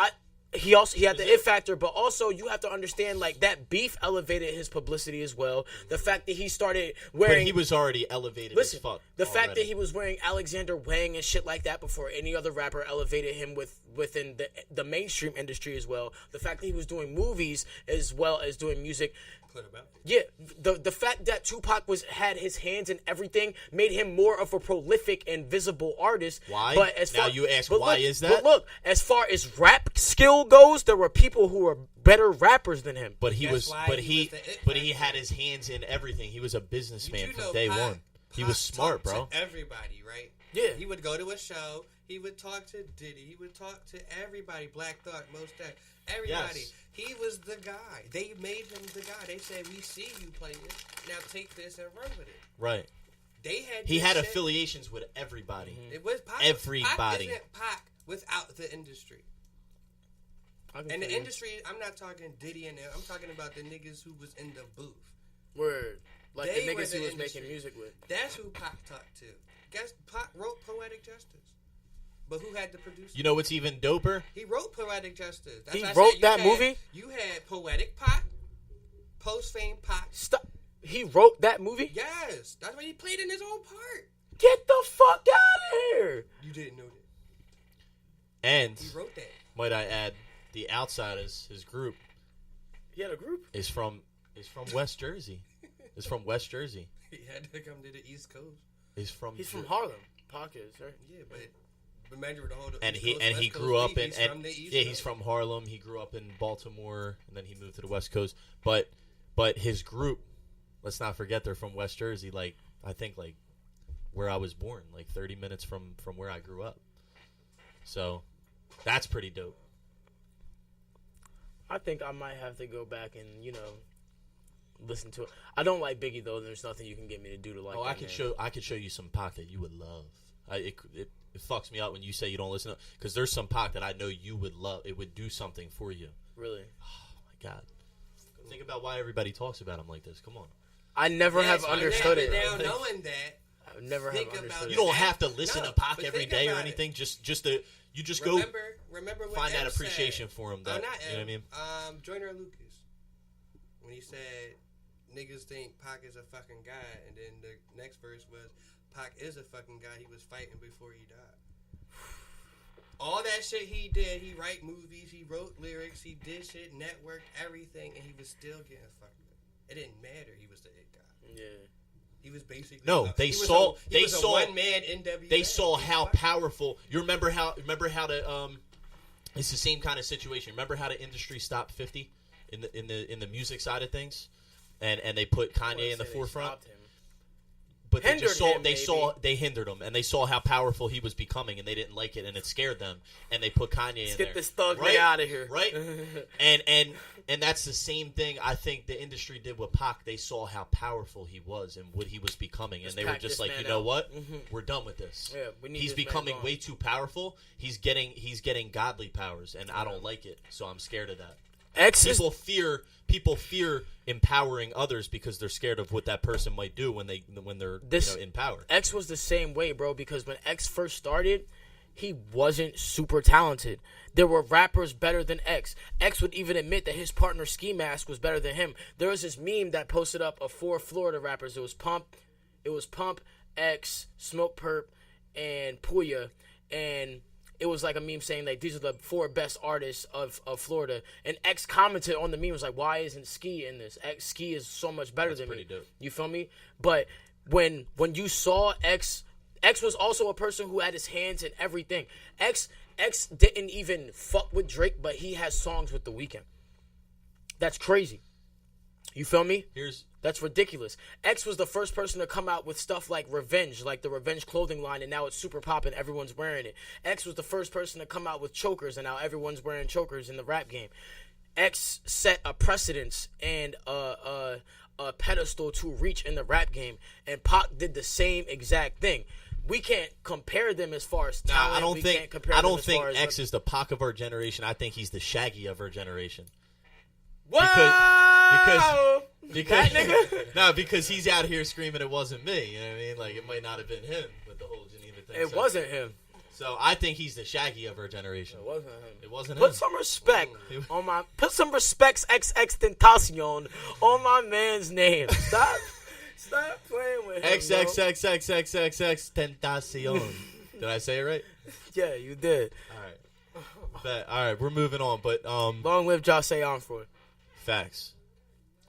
Speaker 5: he had the it factor, but also you have to understand, like, that beef elevated his publicity as well. The fact that he started wearing,
Speaker 1: but he was already elevated
Speaker 5: listen,
Speaker 1: as fuck.
Speaker 5: the fact
Speaker 1: already.
Speaker 5: that he was wearing Alexander Wang and shit like that before any other rapper elevated him within the mainstream industry as well. The fact that he was doing movies as well as doing music.
Speaker 6: Put him out.
Speaker 5: Yeah, the fact that Tupac had his hands in everything made him more of a prolific and visible artist.
Speaker 1: Why?
Speaker 5: But as
Speaker 1: Now
Speaker 5: far,
Speaker 1: you ask,
Speaker 5: but
Speaker 1: why
Speaker 5: look,
Speaker 1: is that?
Speaker 5: But look, as far as rap skill goes, there were people who were better rappers than him.
Speaker 1: But he
Speaker 6: That's
Speaker 1: was,
Speaker 6: why
Speaker 1: but
Speaker 6: he
Speaker 1: he,
Speaker 6: was the it
Speaker 1: but he
Speaker 6: factor.
Speaker 1: had his hands in everything. He was a businessman
Speaker 6: You
Speaker 1: from
Speaker 6: know,
Speaker 1: day
Speaker 6: Pac-
Speaker 1: one. He
Speaker 6: Pac
Speaker 1: was smart,
Speaker 6: talked
Speaker 1: bro.
Speaker 6: To everybody, right?
Speaker 5: Yeah.
Speaker 6: He would go to a show. He would talk to Diddy. He would talk to everybody. Black Thought, Mos Def, everybody.
Speaker 1: Yes.
Speaker 6: He was the guy. They made him the guy. They said, "We see you play this. Now take this and run with it."
Speaker 1: Right.
Speaker 6: They had.
Speaker 1: He
Speaker 6: this
Speaker 1: had
Speaker 6: shit.
Speaker 1: affiliations with everybody.
Speaker 6: It was Pac.
Speaker 1: Everybody.
Speaker 6: Pac isn't Pac without the industry. And the industry, I'm not talking Diddy and them. I'm talking about the niggas who was in the booth.
Speaker 5: Word. Like
Speaker 6: They
Speaker 5: the
Speaker 6: were
Speaker 5: niggas
Speaker 6: the
Speaker 5: he was
Speaker 6: industry.
Speaker 5: making music with.
Speaker 6: That's who Pac talked to. Guess Pac wrote Poetic Justice. But who had the producer?
Speaker 1: You know what's even doper?
Speaker 6: He wrote Poetic Justice. That's
Speaker 5: He
Speaker 6: why I
Speaker 5: wrote
Speaker 6: said you
Speaker 5: that
Speaker 6: had-
Speaker 5: movie?
Speaker 6: You had Poetic Pac, Post Fame Pac.
Speaker 5: Stop. He wrote that movie?
Speaker 6: Yes. That's why he played in his own part.
Speaker 5: Get the fuck out of here.
Speaker 6: You didn't know that.
Speaker 1: And
Speaker 6: He wrote that.
Speaker 1: might I add, the Outsiders, his group,
Speaker 5: He had a group?
Speaker 1: is from West Jersey. Is from West Jersey.
Speaker 6: He had to come to the East Coast.
Speaker 1: He's from
Speaker 5: Harlem. Pac is, right?
Speaker 6: Yeah, but remember the whole
Speaker 1: and
Speaker 6: East
Speaker 1: he
Speaker 6: Coast,
Speaker 1: and he
Speaker 6: West Coast
Speaker 1: grew up
Speaker 6: beef,
Speaker 1: in
Speaker 6: he's
Speaker 1: and
Speaker 6: from the East
Speaker 1: yeah, he's
Speaker 6: Coast.
Speaker 1: from Harlem. He grew up in Baltimore and then he moved to the West Coast. But his group, let's not forget, they're from West Jersey. Like I think like where I was born, like 30 minutes from where I grew up. So that's pretty dope.
Speaker 5: I think I might have to go back and, listen to it. I don't like Biggie, though. There's nothing you can get me to do to like
Speaker 1: I
Speaker 5: that
Speaker 1: could
Speaker 5: man.
Speaker 1: show you some Pac that you would love. It fucks me up when you say you don't listen to, because there's some Pac that I know you would love. It would do something for you.
Speaker 5: Really?
Speaker 1: Oh my god! Think about why everybody talks about him like this. Come on.
Speaker 5: I never have
Speaker 6: Yes,
Speaker 5: understood
Speaker 6: now,
Speaker 5: it.
Speaker 6: Now knowing that,
Speaker 5: I never have
Speaker 6: think about
Speaker 5: understood
Speaker 6: it.
Speaker 1: You
Speaker 5: it.
Speaker 1: don't have to listen
Speaker 6: No,
Speaker 1: to Pac
Speaker 6: but
Speaker 1: every
Speaker 6: think
Speaker 1: day or
Speaker 6: about it.
Speaker 1: anything. Just you just go
Speaker 6: remember what
Speaker 1: find that
Speaker 6: M
Speaker 1: appreciation
Speaker 6: said.
Speaker 1: for him.
Speaker 6: Oh,
Speaker 1: That,
Speaker 6: not
Speaker 1: you know what I mean?
Speaker 6: Joyner Lucas, when he said niggas think Pac is a fucking guy, and then the next verse was Pac is a fucking guy. He was fighting before he died. All that shit he did, he write movies, he wrote lyrics, he did shit, networked everything, and he was still getting fucked with. It didn't matter. He was the it guy.
Speaker 5: Yeah.
Speaker 6: He was basically
Speaker 1: They saw
Speaker 6: one man NWA.
Speaker 1: They saw how powerful. You remember how the it's the same kind of situation. Remember how the industry stopped 50 in the music side of things, and they put Kanye in the forefront. But they just they hindered him, and they saw how powerful he was becoming, and they didn't like it, and it scared them, and they put Kanye in there.
Speaker 5: Get this thug nigga out of here,
Speaker 1: right? and that's the same thing I think the industry did with Pac. They saw how powerful he was and what he was becoming, and they were just like, you know what, we're done with this.
Speaker 5: Yeah, we need
Speaker 1: He's
Speaker 5: this
Speaker 1: becoming
Speaker 5: man
Speaker 1: way too powerful. He's getting godly powers, and I don't like it, so I'm scared of that. People fear empowering others because they're scared of what that person might do when they're in power.
Speaker 5: X was the same way, bro, because when X first started, he wasn't super talented. There were rappers better than X. X would even admit that his partner Ski Mask was better than him. There was this meme that posted up of 4 Florida rappers. It was Pump, X, Smoke Perp, and Puya, and it was like a meme saying like these are the 4 best artists of Florida. And X commented on the meme, was like, why isn't Ski in this? Ski is so much better than me.
Speaker 1: Dope.
Speaker 5: You feel me? But when you saw X was also a person who had his hands in everything. X didn't even fuck with Drake, but he has songs with The Weeknd. That's crazy. You feel me? That's ridiculous. X was the first person to come out with stuff like Revenge, like the Revenge clothing line, and now it's super poppin'. Everyone's wearing it. X was the first person to come out with chokers, and now everyone's wearing chokers in the rap game. X set a precedence and a pedestal to reach in the rap game, and Pac did the same exact thing. We can't compare them as far as talent.
Speaker 1: I don't think X is the Pac of our generation. I think he's the Shaggy of our generation. Because
Speaker 5: that nigga?
Speaker 1: No, because he's out here screaming it wasn't me. You know what I mean? Like, it might not have been him with the whole Geneva thing.
Speaker 5: It wasn't him.
Speaker 1: So I think he's the Shaggy of our generation.
Speaker 5: It wasn't him.
Speaker 1: It wasn't him.
Speaker 5: Put some respect on my. Put some respects XX Tentacion on my man's name. Stop playing with him.
Speaker 1: XXXXXXX Tentacion. Did I say it right?
Speaker 5: Yeah, you did.
Speaker 1: All right, we're moving on. But
Speaker 5: long live Jose Onfroy.
Speaker 1: Facts.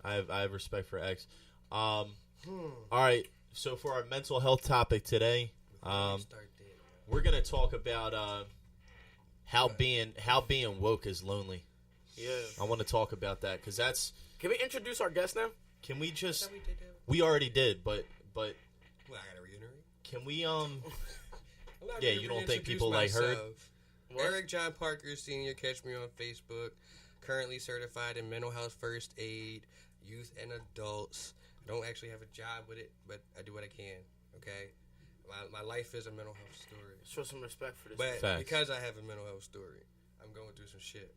Speaker 1: I have respect for X. All right. So for our mental health topic today, we're gonna talk about how being woke is lonely.
Speaker 5: Yeah.
Speaker 1: I want to talk about that because that's.
Speaker 5: Can we introduce our guest now?
Speaker 1: Can we just? We already did, but.
Speaker 6: Well, I gotta reiterate.
Speaker 1: Can we Yeah, you don't think people like heard?
Speaker 6: Eric John Parker Sr. Catch me on Facebook. Currently certified in mental health first aid, youth and adults. I don't actually have a job with it, but I do what I can. Okay, my life is a mental health story.
Speaker 5: Show some respect for this.
Speaker 6: But
Speaker 1: Facts.
Speaker 6: because I have a mental health story, I'm going through some shit.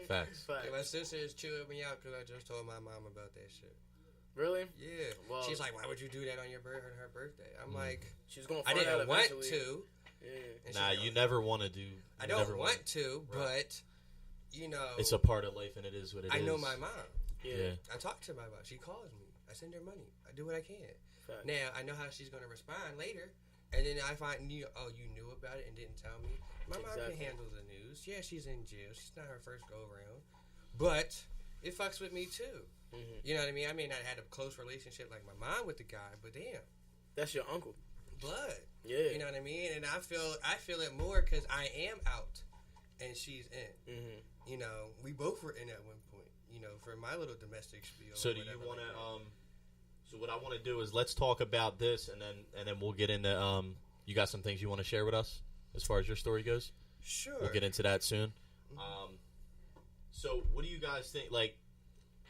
Speaker 1: Facts.
Speaker 6: And my sister is chewing me out because I just told my mom about that shit.
Speaker 5: Really?
Speaker 6: Yeah.
Speaker 5: Well,
Speaker 6: she's like, "Why would you do that on her birthday?" I'm like,
Speaker 5: she's gonna.
Speaker 6: I
Speaker 5: Find out
Speaker 6: didn't want
Speaker 5: eventually.
Speaker 6: to.
Speaker 5: Yeah.
Speaker 1: Nah, you never want to do.
Speaker 6: I don't want to, but you know,
Speaker 1: it's a part of life, and it is what it is.
Speaker 6: I know my mom.
Speaker 1: Yeah.
Speaker 6: I talk to my mom. She calls me. I send her money. I do what I can.
Speaker 5: Fact.
Speaker 6: Now I know how she's gonna respond later, and then I find you knew about it and didn't tell me. My mom can handle the news. Yeah, she's in jail. She's not her first go around, but it fucks with me too. Mm-hmm. You know what I mean? I may not have had a close relationship like my mom with the guy, but damn,
Speaker 5: that's your uncle.
Speaker 6: Blood.
Speaker 5: Yeah.
Speaker 6: You know what I mean? And I feel it more because I am out and she's in. Mm-hmm. You know, we both were in at one point. You know, for my little domestic spiel.
Speaker 1: So do you want to? So what I want to do is let's talk about this, and then we'll get into. You got some things you want to share with us as far as your story goes?
Speaker 6: Sure.
Speaker 1: We'll get into that soon. So what do you guys think? Like,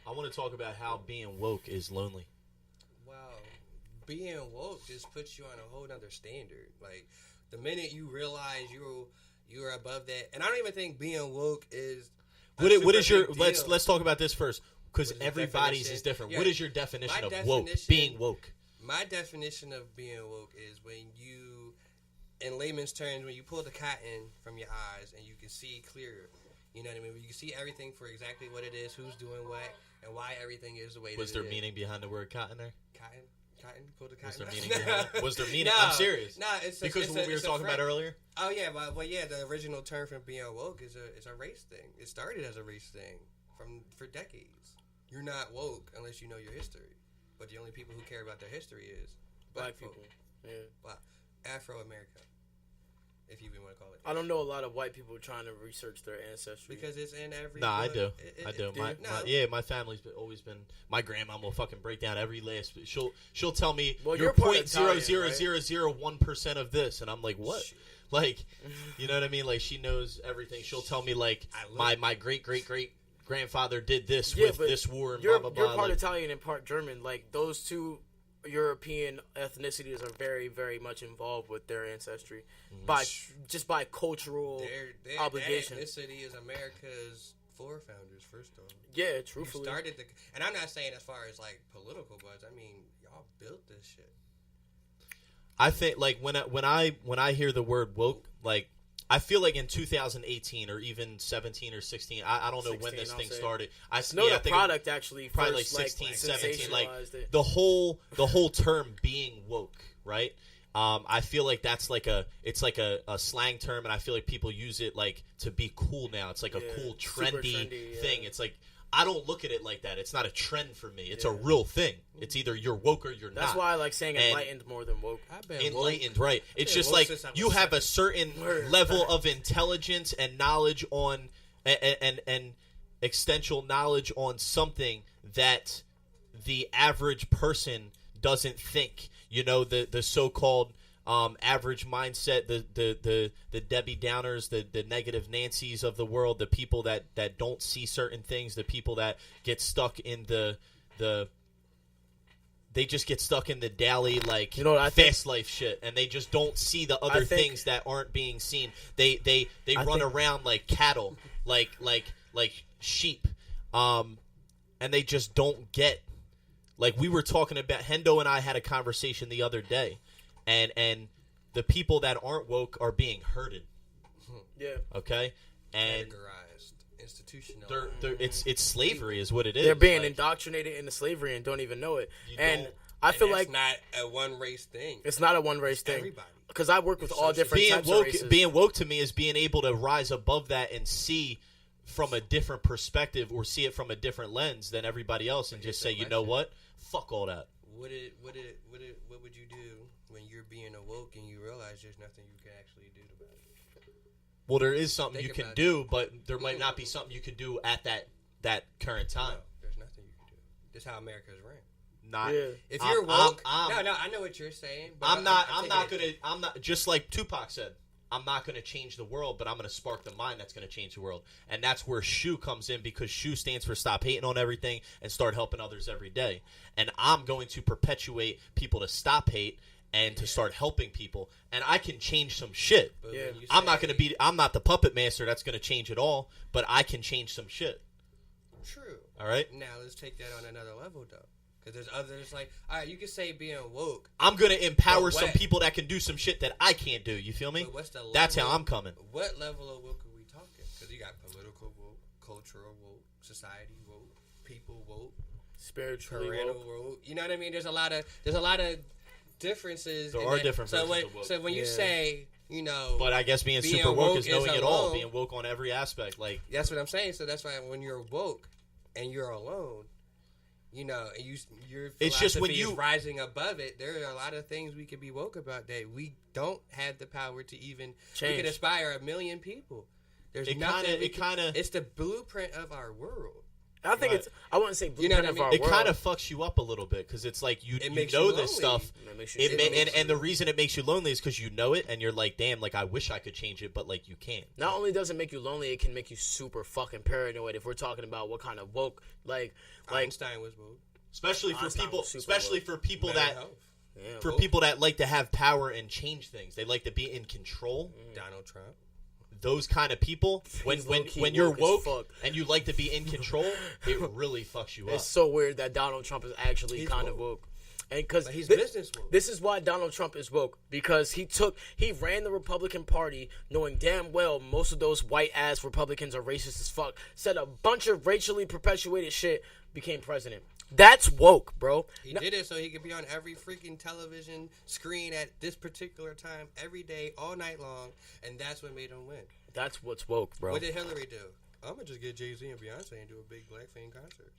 Speaker 1: I want to talk about how being woke is lonely.
Speaker 6: Wow. Being woke just puts you on a whole nother standard. Like, the minute you realize you're above that, and I don't even think being woke is.
Speaker 1: What is your? Let's talk about this first. Because
Speaker 6: What is the
Speaker 1: everybody's
Speaker 6: definition?
Speaker 1: is different.
Speaker 6: Yeah.
Speaker 1: What is your definition
Speaker 6: My
Speaker 1: of woke?
Speaker 6: definition-
Speaker 1: Being woke.
Speaker 6: My definition of being woke is when you, in layman's terms, when you pull the cotton from your eyes and you can see clearer. You know what I mean? When you can see everything for exactly what it is, who's doing what, and why everything is the way
Speaker 1: Was
Speaker 6: that
Speaker 1: there
Speaker 6: it
Speaker 1: meaning behind the word cotton there?
Speaker 6: is. Cotton? Pull the cotton
Speaker 1: Was there
Speaker 6: out?
Speaker 1: meaning behind it? Was there meaning?
Speaker 6: No,
Speaker 1: I'm serious.
Speaker 6: No, it's
Speaker 1: Because
Speaker 6: it's
Speaker 1: of what we were
Speaker 6: it's
Speaker 1: talking about
Speaker 6: phrase.
Speaker 1: earlier?
Speaker 6: Oh yeah, well yeah, the original term for being woke is a race thing. It started as a race thing for decades. You're not woke unless you know your history. But the only people who care about their history is black
Speaker 5: people.
Speaker 6: folk.
Speaker 5: Yeah.
Speaker 6: Well, Afro-America, if you even want to call it.
Speaker 5: I don't know a lot of white people trying to research their ancestry.
Speaker 6: Because it's in every
Speaker 1: Nah, I
Speaker 6: book.
Speaker 1: do. I do.
Speaker 6: No.
Speaker 1: My family's always been. My grandma will fucking break down every last. She'll tell me
Speaker 5: Well,
Speaker 1: you're
Speaker 5: you're part
Speaker 1: point zero
Speaker 5: Italian,
Speaker 1: zero
Speaker 5: right?
Speaker 1: zero zero 1% of this, and I'm like, what? Like, you know what I mean? Like, she knows everything. She'll tell me like my great grandfather did this with
Speaker 5: but
Speaker 1: this war and
Speaker 5: you're,
Speaker 1: blah blah blah.
Speaker 5: You're part
Speaker 1: like,
Speaker 5: Italian and part German. Like those two European ethnicities are very, very much involved with their ancestry by cultural
Speaker 6: Their
Speaker 5: obligation.
Speaker 6: That ethnicity is America's forefounders, first off.
Speaker 5: Yeah,
Speaker 6: You
Speaker 5: truthfully.
Speaker 6: started and I'm not saying as far as like political buzz. I mean, y'all built this shit.
Speaker 1: I think like when I hear the word woke, like I feel like in 2018 or even 17 or 16, I don't know when
Speaker 5: 16,
Speaker 1: this
Speaker 5: I'll
Speaker 1: thing
Speaker 5: say.
Speaker 1: started.
Speaker 5: The product actually
Speaker 1: probably like
Speaker 5: first,
Speaker 1: 16, 17, like
Speaker 5: sensationalized it.
Speaker 1: the whole term being woke, right? I feel like that's like a slang term, and I feel like people use it like to be cool now. It's like a cool,
Speaker 5: super
Speaker 1: trendy
Speaker 5: trendy,
Speaker 1: thing.
Speaker 5: yeah.
Speaker 1: It's like I don't look at it like that. It's not a trend for me. It's a real thing. It's either you're woke or you're
Speaker 5: That's
Speaker 1: not.
Speaker 5: why I like saying
Speaker 1: And-
Speaker 5: enlightened more than woke.
Speaker 6: I've been
Speaker 1: Enlightened, right? It's
Speaker 6: been
Speaker 1: just
Speaker 6: woke
Speaker 1: like
Speaker 6: since I was
Speaker 1: you have a certain
Speaker 5: Word.
Speaker 1: level of intelligence and knowledge on and extensional knowledge on something that the average person doesn't think. You know, the so-called average mindset, the Debbie Downers, the negative Nancys of the world, the people that don't see certain things, the people that get stuck in they just get stuck in the daily like fast life shit, and they just don't see the other things that aren't being seen. They run around like cattle, like sheep, and they just don't get. Like we were talking about, Hendo and I had a conversation the other day, and the people that aren't woke are being herded.
Speaker 5: Yeah.
Speaker 1: Okay, and
Speaker 6: categorized, institutional.
Speaker 1: it's slavery is what it is.
Speaker 5: They're being
Speaker 1: like,
Speaker 5: indoctrinated into slavery and don't even know it.
Speaker 1: You
Speaker 5: And
Speaker 1: don't-
Speaker 5: I feel
Speaker 6: that's
Speaker 5: like
Speaker 6: not a one race thing.
Speaker 5: it's not a one race thing.
Speaker 6: Everybody.
Speaker 5: Because I work with all different
Speaker 1: being
Speaker 5: types
Speaker 1: woke.
Speaker 5: of races.
Speaker 1: Being woke to me is being able to rise above that and see from a different perspective or see it from a different lens than everybody else, and just say, you know what, fuck all that.
Speaker 6: What would you do when you're being awoke and you realize there's nothing you can actually do about it?
Speaker 1: Well, there is something
Speaker 6: Think
Speaker 1: you can
Speaker 6: about
Speaker 1: do, but there might not be something you can do at that current time.
Speaker 6: No, there's nothing you can do. This is how America's ran.
Speaker 1: Not
Speaker 5: Yeah.
Speaker 6: If you're woke,
Speaker 1: I'm
Speaker 6: no, I know what you're saying. But
Speaker 1: I'm not just like Tupac said. I'm not going to change the world, but I'm going to spark the mind that's going to change the world. And that's where SHU comes in, because SHU stands for Stop Hating on Everything and Start Helping Others Every Day. And I'm going to perpetuate people to stop hate and to start helping people. And I can change some shit.
Speaker 6: But
Speaker 5: Yeah.
Speaker 6: when you
Speaker 1: I'm not
Speaker 6: say-
Speaker 1: going to be. I'm not the puppet master that's going to change it all, but I can change some shit.
Speaker 6: True.
Speaker 1: All right.
Speaker 6: Now let's take that on another level, though, because there's others like, all right, you can say being woke.
Speaker 1: I'm going to empower
Speaker 6: But
Speaker 1: some
Speaker 6: what?
Speaker 1: people that can do some shit that I can't do. You feel me?
Speaker 6: But what's the
Speaker 1: That's
Speaker 6: level-
Speaker 1: how I'm coming.
Speaker 6: What level of woke are we talking? Because you got political woke, cultural woke, society woke, people woke,
Speaker 5: Spiritually
Speaker 6: parental
Speaker 5: woke.
Speaker 6: woke. You know what I mean? There's a lot of differences.
Speaker 1: There
Speaker 6: in
Speaker 1: are
Speaker 6: that.
Speaker 1: different
Speaker 6: So
Speaker 1: versions of woke.
Speaker 6: when you
Speaker 5: Yeah.
Speaker 6: say, you know,
Speaker 1: But I guess being
Speaker 6: Being
Speaker 1: super woke
Speaker 6: woke
Speaker 1: is knowing
Speaker 6: is
Speaker 1: it all,
Speaker 6: alone.
Speaker 1: being woke on every aspect. Like,
Speaker 6: that's what I'm saying. So that's why when you're woke and you're alone, you know, and your
Speaker 1: It's just when
Speaker 6: philosophy
Speaker 1: you-
Speaker 6: is rising above it. There are a lot of things we could be woke about that we don't have the power to even. We
Speaker 5: Change.
Speaker 6: could inspire 1 million people. There's
Speaker 1: It
Speaker 6: nothing.
Speaker 1: kinda-
Speaker 6: we
Speaker 1: it
Speaker 6: can-
Speaker 1: kinda-
Speaker 6: It's the blueprint of our world.
Speaker 5: I think
Speaker 1: Right.
Speaker 5: it's. I wouldn't say
Speaker 6: You know
Speaker 5: blueprint
Speaker 6: what I
Speaker 5: of
Speaker 6: mean?
Speaker 5: our
Speaker 1: it
Speaker 5: world.
Speaker 1: kind of fucks you up a little bit, because it's like you
Speaker 6: It
Speaker 1: you
Speaker 6: makes
Speaker 1: know
Speaker 6: you
Speaker 1: this
Speaker 6: lonely.
Speaker 1: stuff.
Speaker 5: It makes you
Speaker 1: It
Speaker 5: feel
Speaker 1: and,
Speaker 5: lonely.
Speaker 1: and the reason it makes you lonely is because you know it, and you're like, damn, like I wish I could change it, but like you can't.
Speaker 5: Not only does it make you lonely, it can make you super fucking paranoid. If we're talking about what kind of woke, like
Speaker 6: Einstein was woke.
Speaker 1: Especially for
Speaker 5: Einstein
Speaker 1: people,
Speaker 5: was super
Speaker 1: especially
Speaker 5: woke.
Speaker 1: for people
Speaker 6: Mental
Speaker 1: that
Speaker 6: health.
Speaker 5: yeah,
Speaker 1: for
Speaker 5: woke.
Speaker 1: people that like to have power and change things. They like to be in control.
Speaker 6: Donald Trump.
Speaker 1: those kind of people, when
Speaker 5: low-key
Speaker 1: you're
Speaker 5: woke as
Speaker 1: woke
Speaker 5: fuck.
Speaker 1: and you like to be in control, it really fucks you up.
Speaker 5: It's so weird that Donald Trump is actually kind of woke. And because
Speaker 6: he's business woke.
Speaker 5: This is why Donald Trump is woke, because he ran the Republican Party knowing damn well most of those white ass Republicans are racist as fuck, said a bunch of racially perpetuated shit, became president. That's woke, bro.
Speaker 6: He did it so he could be on every freaking television screen at this particular time, every day, all night long, and that's what made him win.
Speaker 5: That's what's woke, bro.
Speaker 6: What did Hillary do? I'm gonna just get Jay-Z and Beyonce and do a big Black Fame concert.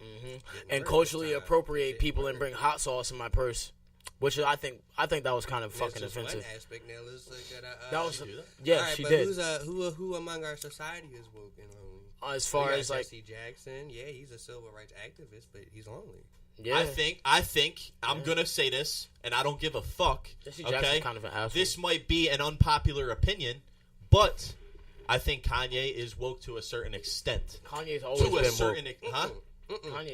Speaker 5: And culturally appropriate people and bring hot sauce in my purse, which I think that was kind of fucking offensive.
Speaker 6: One aspect. Now let's look at
Speaker 5: That was
Speaker 6: all right,
Speaker 5: she
Speaker 6: but
Speaker 5: did.
Speaker 6: Who among our society is woke and lonely?
Speaker 5: As far
Speaker 6: We got
Speaker 5: as like,
Speaker 6: Jesse Jackson, yeah, he's a civil rights activist, but he's lonely.
Speaker 5: yeah,
Speaker 1: I think I'm gonna say this, and I don't give a fuck.
Speaker 5: Jesse
Speaker 1: Okay,
Speaker 5: Jackson's kind of an asshole.
Speaker 1: this might be an unpopular opinion, but I think Kanye is woke to a certain extent.
Speaker 5: Kanye's always
Speaker 1: To a
Speaker 5: been
Speaker 1: certain,
Speaker 5: woke.
Speaker 1: huh?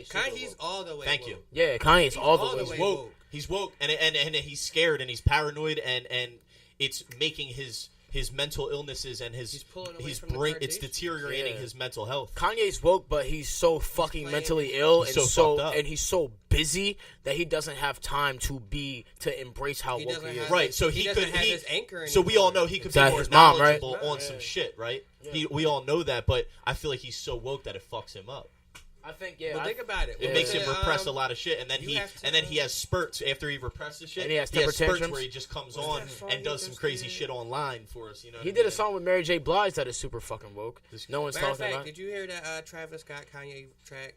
Speaker 6: Kanye's all the way
Speaker 1: Thank
Speaker 6: woke.
Speaker 1: you.
Speaker 5: Yeah, Kanye's all
Speaker 6: all
Speaker 5: the
Speaker 6: the
Speaker 5: way
Speaker 6: way
Speaker 5: woke.
Speaker 6: woke.
Speaker 1: He's woke, and he's scared, and he's paranoid, and it's making his mental illnesses and
Speaker 6: He's pulling away from the
Speaker 1: it's
Speaker 6: Kardashians.
Speaker 1: deteriorating
Speaker 5: Yeah.
Speaker 1: his mental health.
Speaker 5: Kanye's woke, but he's so fucking
Speaker 6: playing-
Speaker 5: mentally ill
Speaker 1: He's
Speaker 5: and
Speaker 1: so fucked up.
Speaker 5: and he's so busy that he doesn't have time to embrace how
Speaker 6: He
Speaker 5: woke
Speaker 6: doesn't
Speaker 5: he is.
Speaker 6: have-
Speaker 1: Right, so
Speaker 6: He
Speaker 1: he
Speaker 6: doesn't
Speaker 1: could.
Speaker 6: have his anchor
Speaker 1: So we all
Speaker 6: anymore.
Speaker 1: know he could
Speaker 5: Is that
Speaker 1: be more
Speaker 5: his mom, right?
Speaker 1: knowledgeable on some shit, right? We all know that, but I feel like he's so woke that it fucks him up.
Speaker 5: I think yeah.
Speaker 6: But think about it.
Speaker 1: It
Speaker 5: Yeah.
Speaker 1: makes him repress a lot of shit, and then
Speaker 6: you
Speaker 1: he
Speaker 6: have to-
Speaker 1: he has spurts after he represses shit.
Speaker 5: And he has
Speaker 1: spurts
Speaker 5: temper tantrums.
Speaker 1: where he just comes
Speaker 6: What's
Speaker 1: on
Speaker 6: that song
Speaker 1: and
Speaker 6: he
Speaker 1: does some
Speaker 6: just
Speaker 1: crazy
Speaker 6: did?
Speaker 1: shit online for us. You know,
Speaker 5: He
Speaker 1: what I
Speaker 5: did a
Speaker 1: mean?
Speaker 5: song with Mary J. Blige that is super fucking woke. No one's
Speaker 6: Matter of
Speaker 5: talking
Speaker 6: fact,
Speaker 5: about
Speaker 6: did you hear that Travis Scott Kanye track?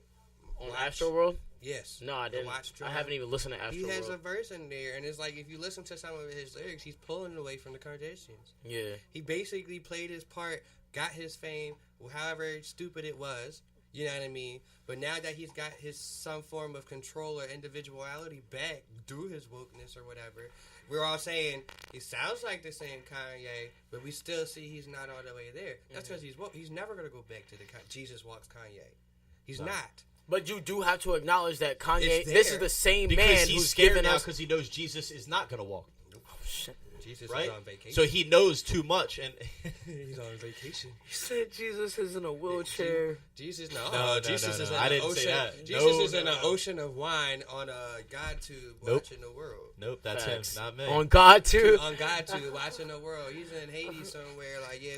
Speaker 5: on
Speaker 6: Watch?
Speaker 5: Astro World.
Speaker 6: Yes.
Speaker 5: No, I
Speaker 6: The
Speaker 5: didn't.
Speaker 6: Watch
Speaker 5: I
Speaker 6: track.
Speaker 5: haven't even listened to Astro
Speaker 6: He has a
Speaker 5: World.
Speaker 6: verse in there, and it's like if you listen to some of his lyrics, he's pulling away from the Kardashians.
Speaker 5: Yeah,
Speaker 6: He basically played his part, got his fame, however stupid it was. You know what I mean? But now that he's got his some form of control or individuality back through his wokeness or whatever, we're all saying he sounds like the same Kanye, but we still see he's not all the way there. That's because he's woke. He's never gonna go back to the Jesus walks Kanye. He's not.
Speaker 5: but you do have to acknowledge that Kanye.
Speaker 6: It's
Speaker 5: This
Speaker 6: there.
Speaker 5: is the same
Speaker 1: Because
Speaker 5: man
Speaker 1: he's
Speaker 5: who's
Speaker 1: scared
Speaker 5: given
Speaker 1: now
Speaker 5: us.
Speaker 1: because he knows Jesus is not gonna walk.
Speaker 6: Jesus
Speaker 1: Right?
Speaker 6: is on vacation.
Speaker 1: So he knows too much, and
Speaker 6: he's on vacation.
Speaker 5: He said Jesus is in a wheelchair.
Speaker 6: Jesus,
Speaker 1: No,
Speaker 6: Jesus
Speaker 1: no,
Speaker 6: is
Speaker 1: no.
Speaker 6: in
Speaker 1: I
Speaker 6: an
Speaker 1: didn't
Speaker 6: ocean.
Speaker 1: say that.
Speaker 6: Jesus
Speaker 1: No,
Speaker 6: is in
Speaker 1: no,
Speaker 6: an
Speaker 1: no.
Speaker 6: ocean of wine on a God tube
Speaker 1: Nope.
Speaker 6: watching the world.
Speaker 1: nope, that's
Speaker 5: Facts.
Speaker 1: him, not me.
Speaker 5: On God too.
Speaker 6: On God tube watching the world. He's in Haiti somewhere. Like, yeah,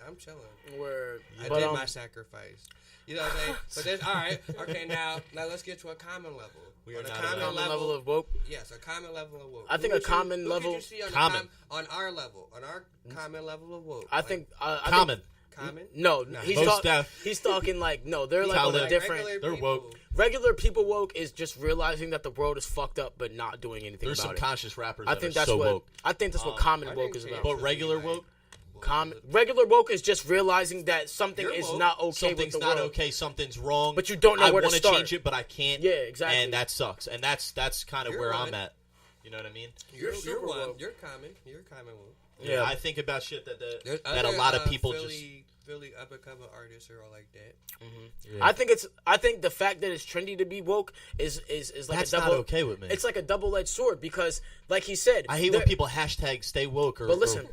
Speaker 6: I'm chilling.
Speaker 5: Word.
Speaker 6: I
Speaker 5: But,
Speaker 6: did my sacrifice. You know what I'm saying? But there's all right. Okay, now let's get to a common level.
Speaker 1: We are
Speaker 6: On a
Speaker 1: not
Speaker 6: common
Speaker 1: allowed.
Speaker 5: common level of woke.
Speaker 6: yes, a common level of woke.
Speaker 5: I think
Speaker 6: Who
Speaker 5: a
Speaker 6: would
Speaker 5: common
Speaker 6: who
Speaker 5: level-
Speaker 6: Could you see on
Speaker 1: Common.
Speaker 6: on our level, on our common level of woke.
Speaker 5: I
Speaker 6: Like,
Speaker 5: think
Speaker 1: Common.
Speaker 6: common.
Speaker 5: No, he's
Speaker 1: Most
Speaker 5: he's talking like no. They're like on
Speaker 1: Khaled.
Speaker 5: a different.
Speaker 6: regular
Speaker 1: They're
Speaker 6: people.
Speaker 1: woke.
Speaker 5: Regular people woke is just realizing that the world is fucked up, but not doing anything
Speaker 1: There's some
Speaker 5: about it.
Speaker 1: conscious rappers
Speaker 5: I
Speaker 1: that
Speaker 5: think
Speaker 1: are
Speaker 5: that's
Speaker 1: so
Speaker 5: what
Speaker 1: woke.
Speaker 5: I think that's what common
Speaker 6: I
Speaker 5: woke
Speaker 6: think
Speaker 5: is
Speaker 6: Chance
Speaker 5: about.
Speaker 1: But
Speaker 6: would
Speaker 1: regular
Speaker 6: be like,
Speaker 1: woke,
Speaker 5: Regular woke is just realizing that something
Speaker 6: You're
Speaker 5: is
Speaker 6: woke.
Speaker 5: not okay with
Speaker 1: something's
Speaker 5: the
Speaker 1: not
Speaker 5: world.
Speaker 1: okay, something's wrong.
Speaker 5: But you don't know
Speaker 1: I
Speaker 5: where to
Speaker 1: wanna
Speaker 5: start.
Speaker 1: change it, but I can't.
Speaker 5: Yeah, exactly.
Speaker 1: And that sucks. And that's kind of
Speaker 6: You're
Speaker 1: where
Speaker 6: one.
Speaker 1: I'm at. You know what I mean?
Speaker 6: You're
Speaker 5: super
Speaker 6: one.
Speaker 5: woke.
Speaker 6: You're common. You're common woke.
Speaker 5: Yeah.
Speaker 1: I think about shit that
Speaker 6: There's
Speaker 1: that a
Speaker 6: other,
Speaker 1: lot of people
Speaker 6: Philly up and coming artists are all like that.
Speaker 5: I think the fact that it's trendy to be woke is like
Speaker 1: That's
Speaker 5: a
Speaker 1: not
Speaker 5: double.
Speaker 1: okay with me.
Speaker 5: It's like a double-edged sword because, like he said,
Speaker 1: I hate when people hashtag stay woke or.
Speaker 5: But listen,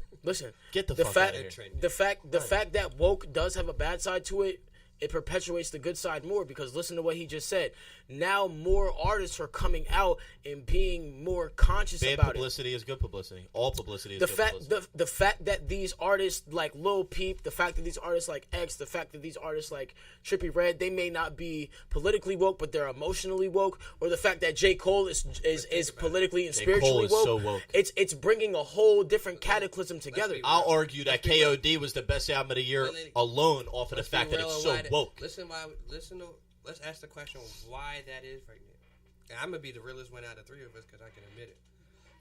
Speaker 1: Get the fuck
Speaker 5: fact,
Speaker 1: outta here.
Speaker 5: the fact that woke does have a bad side to it, it perpetuates the good side more because listen to what he just said. Now more artists are coming out and being more conscious
Speaker 1: bad
Speaker 5: about it.
Speaker 1: publicity is good publicity. All publicity is
Speaker 5: The
Speaker 1: good
Speaker 5: fact
Speaker 1: publicity.
Speaker 5: the fact that these artists like Lil Peep, the fact that these artists like X, the fact that these artists like Trippie Redd, they may not be politically woke, but they're emotionally woke, or the fact that J. Cole is politically and
Speaker 1: J.
Speaker 5: spiritually
Speaker 1: Cole is
Speaker 5: woke,
Speaker 1: so woke.
Speaker 5: It's bringing a whole different cataclysm together.
Speaker 6: be
Speaker 1: I'll argue that KOD was the best album of the year alone off of the
Speaker 6: Let's
Speaker 1: fact
Speaker 6: be
Speaker 1: that
Speaker 6: real
Speaker 1: it's
Speaker 6: and
Speaker 1: so
Speaker 6: why
Speaker 1: woke.
Speaker 6: Let's ask the question why that is right now. And I'm gonna be the realest one out of three of us because I can admit it.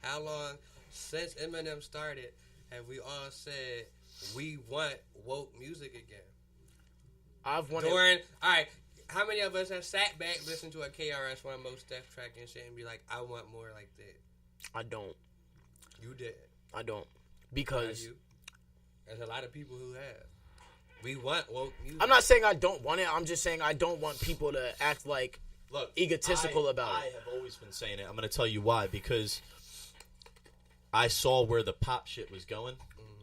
Speaker 6: How long since Eminem started have we all said we want woke music again?
Speaker 5: I've wanted.
Speaker 6: All right, how many of us have sat back, listened to a KRS-One Most Def track and shit and be like, I want more like that?
Speaker 5: I don't.
Speaker 6: You did.
Speaker 5: I don't.
Speaker 6: Not
Speaker 5: Because
Speaker 6: you. There's a lot of people who have. We want woke music.
Speaker 5: I'm not saying I don't want it. I'm just saying I don't want people to act like
Speaker 1: Look,
Speaker 5: egotistical about
Speaker 1: I
Speaker 5: it.
Speaker 1: have always been saying it. I'm going to tell you why. Because I saw where the pop shit was going,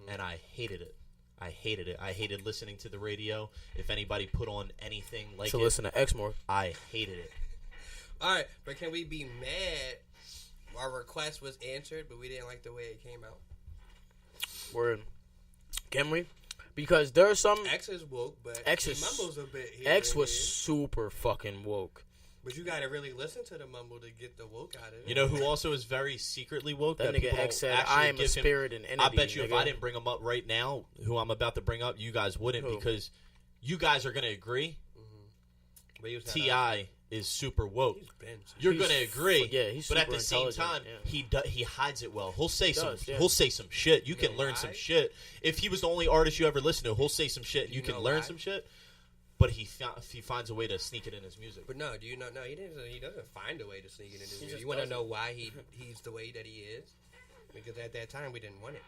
Speaker 1: and I hated it. I hated it. I hated listening to the radio. If anybody put on anything like
Speaker 5: To listen to Exmore.
Speaker 1: I hated it.
Speaker 6: All right, but can we be mad? Our request was answered, but we didn't like the way it came out.
Speaker 5: Word. Can we? Because there are some...
Speaker 6: X is woke, but
Speaker 5: X
Speaker 6: he
Speaker 5: is-
Speaker 6: mumbles a bit here.
Speaker 5: X
Speaker 6: and
Speaker 5: was
Speaker 6: there.
Speaker 5: super fucking woke.
Speaker 6: But you gotta really listen to the mumble to get the woke out of it.
Speaker 1: You know who also is very secretly woke?
Speaker 5: That
Speaker 1: people
Speaker 5: nigga
Speaker 1: don't
Speaker 5: X said,
Speaker 1: actually
Speaker 5: I am a
Speaker 1: give him-
Speaker 5: spirit and entity.
Speaker 1: I bet you if
Speaker 5: nigga.
Speaker 1: I didn't bring him up right now, who I'm about to bring up, you guys wouldn't
Speaker 5: Who?
Speaker 1: because you guys are going to agree.
Speaker 6: But he was not
Speaker 1: T.I. is super woke.
Speaker 6: He's been.
Speaker 1: You're
Speaker 5: He's
Speaker 1: going to agree.
Speaker 5: yeah, he's
Speaker 1: but at
Speaker 5: super
Speaker 1: the same
Speaker 5: intelligent,
Speaker 1: time,
Speaker 5: yeah.
Speaker 1: he hides it well. He'll say
Speaker 5: does, yeah.
Speaker 1: he'll say some shit. You can
Speaker 6: know
Speaker 1: learn
Speaker 6: why?
Speaker 1: some shit. If he was the only artist you ever listened to, he'll say some shit. You
Speaker 6: You
Speaker 1: can
Speaker 6: know
Speaker 1: learn
Speaker 6: why?
Speaker 1: some shit. But he finds a way to sneak it in his music.
Speaker 6: But no, do you know? No, he didn't. He doesn't find a way to sneak it in his music.
Speaker 5: just
Speaker 6: You want to
Speaker 5: does it.
Speaker 6: know why he's the way that he is? Because at that time we didn't want it.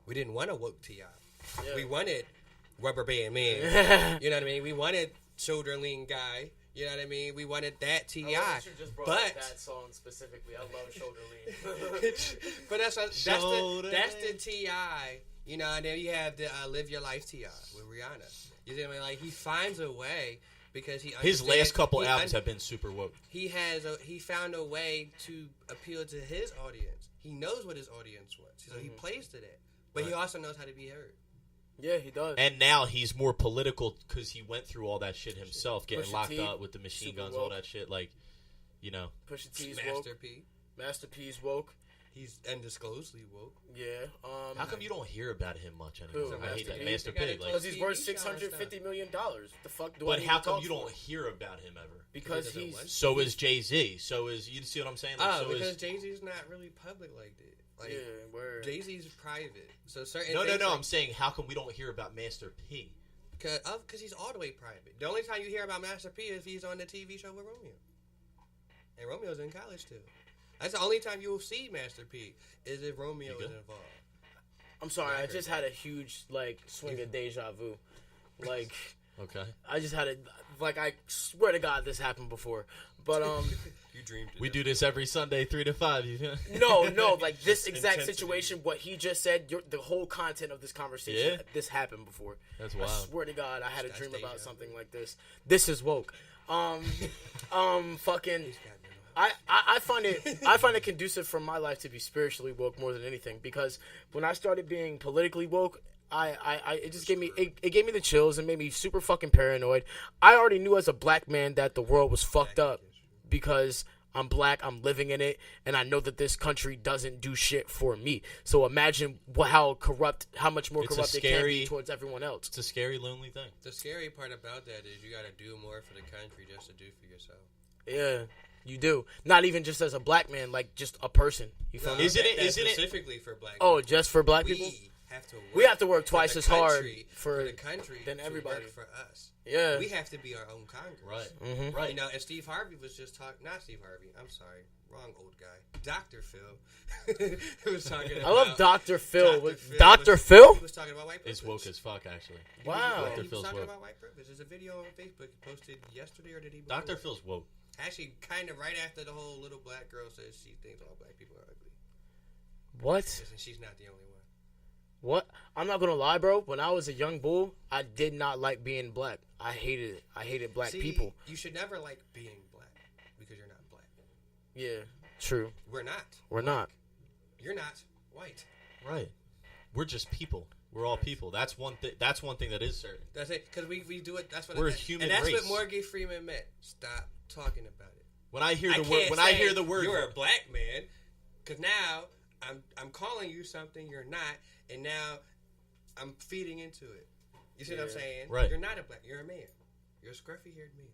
Speaker 6: We didn't want a woke T.I.
Speaker 5: Yeah.
Speaker 6: We wanted Rubber Band Man. You know what I mean? We wanted Shoulder Lean Guy. You know what I mean? We wanted that T.I. But
Speaker 5: song specifically. I love Shoulder Lean.
Speaker 6: but that's
Speaker 1: Shoulder
Speaker 6: the T.I. You know, and then you have the Live Your Life T.I. with Rihanna. You see what I mean? Like he finds a way because he
Speaker 1: His
Speaker 6: understands-
Speaker 1: last couple
Speaker 6: he
Speaker 1: albums have been super woke.
Speaker 6: he found a way to appeal to his audience. He knows what his audience wants, so he plays to that. But he
Speaker 1: Right.
Speaker 6: also knows how to be heard.
Speaker 5: Yeah, he does.
Speaker 1: And now he's more political because he went through all that shit himself, getting
Speaker 5: Pusha
Speaker 1: locked
Speaker 5: T,
Speaker 1: up with the machine
Speaker 5: super
Speaker 1: guns,
Speaker 5: woke.
Speaker 1: all that shit. Like, you know,
Speaker 5: Pusha T's woke.
Speaker 6: Master P.
Speaker 5: Master P's woke.
Speaker 6: He's undisclosedly woke.
Speaker 5: Yeah.
Speaker 1: how come you don't hear about him much anymore?
Speaker 5: Who?
Speaker 1: I hate that
Speaker 6: Master P?
Speaker 1: Master
Speaker 6: They gotta
Speaker 1: P.
Speaker 6: close
Speaker 1: Like,
Speaker 5: Because he's worth
Speaker 6: TV show and
Speaker 5: $650 million. The fuck do I
Speaker 1: but
Speaker 5: need
Speaker 1: how
Speaker 5: to
Speaker 1: come
Speaker 5: talk
Speaker 1: you
Speaker 5: for?
Speaker 1: don't hear about him ever?
Speaker 5: Because
Speaker 6: Because of
Speaker 5: he's...
Speaker 6: what?
Speaker 1: So is Jay Z. So is you see what I'm saying? Like,
Speaker 6: Oh,
Speaker 1: so
Speaker 6: because
Speaker 1: is,
Speaker 6: Jay Z's not really public like that. Like
Speaker 5: Yeah, word.
Speaker 6: Jay Z's private. So certain
Speaker 1: no.
Speaker 6: things
Speaker 1: I'm saying how come we don't hear about Master P?
Speaker 6: because he's all the way private. The only time you hear about Master P is if he's on the TV show with Romeo, and Romeo's in college too. That's the only time you'll see Master P is if Romeo
Speaker 1: You
Speaker 6: is
Speaker 1: good?
Speaker 6: involved.
Speaker 5: I'm sorry,
Speaker 6: Yeah, I
Speaker 5: I
Speaker 6: heard
Speaker 5: just had a huge, like, swing of deja vu. Like,
Speaker 1: Okay.
Speaker 5: I just had a... Like, I swear to God this happened before. But,
Speaker 6: You dreamed it.
Speaker 1: We do this every Sunday, 3 to 5. You
Speaker 5: no, like, this exact
Speaker 6: Intensity.
Speaker 5: situation, what he just said, the whole content of this conversation,
Speaker 1: Yeah?
Speaker 5: this happened before.
Speaker 1: That's
Speaker 5: I
Speaker 1: wild.
Speaker 5: swear to God, I had a
Speaker 6: That's
Speaker 5: dream
Speaker 6: deja
Speaker 5: about
Speaker 6: vu.
Speaker 5: something like this. This is woke. Fucking... I find it conducive for my life to be spiritually woke more than anything, because when I started being politically woke, it just gave me it gave me the chills and made me super fucking paranoid. I already knew as a black man that the world was fucked up because I'm black, I'm living in it, and I know that this country doesn't do shit for me. So imagine how much more
Speaker 1: It's a
Speaker 5: corrupt it can be
Speaker 1: scary-
Speaker 5: towards everyone else.
Speaker 1: It's a scary, lonely thing.
Speaker 6: The scary part about that is you got to do more for the country just to do for yourself.
Speaker 5: Yeah. You do. Not even just as a black man, like just a person. You feel me?
Speaker 1: Isn't it-
Speaker 6: That's
Speaker 1: isn't it-
Speaker 6: specifically for black?
Speaker 5: Oh,
Speaker 6: people.
Speaker 5: just for black
Speaker 6: we
Speaker 5: people?
Speaker 6: have to.
Speaker 5: We have to work
Speaker 6: for
Speaker 5: twice
Speaker 6: the
Speaker 5: as hard
Speaker 6: country-
Speaker 5: for
Speaker 6: the country
Speaker 5: than
Speaker 6: to
Speaker 5: everybody.
Speaker 6: work for us.
Speaker 5: Yeah.
Speaker 6: We have to be our own Congress.
Speaker 1: Right.
Speaker 5: Mm-hmm.
Speaker 1: Right.
Speaker 6: You know, and Steve Harvey was just talking. Not Steve Harvey. I'm sorry, wrong old guy. Dr. Phil who was talking about.
Speaker 5: I love Dr. Phil.
Speaker 6: Dr.
Speaker 5: Dr. Phil?
Speaker 6: He was talking about white privilege.
Speaker 1: It's woke as fuck, actually.
Speaker 5: Wow.
Speaker 6: He
Speaker 1: Dr.
Speaker 6: was
Speaker 1: Phil's
Speaker 6: talking
Speaker 1: woke.
Speaker 6: about white privilege. There's a video on Facebook he posted yesterday or the day before.
Speaker 1: Dr. Phil's woke.
Speaker 6: Actually, kind of right after the whole little black girl says she thinks all black people are ugly.
Speaker 5: What?
Speaker 6: And she's not the only one.
Speaker 5: What? I'm not gonna lie, bro. When I was a young bull, I did not like being black. I hated it. I hated black
Speaker 6: See,
Speaker 5: people.
Speaker 6: You should never like being black because you're not black.
Speaker 5: Yeah, true.
Speaker 6: We're not.
Speaker 5: We're not.
Speaker 6: You're not white.
Speaker 1: Right. We're just people. We're all people. That's one thing. That's one thing that is certain.
Speaker 6: That's it. Because we do it. That's what
Speaker 1: We're a
Speaker 6: it-
Speaker 1: human
Speaker 6: And that's
Speaker 1: race.
Speaker 6: what Morgan Freeman meant. Stop talking about it.
Speaker 1: When I hear the
Speaker 6: can't
Speaker 1: word, when I
Speaker 6: say
Speaker 1: hear the word,
Speaker 6: you're a black man, because now I'm calling you something you're not, and now I'm feeding into it. You see what I'm
Speaker 5: Yeah.
Speaker 6: saying?
Speaker 1: Right.
Speaker 6: You're not a black. You're a man. You're a scruffy haired man.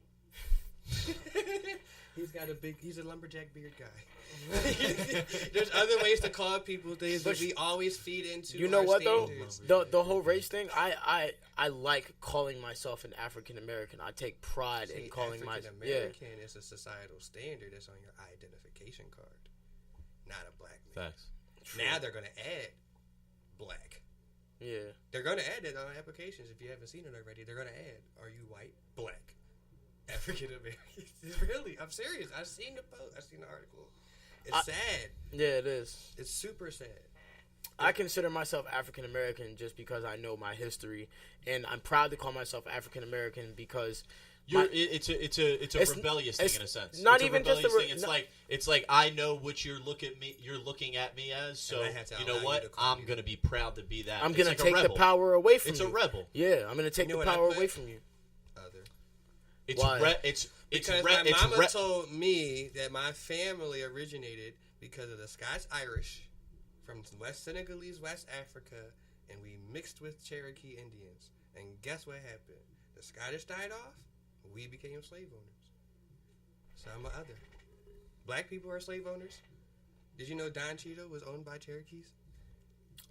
Speaker 6: He's a lumberjack beard guy. There's other ways to call people things, but we always feed into.
Speaker 5: You know
Speaker 6: our
Speaker 5: what though?
Speaker 6: standards.
Speaker 5: The whole race thing. I like calling myself an African American. I take pride in calling myself.
Speaker 6: African American is a societal standard that's on your identification card, not a black man.
Speaker 1: facts.
Speaker 6: Now they're gonna add black.
Speaker 5: Yeah.
Speaker 6: They're gonna add it on applications if you haven't seen it already. They're gonna add, are you white, black, African American? Really, I'm serious. I've seen the post. I've seen the article. It's sad.
Speaker 5: Yeah, it is.
Speaker 6: It's super sad.
Speaker 5: I consider myself African American just because I know my history, and I'm proud to call myself African American because
Speaker 1: it's a rebellious thing in a sense.
Speaker 5: Not
Speaker 1: it's
Speaker 5: even
Speaker 1: a
Speaker 5: just
Speaker 1: thing. It's like I know what you're looking at me as. So you know what? I'm gonna be proud to be that.
Speaker 5: I'm gonna take the power away from you.
Speaker 1: It's a rebel.
Speaker 5: Yeah, I'm gonna take the power away from you.
Speaker 6: Why? Because my mama told me that my family originated because of the Scots Irish from West Senegalese, West Africa, and we mixed with Cherokee Indians. And guess what happened? The Scottish died off, we became slave owners. So I'm a other. Black people are slave owners. Did you know Don Cheadle was owned by Cherokees?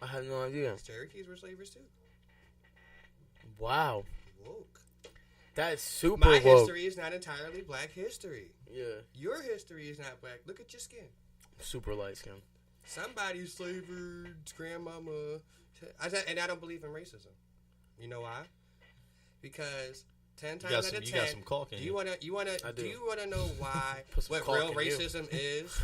Speaker 5: I had no idea.
Speaker 6: Cherokees were slavers too.
Speaker 5: Wow.
Speaker 6: Woke.
Speaker 5: That's super
Speaker 6: My
Speaker 5: woke.
Speaker 6: history is not entirely black history.
Speaker 5: Yeah.
Speaker 6: Your history is not black. Look at your skin.
Speaker 5: Super light skin.
Speaker 6: Somebody's slavered grandmama. And I don't believe in racism. You know why? Because 10 times out of 10,
Speaker 1: you got some caulk in
Speaker 6: do you want to know why what
Speaker 5: caulk
Speaker 6: real
Speaker 5: in
Speaker 6: racism is?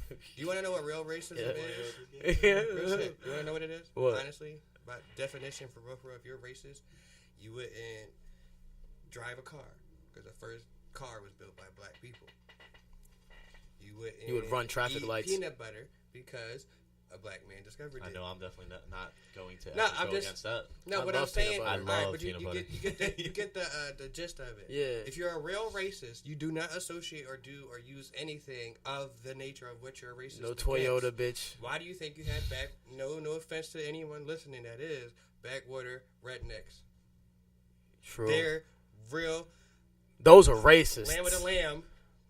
Speaker 6: Do you want to know what real racism is?
Speaker 5: Yeah.
Speaker 6: Real shit. You want to know what it is?
Speaker 5: What?
Speaker 6: Honestly, by definition for real, if you're racist, you wouldn't drive a car because the first car was built by black people. You
Speaker 5: would run traffic
Speaker 6: eat
Speaker 5: lights.
Speaker 6: Peanut butter because a black man discovered it.
Speaker 1: I know I'm definitely not going to go against that.
Speaker 6: No,
Speaker 5: I
Speaker 6: what I'm
Speaker 5: love
Speaker 6: saying,
Speaker 5: peanut butter.
Speaker 1: I love
Speaker 6: but
Speaker 1: peanut butter.
Speaker 6: You get the gist of it.
Speaker 5: Yeah.
Speaker 6: If you're a real racist, you do not associate or do or use anything of the nature of what you're racist.
Speaker 5: No
Speaker 6: against.
Speaker 5: Toyota, bitch.
Speaker 6: Why do you think you had no offense to anyone listening that is backwater rednecks?
Speaker 5: True.
Speaker 6: They're real.
Speaker 5: Those are racist.
Speaker 6: Lamb with a lamb,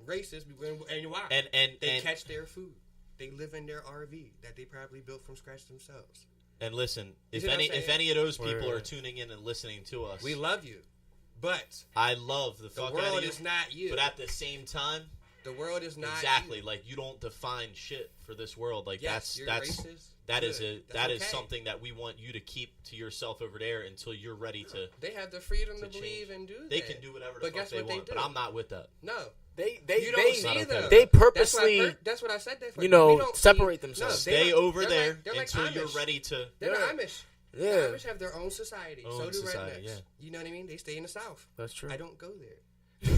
Speaker 6: racist. And why?
Speaker 1: And
Speaker 6: they catch their food. They live in their RV that they probably built from scratch themselves.
Speaker 1: And listen, if
Speaker 6: see what I'm
Speaker 1: any
Speaker 6: saying?
Speaker 1: of those people are tuning in and listening to us,
Speaker 6: We love you, but
Speaker 1: I love the
Speaker 6: the
Speaker 1: fuck out
Speaker 6: world
Speaker 1: of you.
Speaker 6: is not you.
Speaker 1: But at the same time,
Speaker 6: The world is not
Speaker 1: exactly
Speaker 6: you.
Speaker 1: like you don't define shit for this world. Like
Speaker 6: Yes, you're
Speaker 1: that's
Speaker 6: racist.
Speaker 1: that is
Speaker 6: Good.
Speaker 1: that
Speaker 6: That's
Speaker 1: is
Speaker 6: okay.
Speaker 1: something that we want you to keep to yourself over there until you're ready to.
Speaker 6: They have the freedom to
Speaker 1: change.
Speaker 6: believe and do that.
Speaker 1: They can do whatever the
Speaker 6: But
Speaker 1: fuck
Speaker 6: guess
Speaker 1: they
Speaker 6: what they
Speaker 1: want,
Speaker 6: do?
Speaker 1: but I'm not with that.
Speaker 6: No.
Speaker 5: They
Speaker 6: You don't see
Speaker 1: okay.
Speaker 6: them.
Speaker 5: They purposely,
Speaker 6: That's what I said. That for.
Speaker 5: you know,
Speaker 6: We don't
Speaker 5: separate
Speaker 6: see-
Speaker 5: themselves.
Speaker 6: No,
Speaker 1: Stay over
Speaker 6: they're
Speaker 1: there
Speaker 6: they're
Speaker 1: until
Speaker 6: like
Speaker 1: you're
Speaker 6: Amish.
Speaker 1: ready to.
Speaker 6: They're
Speaker 5: Yeah.
Speaker 6: not Amish.
Speaker 5: Yeah.
Speaker 6: The Amish have their own society.
Speaker 1: Own
Speaker 6: So do
Speaker 1: society,
Speaker 6: rednecks.
Speaker 1: yeah.
Speaker 6: You know what I mean? They stay in the South.
Speaker 5: That's true.
Speaker 6: I don't go there.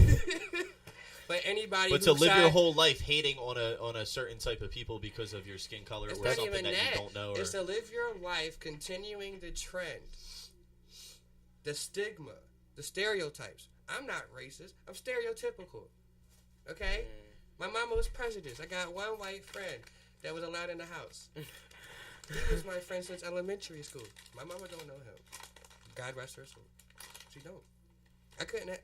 Speaker 6: But anybody
Speaker 1: But
Speaker 6: who
Speaker 1: to live
Speaker 6: decide-
Speaker 1: your whole life hating on a certain type of people because of your skin color
Speaker 6: It's
Speaker 1: or
Speaker 6: not
Speaker 1: something
Speaker 6: even
Speaker 1: that
Speaker 6: that.
Speaker 1: you don't know. Or,
Speaker 6: It's to live your life continuing the trend, the stigma, the stereotypes. I'm not racist. I'm stereotypical. Okay? My mama was prejudiced. I got one white friend that was allowed in the house. He was my friend since elementary school. My mama don't know him. God rest her soul. She don't. I couldn't.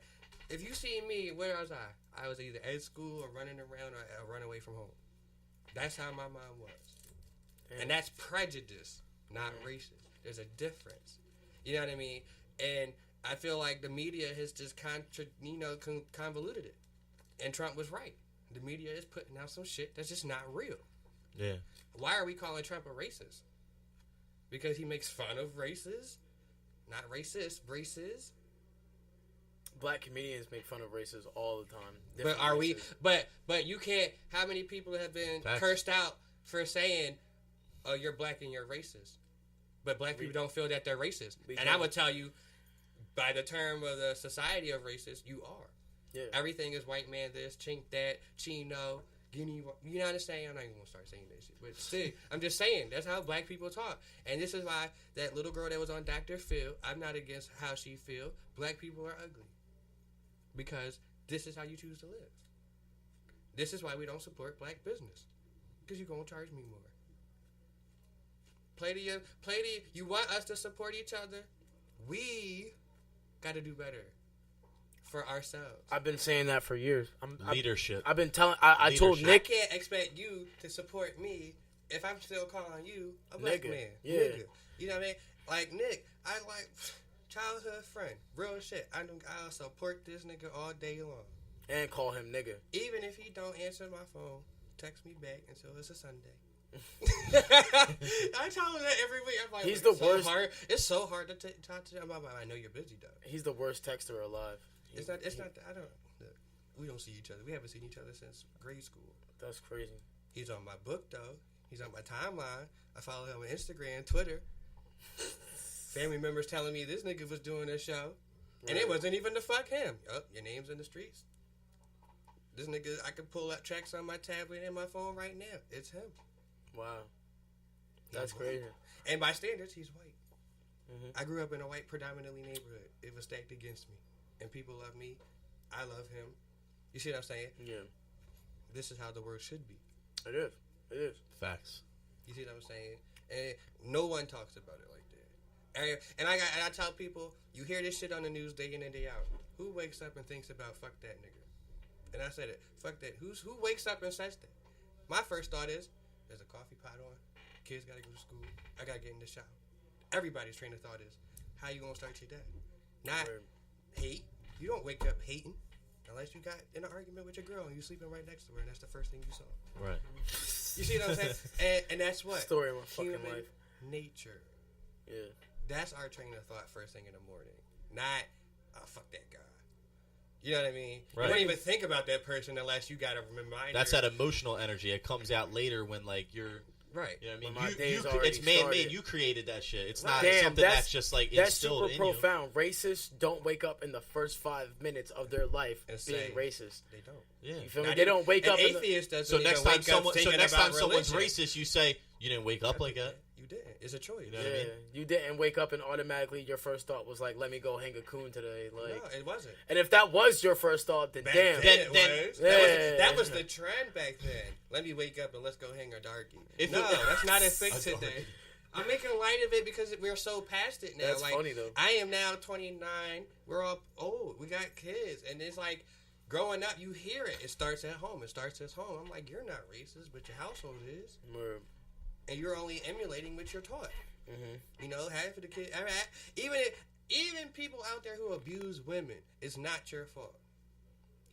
Speaker 6: If you see me, where was I? I was either at school or running around or run away from home. That's how my mom was. And that's prejudice, not racist. There's a difference. You know what I mean? And I feel like the media has just convoluted it. And Trump was right. The media is putting out some shit that's just not real.
Speaker 1: yeah.
Speaker 6: Why are we calling Trump a racist? Because he makes fun of races? Not racist, races.
Speaker 5: Black comedians make fun of races all the time.
Speaker 6: But
Speaker 5: Different
Speaker 6: are we?
Speaker 5: races.
Speaker 6: But you can't. How many people have been
Speaker 1: Facts.
Speaker 6: cursed out for saying, "Oh, you're black and you're racist," but black people don't feel that they're racist. And I would tell you, by the term of the society of racist, you are.
Speaker 5: Yeah.
Speaker 6: Everything is white man this, chink that, chino, guinea. You know what I'm saying? I'm not even gonna start saying that shit. But still, I'm just saying that's how black people talk. And this is why that little girl that was on Dr. Phil. I'm not against how she feel. Black people are ugly. Because this is how you choose to live. This is why we don't support black business. Because you're going to charge me more. You want us to support each other? We got to do better for ourselves.
Speaker 5: I've been saying that for years.
Speaker 1: Leadership.
Speaker 5: I've been telling. I told
Speaker 1: Leadership.
Speaker 5: Nick.
Speaker 6: I can't expect you to support me if I'm still calling you a black
Speaker 5: Nigga.
Speaker 6: man.
Speaker 5: Yeah.
Speaker 6: Nigga. You know what I mean? Like Nick, I like childhood friend. Real shit. I'll support this nigga all day long.
Speaker 5: And call him nigga.
Speaker 6: Even if he don't answer my phone, text me back until it's a Sunday. I tell him that every week. I'm like,
Speaker 5: He's
Speaker 6: it's
Speaker 5: the worst.
Speaker 6: Hard. It's so hard to talk to him. I know you're busy though.
Speaker 5: He's the worst texter alive.
Speaker 6: It's not. I don't. Look, we don't see each other. We haven't seen each other since grade school.
Speaker 5: That's crazy.
Speaker 6: He's on my book though. He's on my timeline. I follow him on Instagram, Twitter. Family members telling me this nigga was doing a show. And it wasn't even to fuck him. Oh, your name's in the streets. This nigga, I can pull up tracks on my tablet and my phone right now. It's him.
Speaker 5: Wow. That's crazy.
Speaker 6: And by standards, he's white.
Speaker 5: Mm-hmm.
Speaker 6: I grew up in a white predominantly neighborhood. It was stacked against me. And people love me. I love him. You see what I'm saying?
Speaker 5: Yeah.
Speaker 6: This is how the world should be.
Speaker 5: It is. It is.
Speaker 1: Facts.
Speaker 6: You see what I'm saying? And no one talks about it like that. And I tell people, you hear this shit on the news day in and day out. Who wakes up and thinks about fuck that nigga? And I said it. Fuck that. Who wakes up and says that? My first thought is, there's a coffee pot on. Kids gotta go to school. I gotta get in the shower. Everybody's train of thought is, how you gonna start your day? Not hate. You don't wake up hating unless you got in an argument with your girl and you sleeping right next to her and that's the first thing you saw.
Speaker 1: Right.
Speaker 6: You see what I'm saying? And that's what?
Speaker 5: Story of my fucking
Speaker 6: Human
Speaker 5: life.
Speaker 6: nature.
Speaker 5: Yeah.
Speaker 6: That's our train of thought first thing in the morning. Not, oh, fuck that guy. You know what I mean?
Speaker 1: Right.
Speaker 6: You don't even think about that person unless you got a reminder.
Speaker 1: That's that emotional energy. It comes out later when like you're.
Speaker 6: Right.
Speaker 1: You know what I mean?
Speaker 5: When my day's already
Speaker 1: It's man-made.
Speaker 5: started.
Speaker 1: You created that shit. It's
Speaker 6: Right.
Speaker 1: not
Speaker 5: Damn,
Speaker 1: something that's just like
Speaker 5: That's
Speaker 1: instilled
Speaker 5: super
Speaker 1: in you.
Speaker 5: profound. Racists don't wake up in the first 5 minutes of their life
Speaker 6: And
Speaker 5: being
Speaker 6: say-
Speaker 5: racist.
Speaker 6: They don't.
Speaker 1: Yeah.
Speaker 5: You feel me?
Speaker 6: Not
Speaker 5: They
Speaker 6: even-
Speaker 5: don't wake
Speaker 6: an
Speaker 5: up in the,
Speaker 6: atheist doesn't
Speaker 1: So
Speaker 6: even
Speaker 1: next time
Speaker 6: wake up thinking about
Speaker 1: someone's
Speaker 6: religion.
Speaker 1: racist, you say you didn't wake up like that.
Speaker 6: You didn't. It's a choice.
Speaker 1: You know what I mean?
Speaker 5: you didn't wake up and automatically your first thought was like, let me go hang a coon today. Like,
Speaker 6: No, it wasn't.
Speaker 5: and if that was your first thought, then
Speaker 6: Back
Speaker 5: damn.
Speaker 6: then, it
Speaker 1: Then-
Speaker 6: was.
Speaker 5: Yeah.
Speaker 6: That was the trend back then. Let me wake up and let's go hang a darkie.
Speaker 1: If
Speaker 6: No,
Speaker 1: it-
Speaker 6: that's not a thing
Speaker 1: A
Speaker 6: today.
Speaker 1: darkie.
Speaker 6: I'm making light of it because we're so past it now.
Speaker 5: That's
Speaker 6: like,
Speaker 5: funny, though.
Speaker 6: I am now 29. We're all old. We got kids. And it's like, growing up, you hear it. It starts at home. It starts at home. I'm like, you're not racist, but your household is.
Speaker 5: Word.
Speaker 6: And you're only emulating what you're taught.
Speaker 5: Mm-hmm.
Speaker 6: You know, half of the kids, even people out there who abuse women, it's not your fault.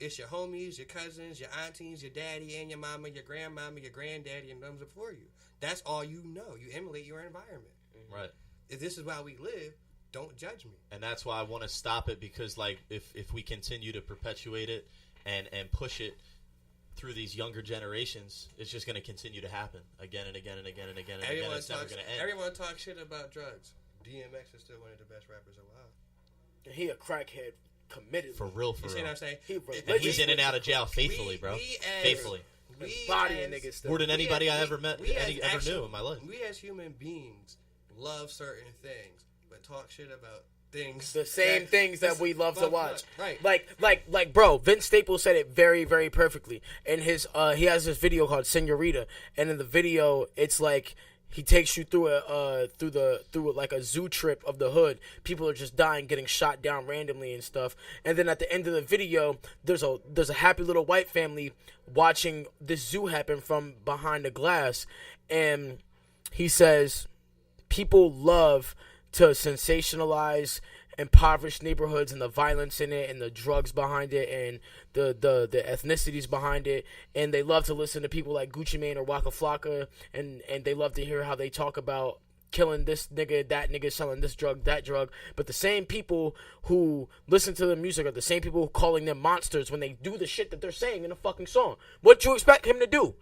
Speaker 6: It's your homies, your cousins, your aunties, your daddy and your mama, your grandmama, your granddaddy, and them before you. That's all you know. You emulate your environment.
Speaker 1: Right.
Speaker 6: If this is how we live, don't judge me.
Speaker 1: And that's why I want to stop it because like if we continue to perpetuate it and push it through these younger generations, it's just going to continue to happen again and again and again and again and again. It's never going to end.
Speaker 6: Everyone talks shit about drugs. DMX is still one of the best rappers alive.
Speaker 5: And he a crackhead committed.
Speaker 1: For real, for
Speaker 6: You see
Speaker 1: real.
Speaker 6: what I'm saying?
Speaker 1: And he's in and out of jail faithfully, bro. Faithfully.
Speaker 5: Bodying niggas still.
Speaker 1: More than anybody I ever met,
Speaker 6: we as
Speaker 1: ever
Speaker 6: actual-
Speaker 1: knew in my life.
Speaker 6: We as human beings love certain things, but talk shit about things.
Speaker 5: The same things that we love to
Speaker 6: fuck
Speaker 5: watch.
Speaker 6: Right.
Speaker 5: Like, bro, Vince Staples said it very, very perfectly. And he has this video called Senorita, and in the video, it's like he takes you through like a zoo trip of the hood. People are just dying, getting shot down randomly and stuff. And then at the end of the video, there's a happy little white family watching this zoo happen from behind the glass, and he says people love to sensationalize impoverished neighborhoods and the violence in it and the drugs behind it and the ethnicities behind it, and they love to listen to people like Gucci Mane or Waka Flocka, and they love to hear how they talk about killing this nigga, that nigga, selling this drug, that drug. But the same people who listen to the music are the same people who calling them monsters when they do the shit that they're saying in a fucking song. What you expect him to do?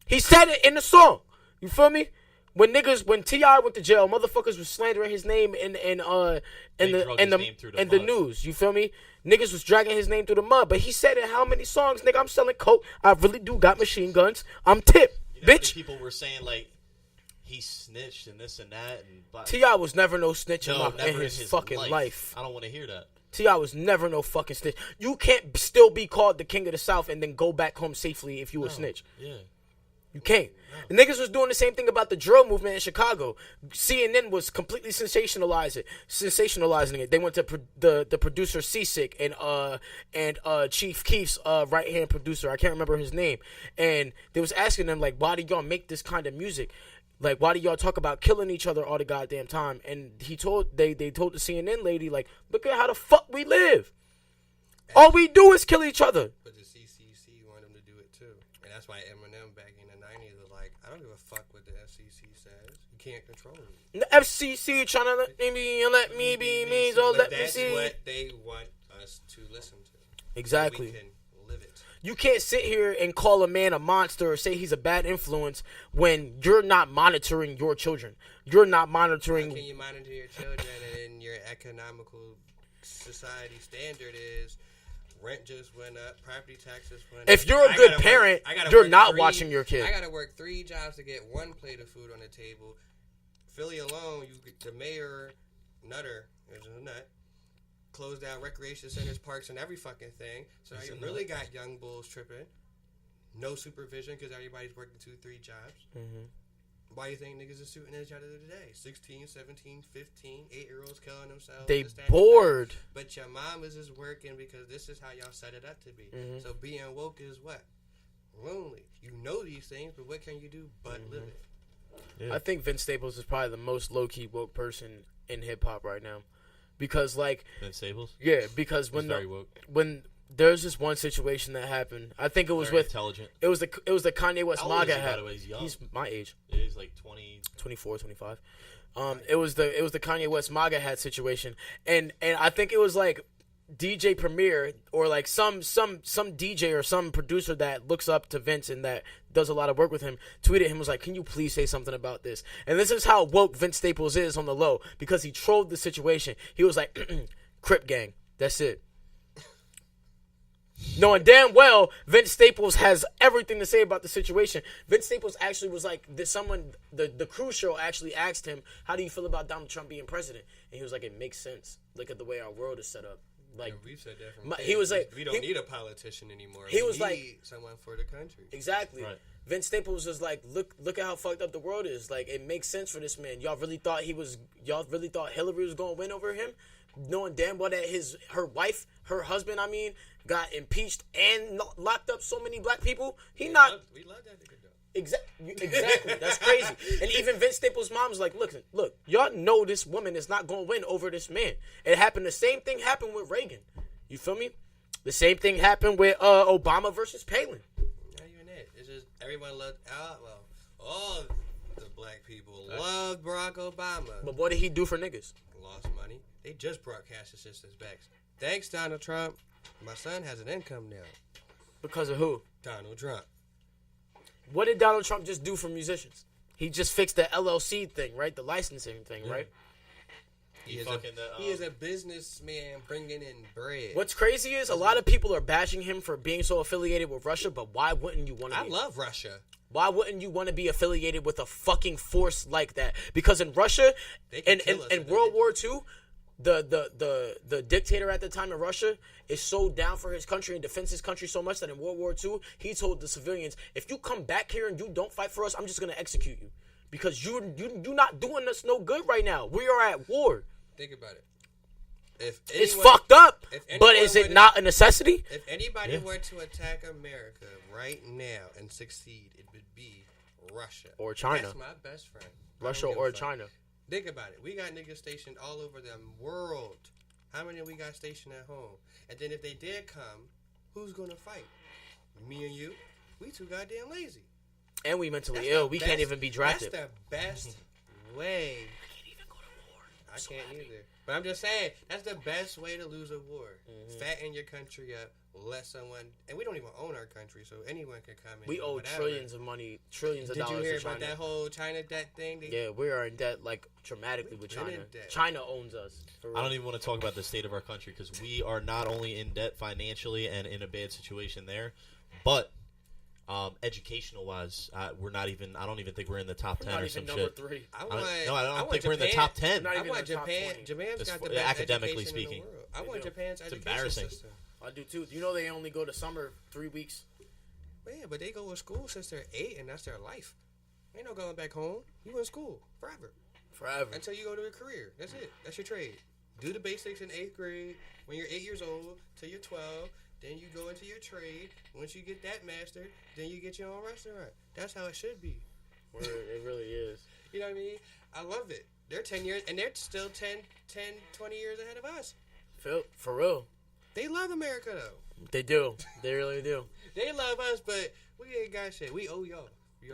Speaker 5: He said it in the song. You feel me? When T.I. went to jail, motherfuckers was slandering his name in the news. You feel me? Niggas was dragging his name through the mud. But he said in how many songs, nigga, I'm selling coke. I really do got machine guns. I'm tip,
Speaker 1: You know,
Speaker 5: bitch.
Speaker 1: people were saying like he snitched and this and that, and
Speaker 5: T.I. was never no snitch
Speaker 1: no,
Speaker 5: in
Speaker 1: never
Speaker 5: his fucking life.
Speaker 1: I don't want to hear that.
Speaker 5: T.I. was never no fucking snitch. You can't still be called the king of the South and then go back home safely if you a snitch.
Speaker 1: Yeah.
Speaker 5: You can't. The niggas was doing the same thing about the drill movement in Chicago. CNN was completely sensationalizing it. They went to the producer Seasick and Chief Keef's right hand producer. I can't remember his name. And they was asking them like, why do y'all make this kind of music? Like, why do y'all talk about killing each other all the goddamn time? And they told the CNN lady like, look at how the fuck we live. All we do is kill each other.
Speaker 6: But the CCC wanted them to do it too. And that's why Eminem back in the 90s was like, I don't give a fuck what the FCC says. You can't control me.
Speaker 5: The FCC trying to let me be me, so
Speaker 6: But
Speaker 5: let me
Speaker 6: that's
Speaker 5: see.
Speaker 6: what they want us to listen to.
Speaker 5: Exactly.
Speaker 6: So we can live it.
Speaker 5: You can't sit here and call a man a monster or say he's a bad influence when you're not monitoring your children. You're not monitoring.
Speaker 6: How can you monitor your children and your economical society standard is rent just went up, property taxes went up.
Speaker 5: If you're a good parent, you're not watching your kid.
Speaker 6: I gotta work 3 jobs to get 1 plate of food on the table. Philly alone, the mayor, Nutter, there's a nut, closed down recreation centers, parks, and every fucking thing. So now you really got young bulls tripping. No supervision because everybody's working 2-3 jobs. Mm-hmm. Why you think niggas is shooting each other today? 16, 17, 15, 8-year-olds killing themselves.
Speaker 5: They bored.
Speaker 6: But your mom is just working because this is how y'all set it up to be. Mm-hmm. So being woke is what? Lonely. You know these things, but what can you do but live it?
Speaker 5: Yeah. I think Vince Staples is probably the most low-key woke person in hip-hop right now. Because, like...
Speaker 1: Vince Staples?
Speaker 5: Yeah, because when there's this one situation that happened. I think it was
Speaker 1: very
Speaker 5: with...
Speaker 1: intelligent.
Speaker 5: It was the Kanye West
Speaker 1: How old
Speaker 5: MAGA
Speaker 1: is he,
Speaker 5: hat.
Speaker 1: by the way? He's young.
Speaker 5: He's my age.
Speaker 1: Yeah, he's like 20...
Speaker 5: 24, 25. It was the Kanye West MAGA hat situation. And I think it was like DJ Premier or like some DJ or some producer that looks up to Vince and that does a lot of work with him tweeted him, was like, can you please say something about this? And this is how woke Vince Staples is on the low, because he trolled the situation. He was like, Crip gang, that's it. Knowing damn well Vince Staples has everything to say about the situation. Vince Staples actually was like, the Crew show actually asked him, how do you feel about Donald Trump being president? And he was like, it makes sense. Look at the way our world is set up. Like,
Speaker 6: and we've said that from
Speaker 5: he was like,
Speaker 6: we don't need a politician anymore.
Speaker 5: He
Speaker 6: we
Speaker 5: was
Speaker 6: need
Speaker 5: like,
Speaker 6: someone for the country.
Speaker 5: Exactly.
Speaker 1: Right.
Speaker 5: Her Staples was like, look at how fucked up the world is. Like, it makes sense for this man. Y'all really thought Hillary was gonna win over him, knowing damn well that her husband, got impeached and locked up so many black people. We love that nigga though. Exactly. That's crazy. And even Vince Staples' mom's like, look, y'all know this woman is not gonna win over this man. It happened. The same thing happened with Reagan. You feel me? The same thing happened with Obama versus Palin.
Speaker 6: Not even it. It's just everyone loved all the black people loved Barack Obama.
Speaker 5: But what did he do for niggas?
Speaker 6: Lost money. They just brought cash assistance back. Thanks, Donald Trump. My son has an income now.
Speaker 5: Because of who?
Speaker 6: Donald Trump.
Speaker 5: What did Donald Trump just do for musicians? He just fixed the LLC thing, right? The licensing thing, right?
Speaker 6: He is a businessman bringing in bread.
Speaker 5: What's crazy is a lot of people are bashing him for being so affiliated with Russia, but why wouldn't you want to
Speaker 6: I love Russia.
Speaker 5: Why wouldn't you want to be affiliated with a fucking force like that? Because in Russia, in World War II, the dictator at the time in Russia is so down for his country and defends his country so much that in World War II, he told the civilians, if you come back here and you don't fight for us, I'm just going to execute you. Because you're not doing us no good right now. We are at war.
Speaker 6: Think about it.
Speaker 5: It's fucked up, but is it not a necessity?
Speaker 6: If anybody were to attack America right now and succeed, it would be Russia.
Speaker 5: Or China.
Speaker 6: That's my best friend.
Speaker 5: Russia or China.
Speaker 6: Think about it. We got niggas stationed all over the world. How many we got stationed at home? And then if they did come, who's going to fight? Me and you? We too goddamn lazy.
Speaker 5: And we mentally ill. We can't even be drafted.
Speaker 6: That's the best way.
Speaker 5: I can't even go to war.
Speaker 6: I can't either. But I'm just saying, that's the best way to lose a war. Mm-hmm. Fatten your country up. Let someone, and we don't even own our country, so anyone can come in.
Speaker 5: We owe trillions of money, trillions of dollars.
Speaker 6: Did you hear
Speaker 5: to
Speaker 6: about
Speaker 5: China.
Speaker 6: that whole China debt thing?
Speaker 5: Yeah, we are in debt like dramatically with China. China owns us.
Speaker 1: I don't even want to talk about the state of our country because we are not only in debt financially and in a bad situation there, but educational wise, we're not even. I don't even think we're in the top 10 or some shit.
Speaker 5: Number 3.
Speaker 1: I don't think we're in the top 10.
Speaker 6: I want Japan. Japan's got the best
Speaker 1: academically
Speaker 6: education
Speaker 1: speaking.
Speaker 6: in the world. I want Japan's education
Speaker 1: embarrassing.
Speaker 6: system.
Speaker 5: I do too. You know they only go to summer 3 weeks.
Speaker 6: Yeah, but they go to school since they're 8, and that's their life. Ain't no going back home. You in school forever. Until you go to a career. That's it. That's your trade. Do the basics in 8th grade. When you're 8 years old till you're 12, then you go into your trade. Once you get that mastered, then you get your own restaurant. That's how it should be.
Speaker 5: It really is.
Speaker 6: You know what I mean? I love it. They're 10 years, and they're still 10, 20 years ahead of us.
Speaker 5: For real.
Speaker 6: They love America, though.
Speaker 5: They do. They really do.
Speaker 6: They love us, but we ain't got shit. We owe y'all.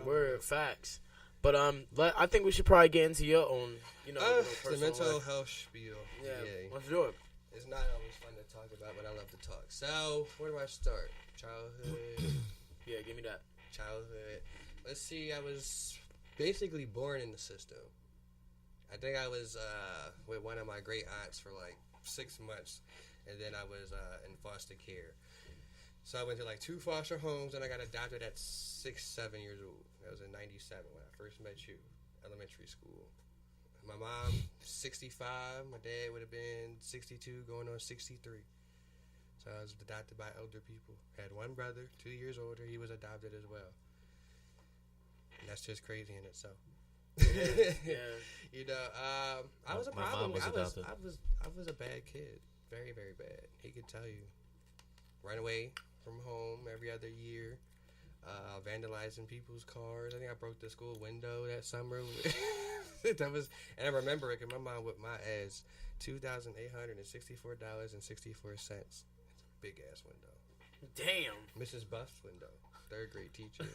Speaker 5: We're facts. But I think we should probably get into your own,
Speaker 6: the mental health spiel.
Speaker 5: Yeah, let's do it.
Speaker 6: It's not always fun to talk about, but I love to talk. So, where do I start? Childhood.
Speaker 5: Yeah, give me that.
Speaker 6: Childhood. Let's see. I was basically born in the system. I think I was with one of my great aunts for like 6 months, and then I was in foster care. So I went to like 2 foster homes, and I got adopted at 6, 7 years old. That was in '97 when I first met you, elementary school. My mom, 65. My dad would have been 62, going on 63. So I was adopted by elder people. Had one brother, 2 years older. He was adopted as well. And that's just crazy in itself.
Speaker 5: Yeah.
Speaker 6: You know, I was a
Speaker 1: My
Speaker 6: problem.
Speaker 1: mom was adopted.
Speaker 6: I was a bad kid. Very, very bad. He could tell you. Run away from home every other year. Vandalizing people's cars. I think I broke the school window that summer. That was, and I remember it because my mom whipped my ass. $2,864.64. It's a big ass window.
Speaker 5: Damn.
Speaker 6: Mrs. Buff's window. 3rd grade teacher.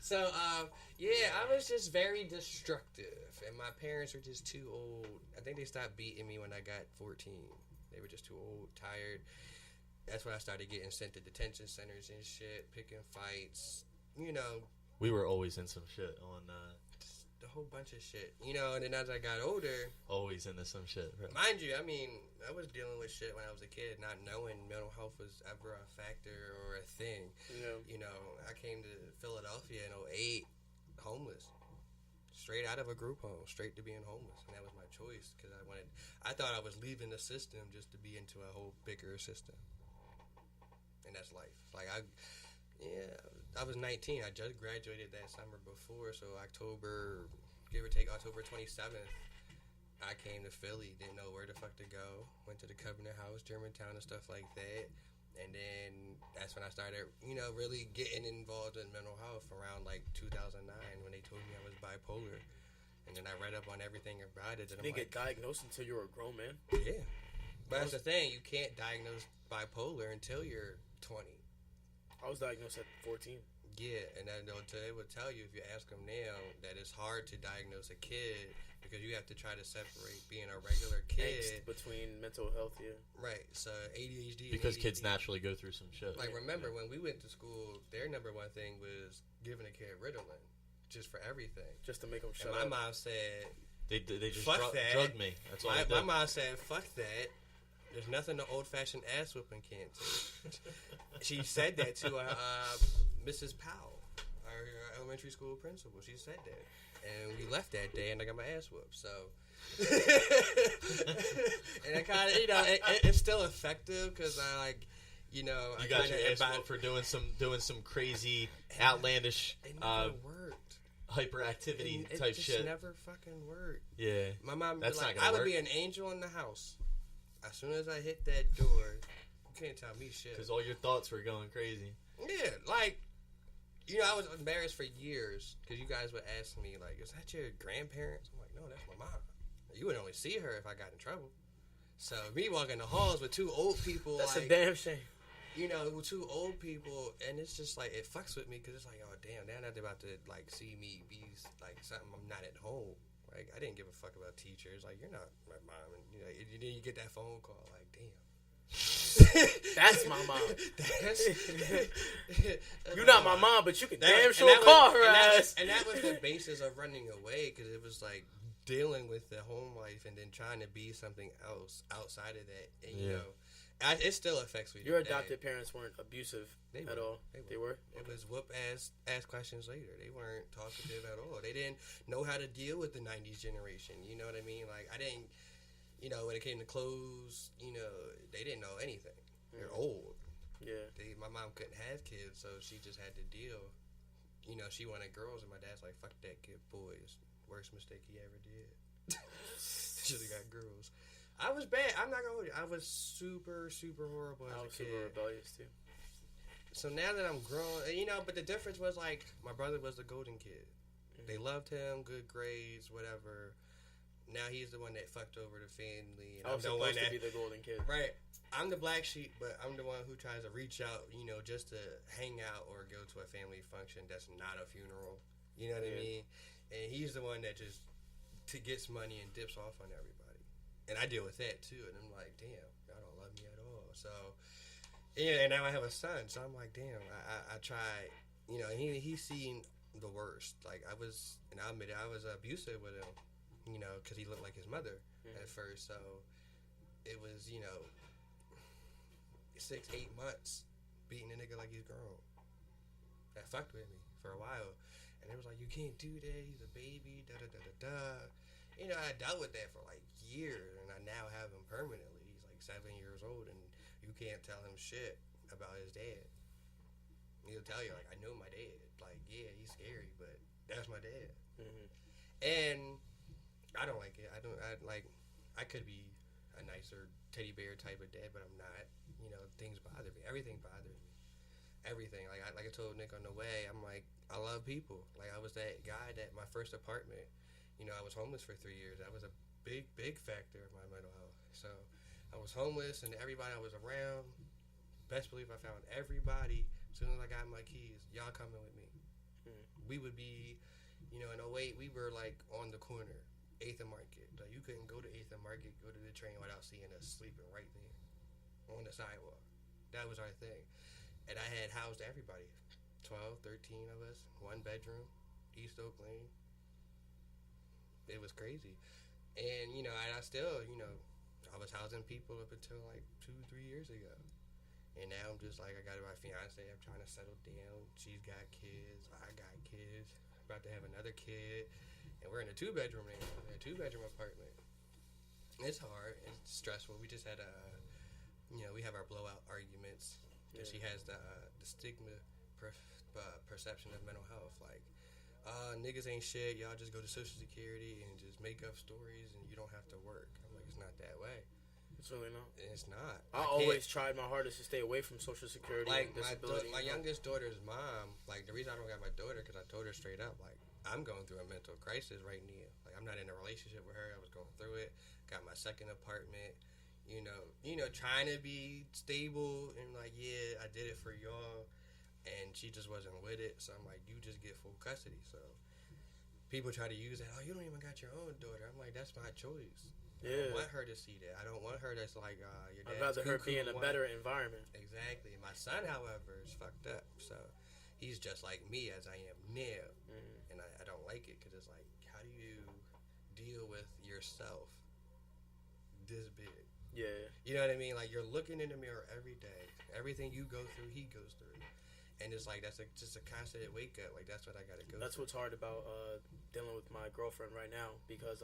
Speaker 6: So, yeah, I was just very destructive, and my parents were just too old. I think they stopped beating me when I got 14. They were just too old, tired. That's when I started getting sent to detention centers and shit, picking fights, you know.
Speaker 1: We were always in some shit on.
Speaker 6: Just a whole bunch of shit, you know. And then as I got older,
Speaker 1: Always into some shit. Right?
Speaker 6: mind you, I mean, I was dealing with shit when I was a kid, not knowing mental health was ever a factor or a thing.
Speaker 5: Yeah.
Speaker 6: You know, I came to Philadelphia in '08, homeless. Straight out of a group home, straight to being homeless. And that was my choice because I thought I was leaving the system just to be into a whole bigger system. And that's life. Like, I was 19. I just graduated that summer before, so October, give or take October 27th, I came to Philly, didn't know where the fuck to go. Went to the Covenant House, Germantown, and stuff like that. And then that's when I started, you know, really getting involved in mental health around like 2009 when they told me I was bipolar. And then I read up on everything about it. And
Speaker 5: You didn't get diagnosed until you were a grown man.
Speaker 6: yeah. But that's the thing, you can't diagnose bipolar until you're 20.
Speaker 5: I was diagnosed at 14.
Speaker 6: Yeah, and then they would tell you if you ask them now that it's hard to diagnose a kid because you have to try to separate being a regular kid
Speaker 5: Angst between mental health, yeah.
Speaker 6: right. So ADHD
Speaker 1: Because
Speaker 6: and
Speaker 1: kids
Speaker 6: ADD.
Speaker 1: naturally go through some shit.
Speaker 6: Like, remember when we went to school, their number one thing was giving a kid Ritalin, just for everything.
Speaker 5: Just to make them shut
Speaker 6: And my
Speaker 5: up.
Speaker 6: mom said,
Speaker 1: They just
Speaker 6: Fuck that.
Speaker 1: drugged me. That's all
Speaker 6: my
Speaker 1: they did.
Speaker 6: mom said, "Fuck that." There's nothing the old-fashioned ass whooping can't do. She said that to Mrs. Powell, our elementary school principal. She said that, and we left that day, and I got my ass whooped. So, and I kind of, you know, it's still effective because I like, you know,
Speaker 1: You
Speaker 6: I
Speaker 1: got
Speaker 6: kinda
Speaker 1: your ass
Speaker 6: about-
Speaker 1: whooped for doing some crazy, outlandish,
Speaker 6: It never worked.
Speaker 1: hyperactivity
Speaker 6: It
Speaker 1: type
Speaker 6: just
Speaker 1: shit.
Speaker 6: never fucking worked.
Speaker 1: Yeah.
Speaker 6: My mom,
Speaker 1: That's
Speaker 6: like,
Speaker 1: not gonna
Speaker 6: I would
Speaker 1: work.
Speaker 6: be an angel in the house. As soon as I hit that door, you can't tell me shit.
Speaker 1: Because all your thoughts were going crazy.
Speaker 6: Yeah, like, you know, I was embarrassed for years because you guys would ask me, like, is that your grandparents? I'm like, no, that's my mom. You would only see her if I got in trouble. So me walking the halls with 2 old people,
Speaker 5: That's
Speaker 6: like,
Speaker 5: a damn shame.
Speaker 6: you know, with 2 old people, and it's just like, it fucks with me because it's like, oh, damn, now they're about to, like, see me be, like, something I'm not at home. Like, I didn't give a fuck about teachers. Like, you're not my mom. And, you know, then you get that phone call, like, damn.
Speaker 5: That's my mom.
Speaker 6: That's
Speaker 5: You're not my mom, but you can damn
Speaker 6: and
Speaker 5: sure
Speaker 6: that
Speaker 5: call
Speaker 6: was-
Speaker 5: her
Speaker 6: and that-
Speaker 5: ass.
Speaker 6: And that was the basis of running away because it was like dealing with the home life and then trying to be something else outside of that. And, you
Speaker 1: Yeah.
Speaker 6: know, it still affects me.
Speaker 5: Your
Speaker 6: today.
Speaker 5: adopted parents weren't abusive
Speaker 6: They
Speaker 5: at
Speaker 6: were.
Speaker 5: all. They were?
Speaker 6: It was whoop ass questions later. They weren't talkative at all. They didn't know how to deal with the 90s generation. You know what I mean? Like, I didn't, you know, when it came to clothes, you know, they didn't know anything. They're old.
Speaker 5: Yeah.
Speaker 6: My mom couldn't have kids, so she just had to deal. You know, she wanted girls, and my dad's like, fuck that kid, boys. Worst mistake he ever did. Should have got girls. I was bad. I'm not gonna hold you. I was super, super horrible
Speaker 5: I
Speaker 6: as
Speaker 5: was
Speaker 6: a kid.
Speaker 5: super rebellious too.
Speaker 6: So now that I'm grown, you know, but the difference was like my brother was the golden kid. They loved him, good grades, whatever. Now he's the one that fucked over the family. And
Speaker 5: I was
Speaker 6: I'm the one
Speaker 5: supposed to
Speaker 6: that,
Speaker 5: be the golden kid.
Speaker 6: right. I'm the black sheep, but I'm the one who tries to reach out, you know, just to hang out or go to a family function that's not a funeral. You know what I
Speaker 5: Yeah.
Speaker 6: mean? And he's the one that just gets money and dips off on everybody. and I deal with that too. And I'm like, damn, y'all don't love me at all. So, yeah, and now I have a son, so I'm like, damn, I tried, you know, and he's seen the worst. Like I was, and I admit it, I was abusive with him, you know, because he looked like his mother at first. So it was, you know, 6-8 months beating a nigga like he's grown. That fucked with me for a while. And it was like, you can't do that, he's a baby, da-da-da-da-da. You know, I dealt with that for like years, and I now have him permanently. He's like 7 years old, and you can't tell him shit about his dad. He'll tell you, like, I know my dad. Like, yeah, he's scary, but that's my dad. Mm-hmm. And I don't like it. I could be a nicer teddy bear type of dad, but I'm not. You know, things bother me. Everything bothers me. Everything. Like I told Nick on the way, I'm like, I love people. Like, I was that guy that my first apartment, you know, I was homeless for 3 years. That was a big, big factor of my mental health. So I was homeless, and everybody I was around, best believe I found everybody. As soon as I got my keys, y'all coming with me. We would be, you know, in 08, we were like on the corner, 8th and Market. Like, you couldn't go to 8th and Market, go to the train without seeing us sleeping right there on the sidewalk. That was our thing. And I had housed everybody, 12, 13 of us, 1 bedroom, East Oakland. It was crazy. And, you know, I still, you know, I was housing people up until like 2-3 years ago. And now I'm just like, I got my fiance, I'm trying to settle down. She's got kids, I got kids, about to have another kid. And we're in a 2-bedroom now, a 2-bedroom apartment. It's hard, it's stressful. We just had you know, we have our blowout arguments. Yeah. She has the stigma perception of mental health. Like, niggas ain't shit, y'all just go to Social Security and just make up stories and you don't have to work. I'm like, it's not that way.
Speaker 5: It's really not.
Speaker 6: It's not.
Speaker 5: I always tried my hardest to stay away from Social Security.
Speaker 6: Like,
Speaker 5: and
Speaker 6: my youngest daughter's mom, like, the reason I don't got my daughter, because I told her straight up, like, I'm going through a mental crisis right now. Like, I'm not in a relationship with her. I was going through it. Got my second apartment. You know, trying to be stable and like, yeah, I did it for y'all, and she just wasn't with it. So I'm like, you just get full custody. So people try to use that. Oh, you don't even got your own daughter. I'm like, that's my choice. Yeah. I don't want her to see that. I don't want her that's like, your dad's
Speaker 5: I'd rather her be in a better environment.
Speaker 6: Exactly. My son, however, is fucked up. So he's just like me as I am now, and I don't like it because it's like, how do you deal with yourself this big?
Speaker 5: Yeah.
Speaker 6: You know what I mean? Like, you're looking in the mirror every day. Everything you go through, he goes through. And it's like, that's just a constant wake up. Like, that's what I got to go
Speaker 5: That's
Speaker 6: through.
Speaker 5: what's hard about dealing with my girlfriend right now. Because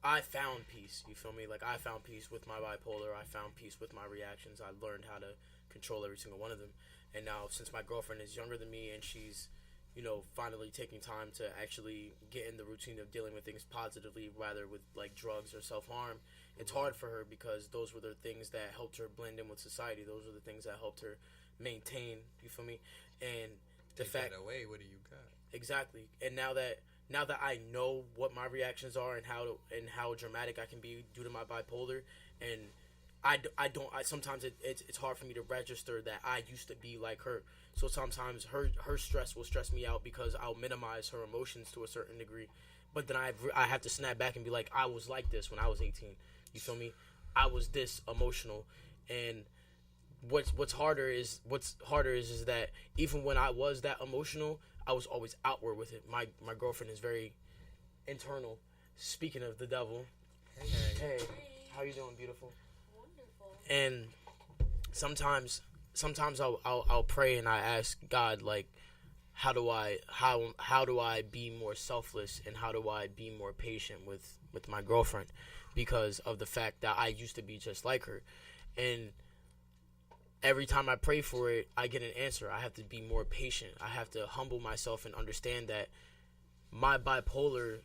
Speaker 5: I found peace. You feel me? Like, I found peace with my bipolar. I found peace with my reactions. I learned how to control every single one of them. And now, since my girlfriend is younger than me and she's, you know, finally taking time to actually get in the routine of dealing with things positively rather with, like, drugs or self-harm, it's hard for her because those were the things that helped her blend in with society. Those were the things that helped her maintain, you feel me? And the
Speaker 6: Take
Speaker 5: fact
Speaker 6: that away, what do you got?
Speaker 5: Exactly. And now that I know what my reactions are and how dramatic I can be due to my bipolar, and sometimes it's hard for me to register that I used to be like her. So sometimes her stress will stress me out because I'll minimize her emotions to a certain degree. But then I have to snap back and be like, I was like this when I was 18. You feel me? I was this emotional. And what's harder is that even when I was that emotional, I was always outward with it. My girlfriend is very internal. Speaking of the devil. Hey. How you doing, beautiful?
Speaker 8: Wonderful.
Speaker 5: And sometimes I'll pray and I ask God, like, how do I be more selfless and how do I be more patient with my girlfriend, because of the fact that I used to be just like her. And every time I pray for it, I get an answer. I have to be more patient. I have to humble myself and understand that my bipolar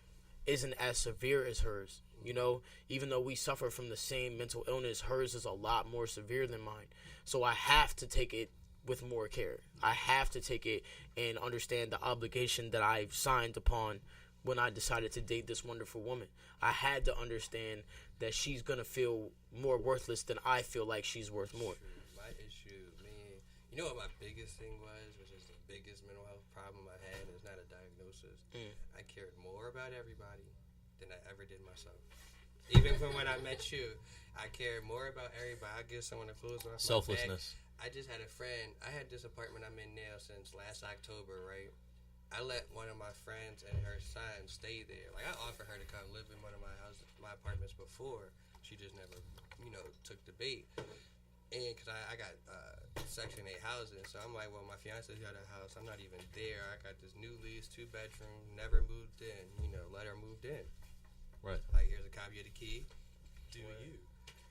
Speaker 5: isn't as severe as hers. You know, even though we suffer from the same mental illness, hers is a lot more severe than mine. So I have to take it with more care. I have to take it and understand the obligation that I've signed upon when I decided to date this wonderful woman. I had to understand that she's going to feel more worthless than I feel like she's worth more.
Speaker 6: My issue, man, you know what my biggest thing was, which is the biggest mental health problem I had, and it's not a diagnosis. I cared more about everybody than I ever did myself. Even from when I met you, I care more about everybody. I give someone the clothes off my
Speaker 1: Selflessness.
Speaker 6: back. I just had a friend. I had this apartment I'm in now since last October, right? I let one of my friends and her son stay there. Like, I offered her to come live in one of my apartments before. She just never, took the bait. And because I got Section 8 housing, so I'm like, well, my fiance's got a house. I'm not even there. I got this new lease, 2-bedroom, never moved in. Let her moved in.
Speaker 1: Right.
Speaker 6: Like, here's a copy of the key. Do you?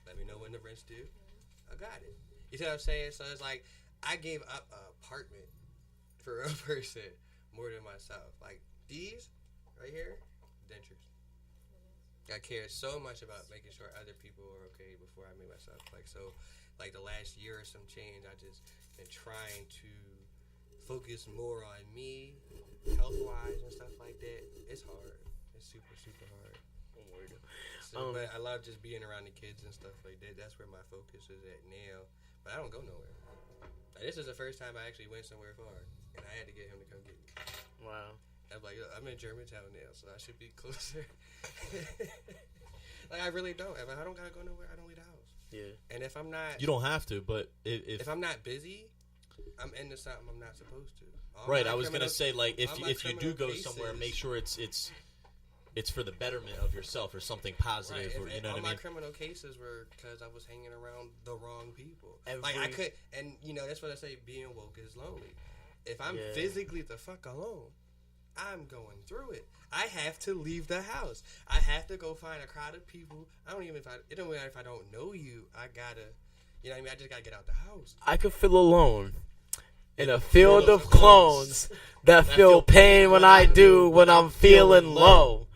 Speaker 6: Let me know when the rent's due. I got it. You see what I'm saying? So it's like, I gave up an apartment for a person more than myself. Like, these right here, dentures. I care so much about making sure other people are okay before I make myself. Like the last year or some change, I just been trying to focus more on me, health-wise and stuff like that. It's hard. It's super, super hard. But I love just being around the kids and stuff like that. That's where my focus is at now. But I don't go nowhere. Like, this is the first time I actually went somewhere far, and I had to get him to come get me.
Speaker 5: Wow.
Speaker 6: I'm like, I'm in Germantown now, so I should be closer. Like, I really don't. If I don't gotta go nowhere, I don't leave the house.
Speaker 5: Yeah.
Speaker 6: And if I'm not,
Speaker 1: You don't have to, but if
Speaker 6: I'm not busy, I'm into something I'm not supposed to.
Speaker 1: right, I was gonna say, like, if
Speaker 6: all my
Speaker 1: you do go
Speaker 6: criminal
Speaker 1: somewhere,
Speaker 6: cases-
Speaker 1: make sure it's for the betterment of yourself or something positive,
Speaker 6: Right.
Speaker 1: or
Speaker 6: If
Speaker 1: you know
Speaker 6: all
Speaker 1: what I
Speaker 6: my
Speaker 1: mean.
Speaker 6: criminal cases were because I was hanging around the wrong people.
Speaker 5: Every-
Speaker 6: Like, I could, and that's what I say. Being woke is lonely. If I'm
Speaker 5: Yeah.
Speaker 6: physically the fuck alone, I'm going through it. I have to leave the house. I have to go find a crowd of people. It don't matter if I don't know you. I gotta, you know what I mean? I just gotta get out the house.
Speaker 5: I could feel alone in a field of clones that feel pain when I do when I'm feeling low.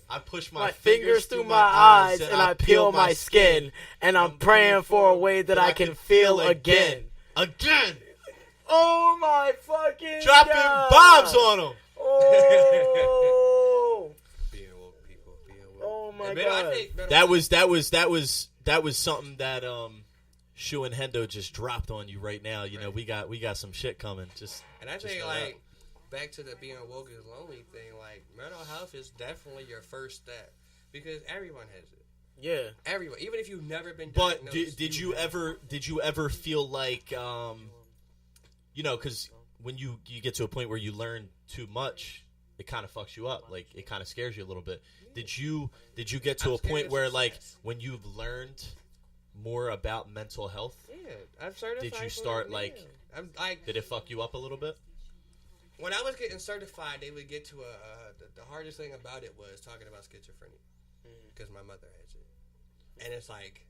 Speaker 1: I push
Speaker 5: My fingers through my eyes and I peel my skin, and I'm praying for a way that I can feel again.
Speaker 1: Again,
Speaker 5: Oh my fucking
Speaker 1: dropping
Speaker 5: God.
Speaker 1: bombs on them.
Speaker 5: Oh,
Speaker 6: Being woke, people. Being woke.
Speaker 5: oh my
Speaker 6: And I
Speaker 5: God.
Speaker 6: think
Speaker 1: That was something that Shu and Hendo just dropped on you right now. We got some shit coming.
Speaker 6: And I
Speaker 1: just
Speaker 6: think,
Speaker 1: know
Speaker 6: like, back to the being woke is lonely thing, like, mental health is definitely your first step. Because everyone has it.
Speaker 5: Yeah.
Speaker 6: Everyone. Even if you've never been
Speaker 1: But
Speaker 6: diagnosed.
Speaker 1: did you ever feel like because when you get to a point where you learn too much, it kind of fucks you up. Like, it kind of scares you a little bit. Did you get to
Speaker 6: I'm
Speaker 1: a point
Speaker 6: scared of
Speaker 1: where, like,
Speaker 6: success.
Speaker 1: when you've learned more about mental health,
Speaker 6: Yeah, I'm certified.
Speaker 1: did you
Speaker 6: for
Speaker 1: start,
Speaker 6: it,
Speaker 1: like,
Speaker 6: yeah. I'm like,
Speaker 1: did it fuck you up a little bit?
Speaker 6: when I was getting certified, they would get to the hardest thing about it was talking about schizophrenia, because my mother has it, and it's like,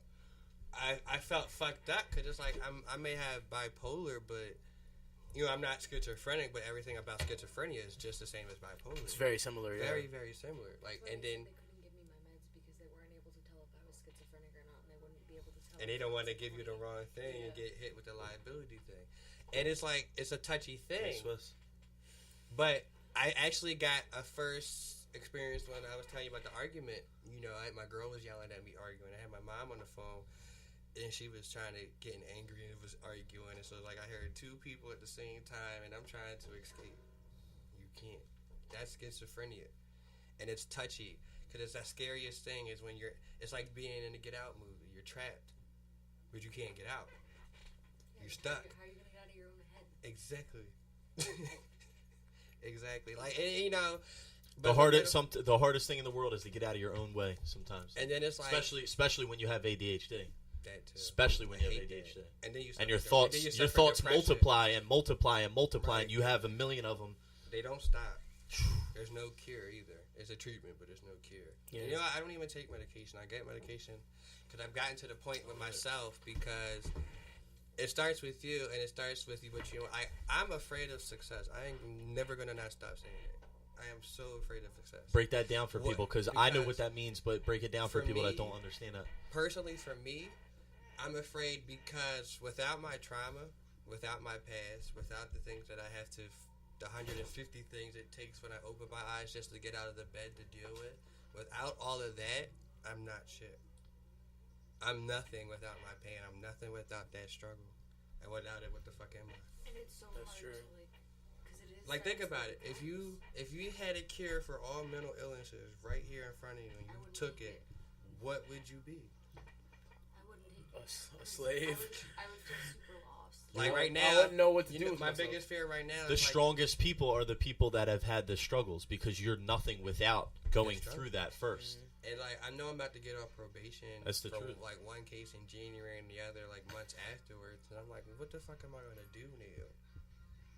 Speaker 6: I felt fucked up because it's like I may have bipolar, but I'm not schizophrenic, but everything about schizophrenia is just the same as bipolar.
Speaker 5: It's very similar, yeah.
Speaker 6: very, very similar. Like, and then
Speaker 3: They couldn't give me my meds because they weren't able to tell if I was schizophrenic or not, and they wouldn't be able to tell.
Speaker 6: and they don't want to give you the wrong thing and get hit with the liability thing, and it's like it's a touchy thing. But I actually got a first experience when I was telling you about the argument. My girl was yelling at me arguing. I had my mom on the phone, and she was trying to get angry and was arguing. And so, like, I heard two people at the same time, and I'm trying to escape. You can't. That's schizophrenia. And it's touchy, because it's that scariest thing is when it's like being in a Get Out movie. You're trapped, but you can't get out. You're stuck.
Speaker 3: How are you gonna get out of your own head?
Speaker 6: Exactly. Exactly. Like, and,
Speaker 1: The hardest thing in the world is to get out of your own way sometimes.
Speaker 6: And then it's like,
Speaker 1: especially when you have ADHD.
Speaker 6: that too.
Speaker 1: Especially when you have
Speaker 6: I hate
Speaker 1: ADHD.
Speaker 6: that. And then you
Speaker 1: And your
Speaker 6: suffer-
Speaker 1: thoughts
Speaker 6: then you suffer depression.
Speaker 1: multiply and multiply and multiply,
Speaker 6: Right.
Speaker 1: and you have a million of them.
Speaker 6: They don't stop. There's no cure either. It's a treatment, but there's no cure.
Speaker 5: Yeah.
Speaker 6: And, I don't even take medication. I get medication because I've gotten to the point with myself, because it starts with you and it starts with you. What I'm afraid of success. I ain't never gonna not stop saying it. I am so afraid of success.
Speaker 1: Break that down for
Speaker 6: What?
Speaker 1: people, because I know
Speaker 6: Because
Speaker 1: what that means, but break it down for
Speaker 6: for
Speaker 1: people
Speaker 6: me-
Speaker 1: that don't understand that.
Speaker 6: Personally, for me, I'm afraid because without my trauma, without my past, without the things that I have to, the 150 things it takes when I open my eyes just to get out of the bed to deal with, without all of that, I'm not shit. I'm nothing without my pain. I'm nothing without that struggle. And without it, what the fuck am I?
Speaker 3: And it's so
Speaker 5: That's
Speaker 3: hard
Speaker 5: true.
Speaker 3: to because it is.
Speaker 6: Like, think about it. If you had a cure for all mental illnesses right here in front of you and you took it, what would you be?
Speaker 3: I wouldn't take
Speaker 5: A
Speaker 3: I
Speaker 5: slave.
Speaker 3: I would feel super lost.
Speaker 6: Like right now,
Speaker 5: I wouldn't know what to do with
Speaker 6: my
Speaker 5: myself.
Speaker 6: biggest fear right now
Speaker 1: The
Speaker 6: is like,
Speaker 1: strongest people are the people that have had the struggles because you're nothing without going
Speaker 6: That's
Speaker 1: through that 1st.
Speaker 6: and like I know I'm about to get off probation
Speaker 1: That's the
Speaker 6: for
Speaker 1: truth.
Speaker 6: like one case in January and the other like months afterwards, and I'm like, what the fuck am I gonna do now?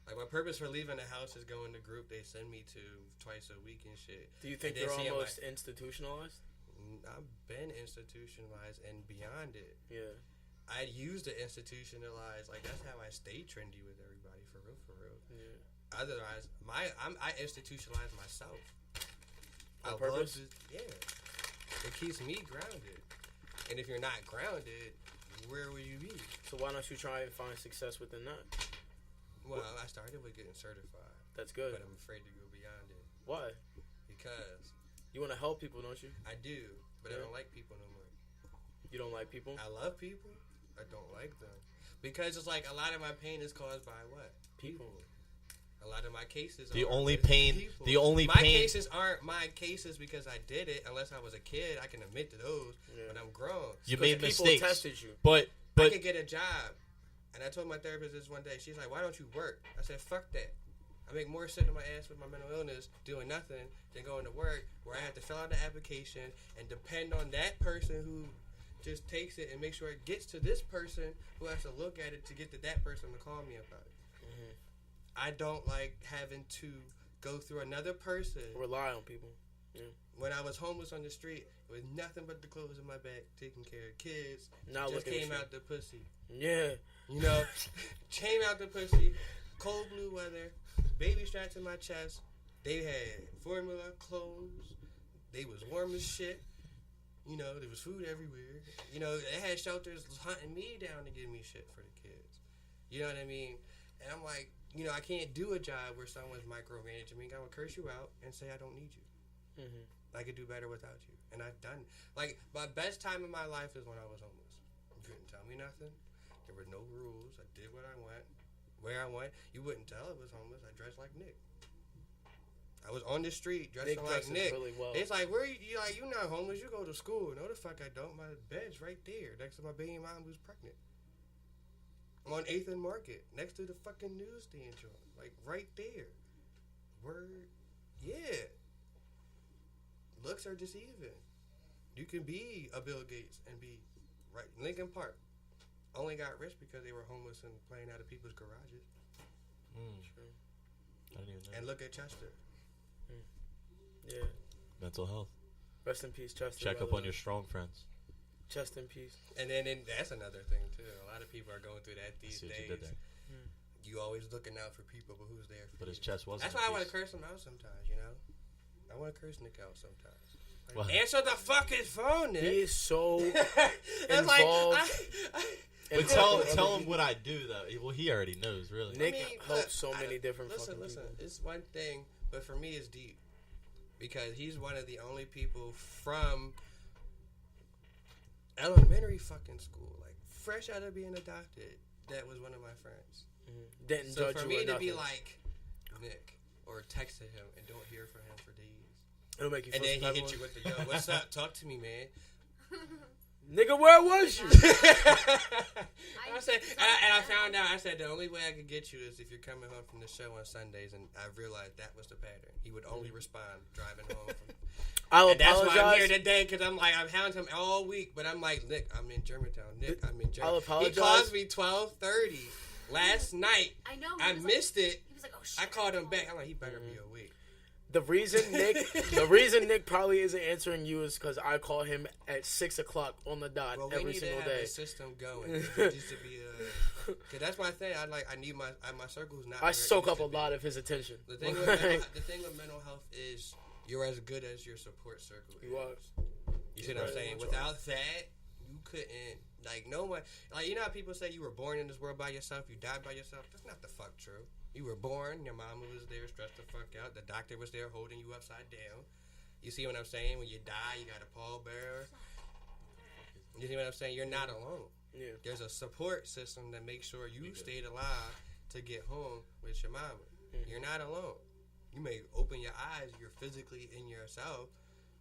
Speaker 6: Like my purpose for leaving the house is going to group they send me to twice a week and shit.
Speaker 5: Do you think
Speaker 6: And then
Speaker 5: you're
Speaker 6: seeing
Speaker 5: almost institutionalized?
Speaker 6: I've been institutionalized and beyond it.
Speaker 5: Yeah.
Speaker 6: I used to institutionalize, like that's how I stay trendy with everybody for real, for real.
Speaker 5: Yeah.
Speaker 6: Otherwise, I institutionalize myself.
Speaker 5: On
Speaker 6: I love
Speaker 5: purpose?
Speaker 6: yeah. It keeps me grounded. And if you're not grounded, where will you be?
Speaker 5: So why don't you try and find success within that?
Speaker 6: Well, I started with getting certified,
Speaker 5: That's good.
Speaker 6: but I'm afraid to go beyond it
Speaker 5: Why?
Speaker 6: because
Speaker 5: You want to help people, don't you?
Speaker 6: I do, but I
Speaker 5: Yeah.
Speaker 6: don't like people no more.
Speaker 5: You don't like people?
Speaker 6: I love people. I don't like them because it's like a lot of my pain is caused by what?
Speaker 5: People.
Speaker 6: A lot of my cases.
Speaker 1: The
Speaker 6: are
Speaker 1: only
Speaker 6: with
Speaker 1: pain-
Speaker 6: people.
Speaker 1: the only
Speaker 6: my
Speaker 1: pain-
Speaker 6: cases aren't my cases because I did it. Unless I was a kid, I can admit to those.
Speaker 5: Yeah.
Speaker 6: But I'm grown.
Speaker 1: You
Speaker 5: 'Cause
Speaker 1: made
Speaker 5: people
Speaker 1: mistakes,
Speaker 5: tested you.
Speaker 1: but
Speaker 6: I could get a job, and I told my therapist this one day. She's like, "Why don't you work?" I said, "Fuck that. I make more sitting on my ass with my mental illness doing nothing than going to work where I have to fill out the application and depend on that person who just takes it and makes sure it gets to this person who has to look at it to get to that person to call me about it." I don't like having to go through another person.
Speaker 5: Rely on people.
Speaker 6: When I was homeless on the street, it was nothing but the clothes in my back, taking care of kids.
Speaker 5: Now
Speaker 6: Just
Speaker 5: look at
Speaker 6: came
Speaker 5: you.
Speaker 6: out the pussy.
Speaker 5: Yeah.
Speaker 6: You know, came out the pussy, cold blue weather, baby straps in my chest. They had formula, clothes. They was warm as shit. You know, there was food everywhere. You know, they had shelters hunting me down to give me shit for the kids. You know what I mean? And I'm like, you know, I can't do a job where someone's micromanaging me. I'm going to curse you out and say I don't need you. I could do better without you. And I've done. Like, my best time in my life is when I was homeless. You couldn't tell me nothing. There were no rules. I did what I want, where I want. You wouldn't tell I was homeless. I dressed like Nick. I was on the street dressing
Speaker 5: Nick
Speaker 6: like
Speaker 5: dresses
Speaker 6: Nick.
Speaker 5: really well.
Speaker 6: It's like, where you like, you're not homeless. You go to school. No, the fuck I don't. My bed's right there next to my baby mom who's pregnant. I'm on 8th and Market next to the fucking newsstand joint. Like, right there. Word. Yeah. Looks are deceiving. You can be a Bill Gates and be right. Lincoln Park only got rich because they were homeless and playing out of people's garages.
Speaker 1: I didn't even know.
Speaker 6: And look at Chester.
Speaker 5: Yeah.
Speaker 1: Mental health.
Speaker 5: Rest in peace, Chester.
Speaker 1: Check up
Speaker 5: brother.
Speaker 1: on your strong friends.
Speaker 5: Chest in peace.
Speaker 6: And then that's another thing too. A lot of people are going through that
Speaker 1: I
Speaker 6: these
Speaker 1: see what you
Speaker 6: days.
Speaker 1: did there.
Speaker 6: You always looking out for people, but who's there for
Speaker 1: But
Speaker 6: you?
Speaker 1: his chest wasn't.
Speaker 6: That's why I want to curse him out sometimes. You know, I want to curse Nick out sometimes. Like,
Speaker 1: What?
Speaker 6: answer the fucking phone, Nick.
Speaker 5: He is so
Speaker 6: It's like,
Speaker 5: involved.
Speaker 1: But
Speaker 5: involved
Speaker 1: tell
Speaker 5: with
Speaker 1: him what I do though. Well, he already knows, really.
Speaker 5: Nick
Speaker 6: I mean,
Speaker 5: helps so
Speaker 6: look,
Speaker 5: many different
Speaker 6: Listen,
Speaker 5: fucking people.
Speaker 6: it's one thing, but for me, it's deep because he's one of the only people from elementary fucking school, like fresh out of being adopted. That was one of my friends.
Speaker 5: Didn't
Speaker 6: So
Speaker 5: judge
Speaker 6: for
Speaker 5: you
Speaker 6: me
Speaker 5: or
Speaker 6: to be
Speaker 5: nothing.
Speaker 6: like Nick or texting him and don't hear from him for days,
Speaker 5: It'll make you feel
Speaker 6: and then he
Speaker 5: some
Speaker 6: hit
Speaker 5: type
Speaker 6: you
Speaker 5: of
Speaker 6: with the yo, what's up? Talk to me, man.
Speaker 5: way. Nigga, where was you?
Speaker 6: I said, and I found out. I said the only way I could get you is if you're coming home from the show on Sundays, and I realized that was the pattern. He would only respond driving home.
Speaker 5: I'll
Speaker 6: And that's
Speaker 5: apologize.
Speaker 6: why I'm here today because I'm like I've hounded him all week, but I'm like Nick, I'm in Germantown. Nick, I'm in Germantown.
Speaker 5: I'll apologize.
Speaker 6: He calls me 12:30 last night.
Speaker 3: I know.
Speaker 6: I
Speaker 3: he was
Speaker 6: missed it.
Speaker 3: He was like, oh shit.
Speaker 6: I called him back. I'm like, he better be awake.
Speaker 5: The reason Nick probably isn't answering you is because I call him at 6:00 on the dot
Speaker 6: Well, we
Speaker 5: every
Speaker 6: need
Speaker 5: single
Speaker 6: to have
Speaker 5: day.
Speaker 6: a system going. It needs to be cause that's my thing. I need my circle's not.
Speaker 5: I
Speaker 6: where it
Speaker 5: soak
Speaker 6: used
Speaker 5: up
Speaker 6: to
Speaker 5: a
Speaker 6: be.
Speaker 5: lot of his attention.
Speaker 6: The thing with mental health is you're as good as your support circle.
Speaker 5: You are.
Speaker 6: You see what I'm saying? Without that, you couldn't. Like no one. Like you know how people say you were born in this world by yourself, you died by yourself. That's not the fuck true. You were born. Your mama was there, stressed the fuck out. The doctor was there, holding you upside down. You see what I'm saying? When you die, you got a pallbearer. You see what I'm saying? You're not alone.
Speaker 5: Yeah.
Speaker 6: There's a support system that makes sure you stayed alive to get home with your mama. You're not alone. You may open your eyes, you're physically in yourself,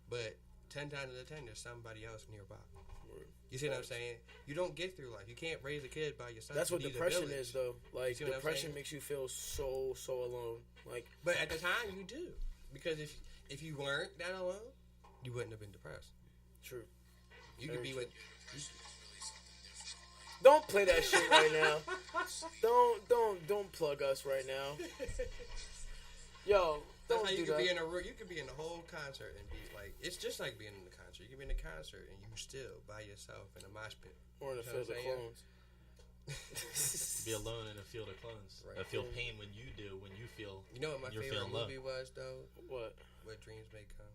Speaker 6: but 10 times out of 10, there's somebody else nearby. You see what I'm saying? You don't get through life. You can't raise a kid by yourself.
Speaker 5: That's what
Speaker 6: You need a
Speaker 5: depression
Speaker 6: village.
Speaker 5: is, though. Like,
Speaker 6: You see what I'm
Speaker 5: depression
Speaker 6: saying?
Speaker 5: makes you feel so alone. Like,
Speaker 6: But at the time, you do. Because if you weren't that alone, you wouldn't have been depressed.
Speaker 5: true.
Speaker 6: You could be with...
Speaker 5: Don't play that shit right now. Don't plug us right now. Yo,
Speaker 6: That's
Speaker 5: don't
Speaker 6: how you
Speaker 5: do
Speaker 6: could
Speaker 5: that.
Speaker 6: be in a room. You could be in the whole concert and be like... It's just like being in the concert. You can be in the concert and you still by yourself in a mosh pit.
Speaker 5: Or in a
Speaker 6: You know
Speaker 5: field of
Speaker 6: what I'm
Speaker 5: clones.
Speaker 1: Be alone in a field of clones.
Speaker 6: Right.
Speaker 1: I feel pain when you do. When you feel.
Speaker 6: You know what my
Speaker 1: You're
Speaker 6: favorite
Speaker 1: feeling low.
Speaker 6: movie was, though?
Speaker 5: What?
Speaker 6: What Dreams May Come.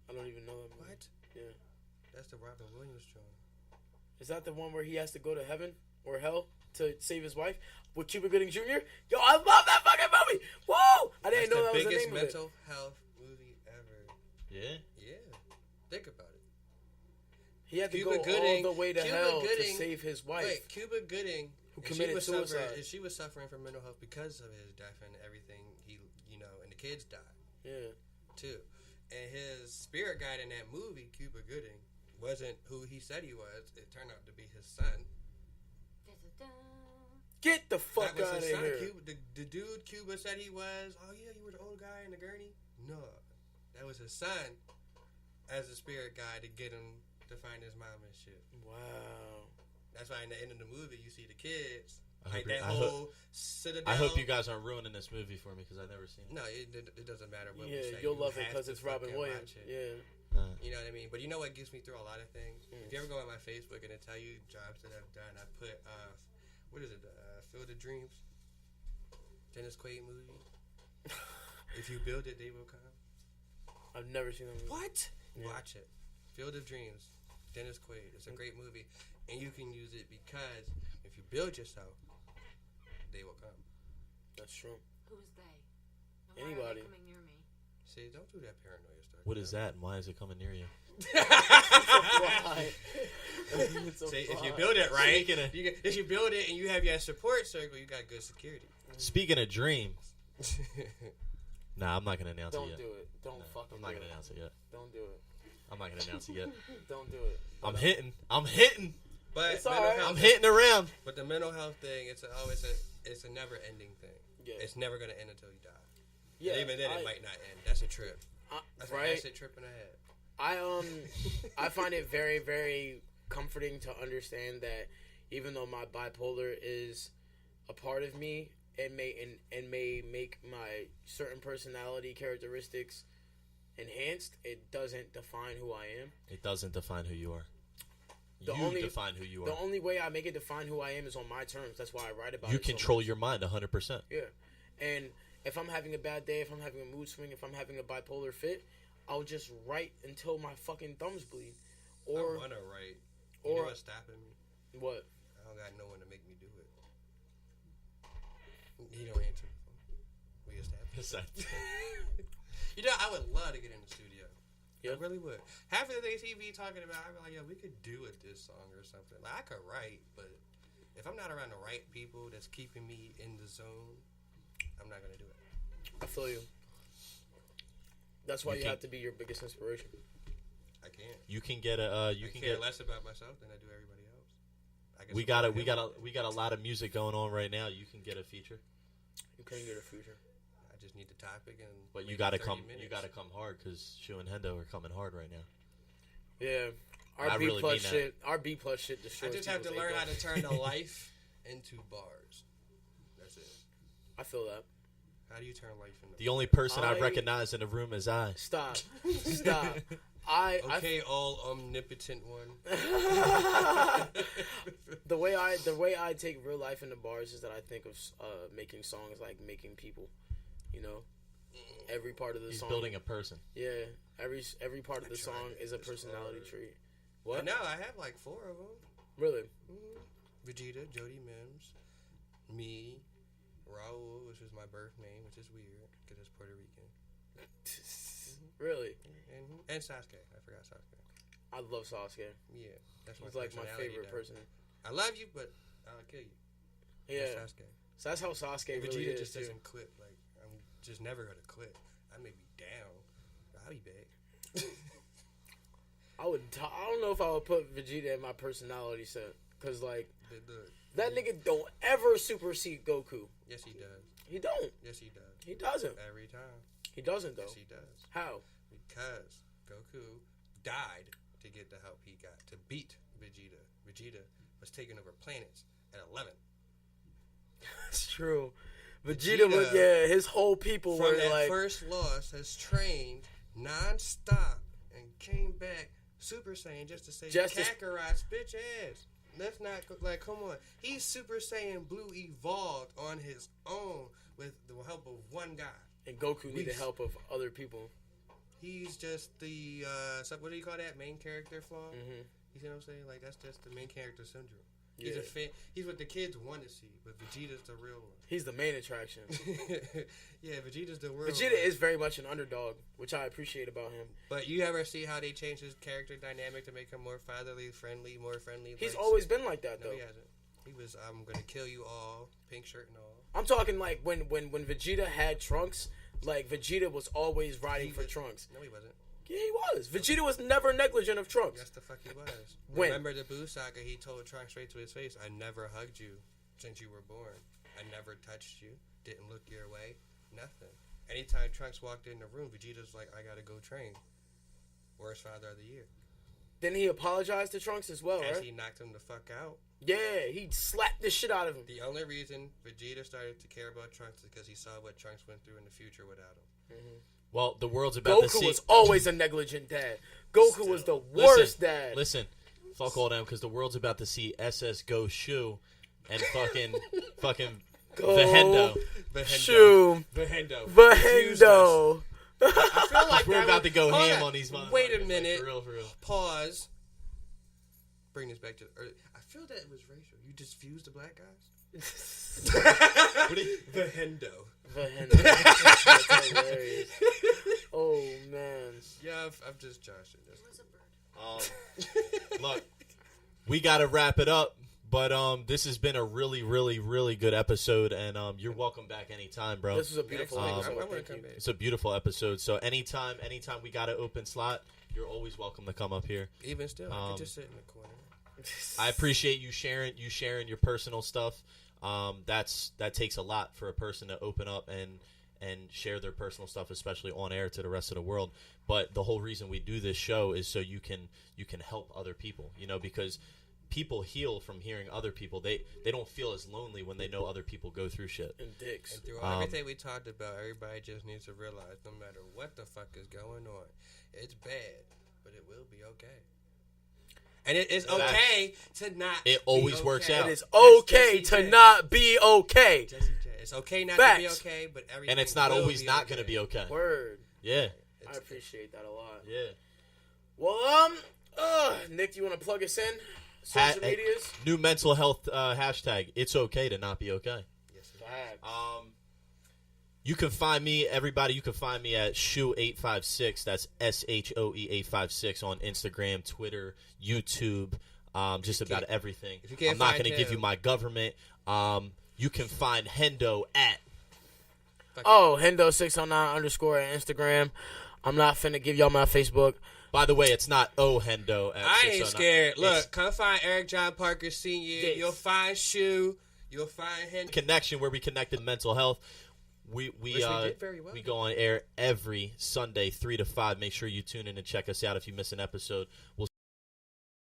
Speaker 5: I don't even know that movie.
Speaker 6: What?
Speaker 5: Yeah.
Speaker 6: That's the Robin Williams joint.
Speaker 5: Is that the one where he has to go to heaven or hell to save his wife with Cuba Gooding Jr.? Yo, I love that fucking movie. Whoa! I didn't know that was the
Speaker 6: biggest
Speaker 5: name of it.
Speaker 6: mental health movie ever.
Speaker 1: Yeah.
Speaker 6: Yeah. Think about it.
Speaker 5: He had to
Speaker 6: Cuba
Speaker 5: go
Speaker 6: Gooding-
Speaker 5: all the way to
Speaker 6: Cuba
Speaker 5: hell
Speaker 6: Gooding-
Speaker 5: to save his wife.
Speaker 6: Wait, Cuba Gooding,
Speaker 5: Who
Speaker 6: and
Speaker 5: committed suicide.
Speaker 6: and she was suffering from mental health because of his death and everything. And the kids died
Speaker 5: Yeah.
Speaker 6: too. And his spirit guide in that movie, Cuba Gooding, wasn't who he said he was. It turned out to be his son.
Speaker 5: Get the fuck
Speaker 6: That was
Speaker 5: out of
Speaker 6: his son.
Speaker 5: here.
Speaker 6: Cuba, the dude Cuba said he was. Oh yeah, you were the old guy in the gurney. No, that was his son as a spirit guide to get him to find his mom and shit.
Speaker 5: Wow.
Speaker 6: That's why in the end of the movie you see the kids.
Speaker 1: I
Speaker 6: Like
Speaker 1: hope,
Speaker 6: that
Speaker 1: I
Speaker 6: whole
Speaker 1: hope,
Speaker 6: citadel.
Speaker 1: I hope you guys aren't ruining this movie for me because I've never seen it.
Speaker 6: No, it doesn't matter what we
Speaker 5: Yeah,
Speaker 6: say.
Speaker 5: you'll
Speaker 6: You
Speaker 5: love it
Speaker 6: have
Speaker 5: because
Speaker 6: to
Speaker 5: it's Robin
Speaker 6: fucking
Speaker 5: Williams.
Speaker 6: watch it.
Speaker 5: Yeah.
Speaker 6: You know what I mean? But you know what gets me through a lot of things? If you ever go on my Facebook and it tell you jobs that I've done, I put, what is it, Field of Dreams? Dennis Quaid movie. If you build it, they will come.
Speaker 5: I've never seen that movie.
Speaker 6: What?
Speaker 5: Yeah.
Speaker 6: Watch it. Field of Dreams. Dennis Quaid. It's a great movie. And you can use it because if you build yourself, they will come.
Speaker 5: That's true.
Speaker 3: Who's they? And why are
Speaker 5: Anybody.
Speaker 3: they coming near me?
Speaker 6: See, don't do that paranoia stuff.
Speaker 1: What is that and why is it coming near you?
Speaker 5: Why? It's a
Speaker 6: See, if you
Speaker 5: vibe.
Speaker 6: build it right,
Speaker 1: Speaking of-
Speaker 6: if you build it and you have your support circle, you got good security.
Speaker 1: Speaking of dreams, nah, I'm not gonna announce
Speaker 5: Don't
Speaker 1: it yet.
Speaker 5: do it. Don't
Speaker 1: No,
Speaker 5: fucking
Speaker 1: I'm not
Speaker 5: do
Speaker 1: gonna
Speaker 5: it.
Speaker 1: announce it yet.
Speaker 5: Don't do it.
Speaker 1: I'm not gonna announce it yet.
Speaker 5: Don't do it.
Speaker 1: I'm hitting. I'm hitting.
Speaker 6: But
Speaker 5: It's
Speaker 6: mental
Speaker 5: alright.
Speaker 6: health,
Speaker 1: I'm hitting around.
Speaker 6: But the mental health thing, it's a never ending thing.
Speaker 5: Yeah.
Speaker 6: It's never gonna end until you die.
Speaker 5: Yeah.
Speaker 6: And even then, it might not end. That's a trip. That's an
Speaker 5: right.
Speaker 6: acid trip in the head.
Speaker 5: I find it very, very comforting to understand that even though my bipolar is a part of me and may make my certain personality characteristics enhanced, it doesn't define who I am.
Speaker 1: It doesn't define who you are.
Speaker 5: The
Speaker 1: You
Speaker 5: only-
Speaker 1: define who you
Speaker 5: The
Speaker 1: are.
Speaker 5: only way I make it define who I am is on my terms. That's why I write about it.
Speaker 1: You
Speaker 5: so
Speaker 1: control
Speaker 5: much.
Speaker 1: your mind 100%.
Speaker 5: Yeah. And if I'm having a bad day, if I'm having a mood swing, if I'm having a bipolar fit, I'll just write until my fucking thumbs bleed.
Speaker 6: I
Speaker 5: Or
Speaker 6: wanna write. You
Speaker 5: or-
Speaker 6: know what's stopping me?
Speaker 5: what?
Speaker 6: I don't got no one to make me do it. He don't answer the phone. We established. You know, I would love to get in the studio.
Speaker 5: Yeah.
Speaker 6: I really would. Half of the things he be talking about, I'd be like, yo, we could do a diss song or something. Like, I could write, but if I'm not around the right people that's keeping me in the zone, I'm not going to do it.
Speaker 5: I feel you. That's why
Speaker 1: You
Speaker 5: you
Speaker 1: can't-
Speaker 5: have to be your biggest inspiration.
Speaker 6: I can't.
Speaker 1: You can get a. You
Speaker 6: I
Speaker 1: can
Speaker 6: care
Speaker 1: get.
Speaker 6: less about myself than I do everybody else. I can
Speaker 1: We got
Speaker 6: support him.
Speaker 1: we got a lot of music going on right now. You can get a feature,
Speaker 5: You can get a future.
Speaker 6: I just need the topic and.
Speaker 1: but you
Speaker 6: maybe
Speaker 1: got to
Speaker 6: 30
Speaker 1: come.
Speaker 6: minutes.
Speaker 1: You got to come hard because Shu and Hendo are coming hard right now.
Speaker 5: Yeah.
Speaker 1: I
Speaker 5: Our B
Speaker 1: really
Speaker 5: plus
Speaker 1: mean that.
Speaker 5: shit. Our B plus shit
Speaker 6: I
Speaker 5: destroys.
Speaker 6: just have to
Speaker 5: people's
Speaker 6: learn
Speaker 5: ego.
Speaker 6: how to turn the life into bars. That's it.
Speaker 5: I feel that.
Speaker 6: How do you turn life into?
Speaker 1: The only person I
Speaker 5: I-
Speaker 1: recognize in the room is I.
Speaker 5: Stop. Stop.
Speaker 6: Okay, all omnipotent one.
Speaker 5: The way I take real life into bars is that I think of making songs like making people. You know, every part of the
Speaker 1: He's
Speaker 5: song.
Speaker 1: building a person.
Speaker 5: Yeah, every part of the
Speaker 6: tried
Speaker 5: song
Speaker 6: it.
Speaker 5: is a
Speaker 6: It's
Speaker 5: personality
Speaker 6: hard.
Speaker 5: trait.
Speaker 6: But
Speaker 5: What?
Speaker 6: no, I have like 4 of them.
Speaker 5: Really?
Speaker 6: Vegeta, Jody Mims, me, Raul, which is my birth name, which is weird because it's Puerto Rican,
Speaker 5: Really?
Speaker 6: and Sasuke. I forgot Sasuke.
Speaker 5: I love Sasuke.
Speaker 6: Yeah, that's
Speaker 5: He's like my
Speaker 6: personality
Speaker 5: favorite
Speaker 6: though.
Speaker 5: person.
Speaker 6: I love you, but I'll kill you.
Speaker 5: Yeah.
Speaker 6: That's Sasuke.
Speaker 5: So that's how Sasuke
Speaker 6: And
Speaker 5: really
Speaker 6: Vegeta
Speaker 5: is
Speaker 6: just
Speaker 5: too.
Speaker 6: doesn't quit. Like I'm just never gonna quit. I may be down, but I'll be back.
Speaker 5: I don't know if I would put Vegeta in my personality set. Because, like, that nigga don't ever supersede Goku.
Speaker 6: Yes, he does.
Speaker 5: He don't.
Speaker 6: Yes, he does.
Speaker 5: He doesn't.
Speaker 6: Every time.
Speaker 5: He doesn't, though.
Speaker 6: Yes, he does.
Speaker 5: How?
Speaker 6: Because Goku died to get the help he got to beat Vegeta. Vegeta was taking over planets at 11.
Speaker 5: That's true. Vegeta was, yeah, his whole people
Speaker 6: from
Speaker 5: were
Speaker 6: that
Speaker 5: like.
Speaker 6: first loss has trained non-stop and came back Super Saiyan just to say Kakarot's bitch ass. Let's not, like, come on. He's Super Saiyan Blue evolved on his own with the help of one guy.
Speaker 5: And Goku needed help of other people.
Speaker 6: He's just the, what do you call that? Main character flaw?
Speaker 5: Mm-hmm.
Speaker 6: You see what I'm saying? Like, that's just the main character syndrome.
Speaker 5: Yeah.
Speaker 6: He's what the kids want to see, but Vegeta's the real one.
Speaker 5: He's the main attraction.
Speaker 6: Yeah, Vegeta's the real
Speaker 5: Vegeta
Speaker 6: one.
Speaker 5: is very much an underdog, which I appreciate about him.
Speaker 6: But you ever see how they changed his character dynamic to make him more fatherly, friendly, more friendly?
Speaker 5: He's always been like that, though.
Speaker 6: No, he hasn't. He was, I'm going to kill you all, pink shirt and all.
Speaker 5: I'm talking like when Vegeta had Trunks, like Vegeta was always riding for Trunks.
Speaker 6: No, he wasn't.
Speaker 5: Yeah, he was. Vegeta was never negligent of Trunks.
Speaker 6: Yes, the fuck he was.
Speaker 5: When?
Speaker 6: Remember the Boo saga? He told Trunks straight to his face, I never hugged you since you were born. I never touched you. Didn't look your way. Nothing. Anytime Trunks walked in the room, Vegeta's like, I gotta go train. Worst father of the year.
Speaker 5: Then he apologized to Trunks as well,
Speaker 6: As
Speaker 5: right?
Speaker 6: he knocked him the fuck out.
Speaker 5: Yeah, he slapped the shit out of him.
Speaker 6: The only reason Vegeta started to care about Trunks is because he saw what Trunks went through in the future without him.
Speaker 5: Mm-hmm.
Speaker 1: Well, the world's about to
Speaker 5: Goku
Speaker 1: see.
Speaker 5: was always a negligent dad. Goku was the worst dad.
Speaker 1: Listen, fuck all them, because the world's about to see SS Go Shu and fucking Vahendo.
Speaker 5: Shu.
Speaker 6: Vahendo.
Speaker 5: Vahendo.
Speaker 6: I feel like
Speaker 1: We're about to go
Speaker 6: hold
Speaker 1: ham
Speaker 6: on.
Speaker 1: on these motherfuckers.
Speaker 6: Wait a
Speaker 1: like,
Speaker 6: minute.
Speaker 1: for real, for real.
Speaker 6: Pause. Bring this back to early. I feel that it was racial. You just fused the black guys? Vahendo.
Speaker 5: Vahendo. That's hilarious. Oh, man.
Speaker 6: Yeah, I'm just joshing.
Speaker 3: It was a bird.
Speaker 1: Look, we got to wrap it up, but this has been a really, really, really good episode, and you're welcome back anytime, bro.
Speaker 5: This was a beautiful episode.
Speaker 6: I wanna
Speaker 5: Thank
Speaker 6: come
Speaker 5: you.
Speaker 6: back.
Speaker 1: It's a beautiful episode, so anytime we got an open slot, you're always welcome to come up here.
Speaker 6: Even still, I could just sit in the corner.
Speaker 1: I appreciate you sharing your personal stuff. That takes a lot for a person to open up and share their personal stuff, especially on air to the rest of the world. But the whole reason we do this show is so you can help other people, because people heal from hearing other people. They don't feel as lonely when they know other people go through shit.
Speaker 5: And dicks.
Speaker 6: And through everything we talked about, everybody just needs to realize no matter what the fuck is going on, it's bad, but it will be okay. And it is okay to not.
Speaker 1: It always
Speaker 6: be
Speaker 1: works
Speaker 6: okay.
Speaker 1: out.
Speaker 5: It is okay
Speaker 6: Jesse
Speaker 5: to
Speaker 6: J.
Speaker 5: not be okay.
Speaker 6: Jesse J. It's okay not to be
Speaker 5: Facts.
Speaker 6: okay, but everything.
Speaker 1: And it's not
Speaker 6: will
Speaker 1: always
Speaker 6: be
Speaker 1: not
Speaker 6: okay.
Speaker 1: going to be okay.
Speaker 5: Word.
Speaker 1: Yeah.
Speaker 5: I appreciate that a lot.
Speaker 1: Yeah.
Speaker 5: Well, Nick, do you want to plug us in? Social medias?
Speaker 1: New mental health hashtag. It's okay to not be okay.
Speaker 6: Yes,
Speaker 5: Facts.
Speaker 1: You can find me, everybody. You can find me at Shoe856. That's SHOE856 on Instagram, Twitter, YouTube, just about everything.
Speaker 6: if you can't
Speaker 1: I'm not
Speaker 6: find
Speaker 1: going to give
Speaker 6: him-
Speaker 1: you my government. You can find Hendo at.
Speaker 5: Hendo609_ on Instagram. I'm not finna give y'all my Facebook.
Speaker 1: By the way, it's not Hendo at
Speaker 6: I ain't
Speaker 1: 609.
Speaker 6: scared.
Speaker 1: It's
Speaker 6: Look, come find Eric John Parker Sr.
Speaker 5: Dicks.
Speaker 6: You'll find Shoe. You'll find him.
Speaker 1: Connection, where we connected mental health. We
Speaker 6: did very well.
Speaker 1: we go on air every Sunday 3 to 5. Make sure you tune in and check us out if you miss an episode. We'll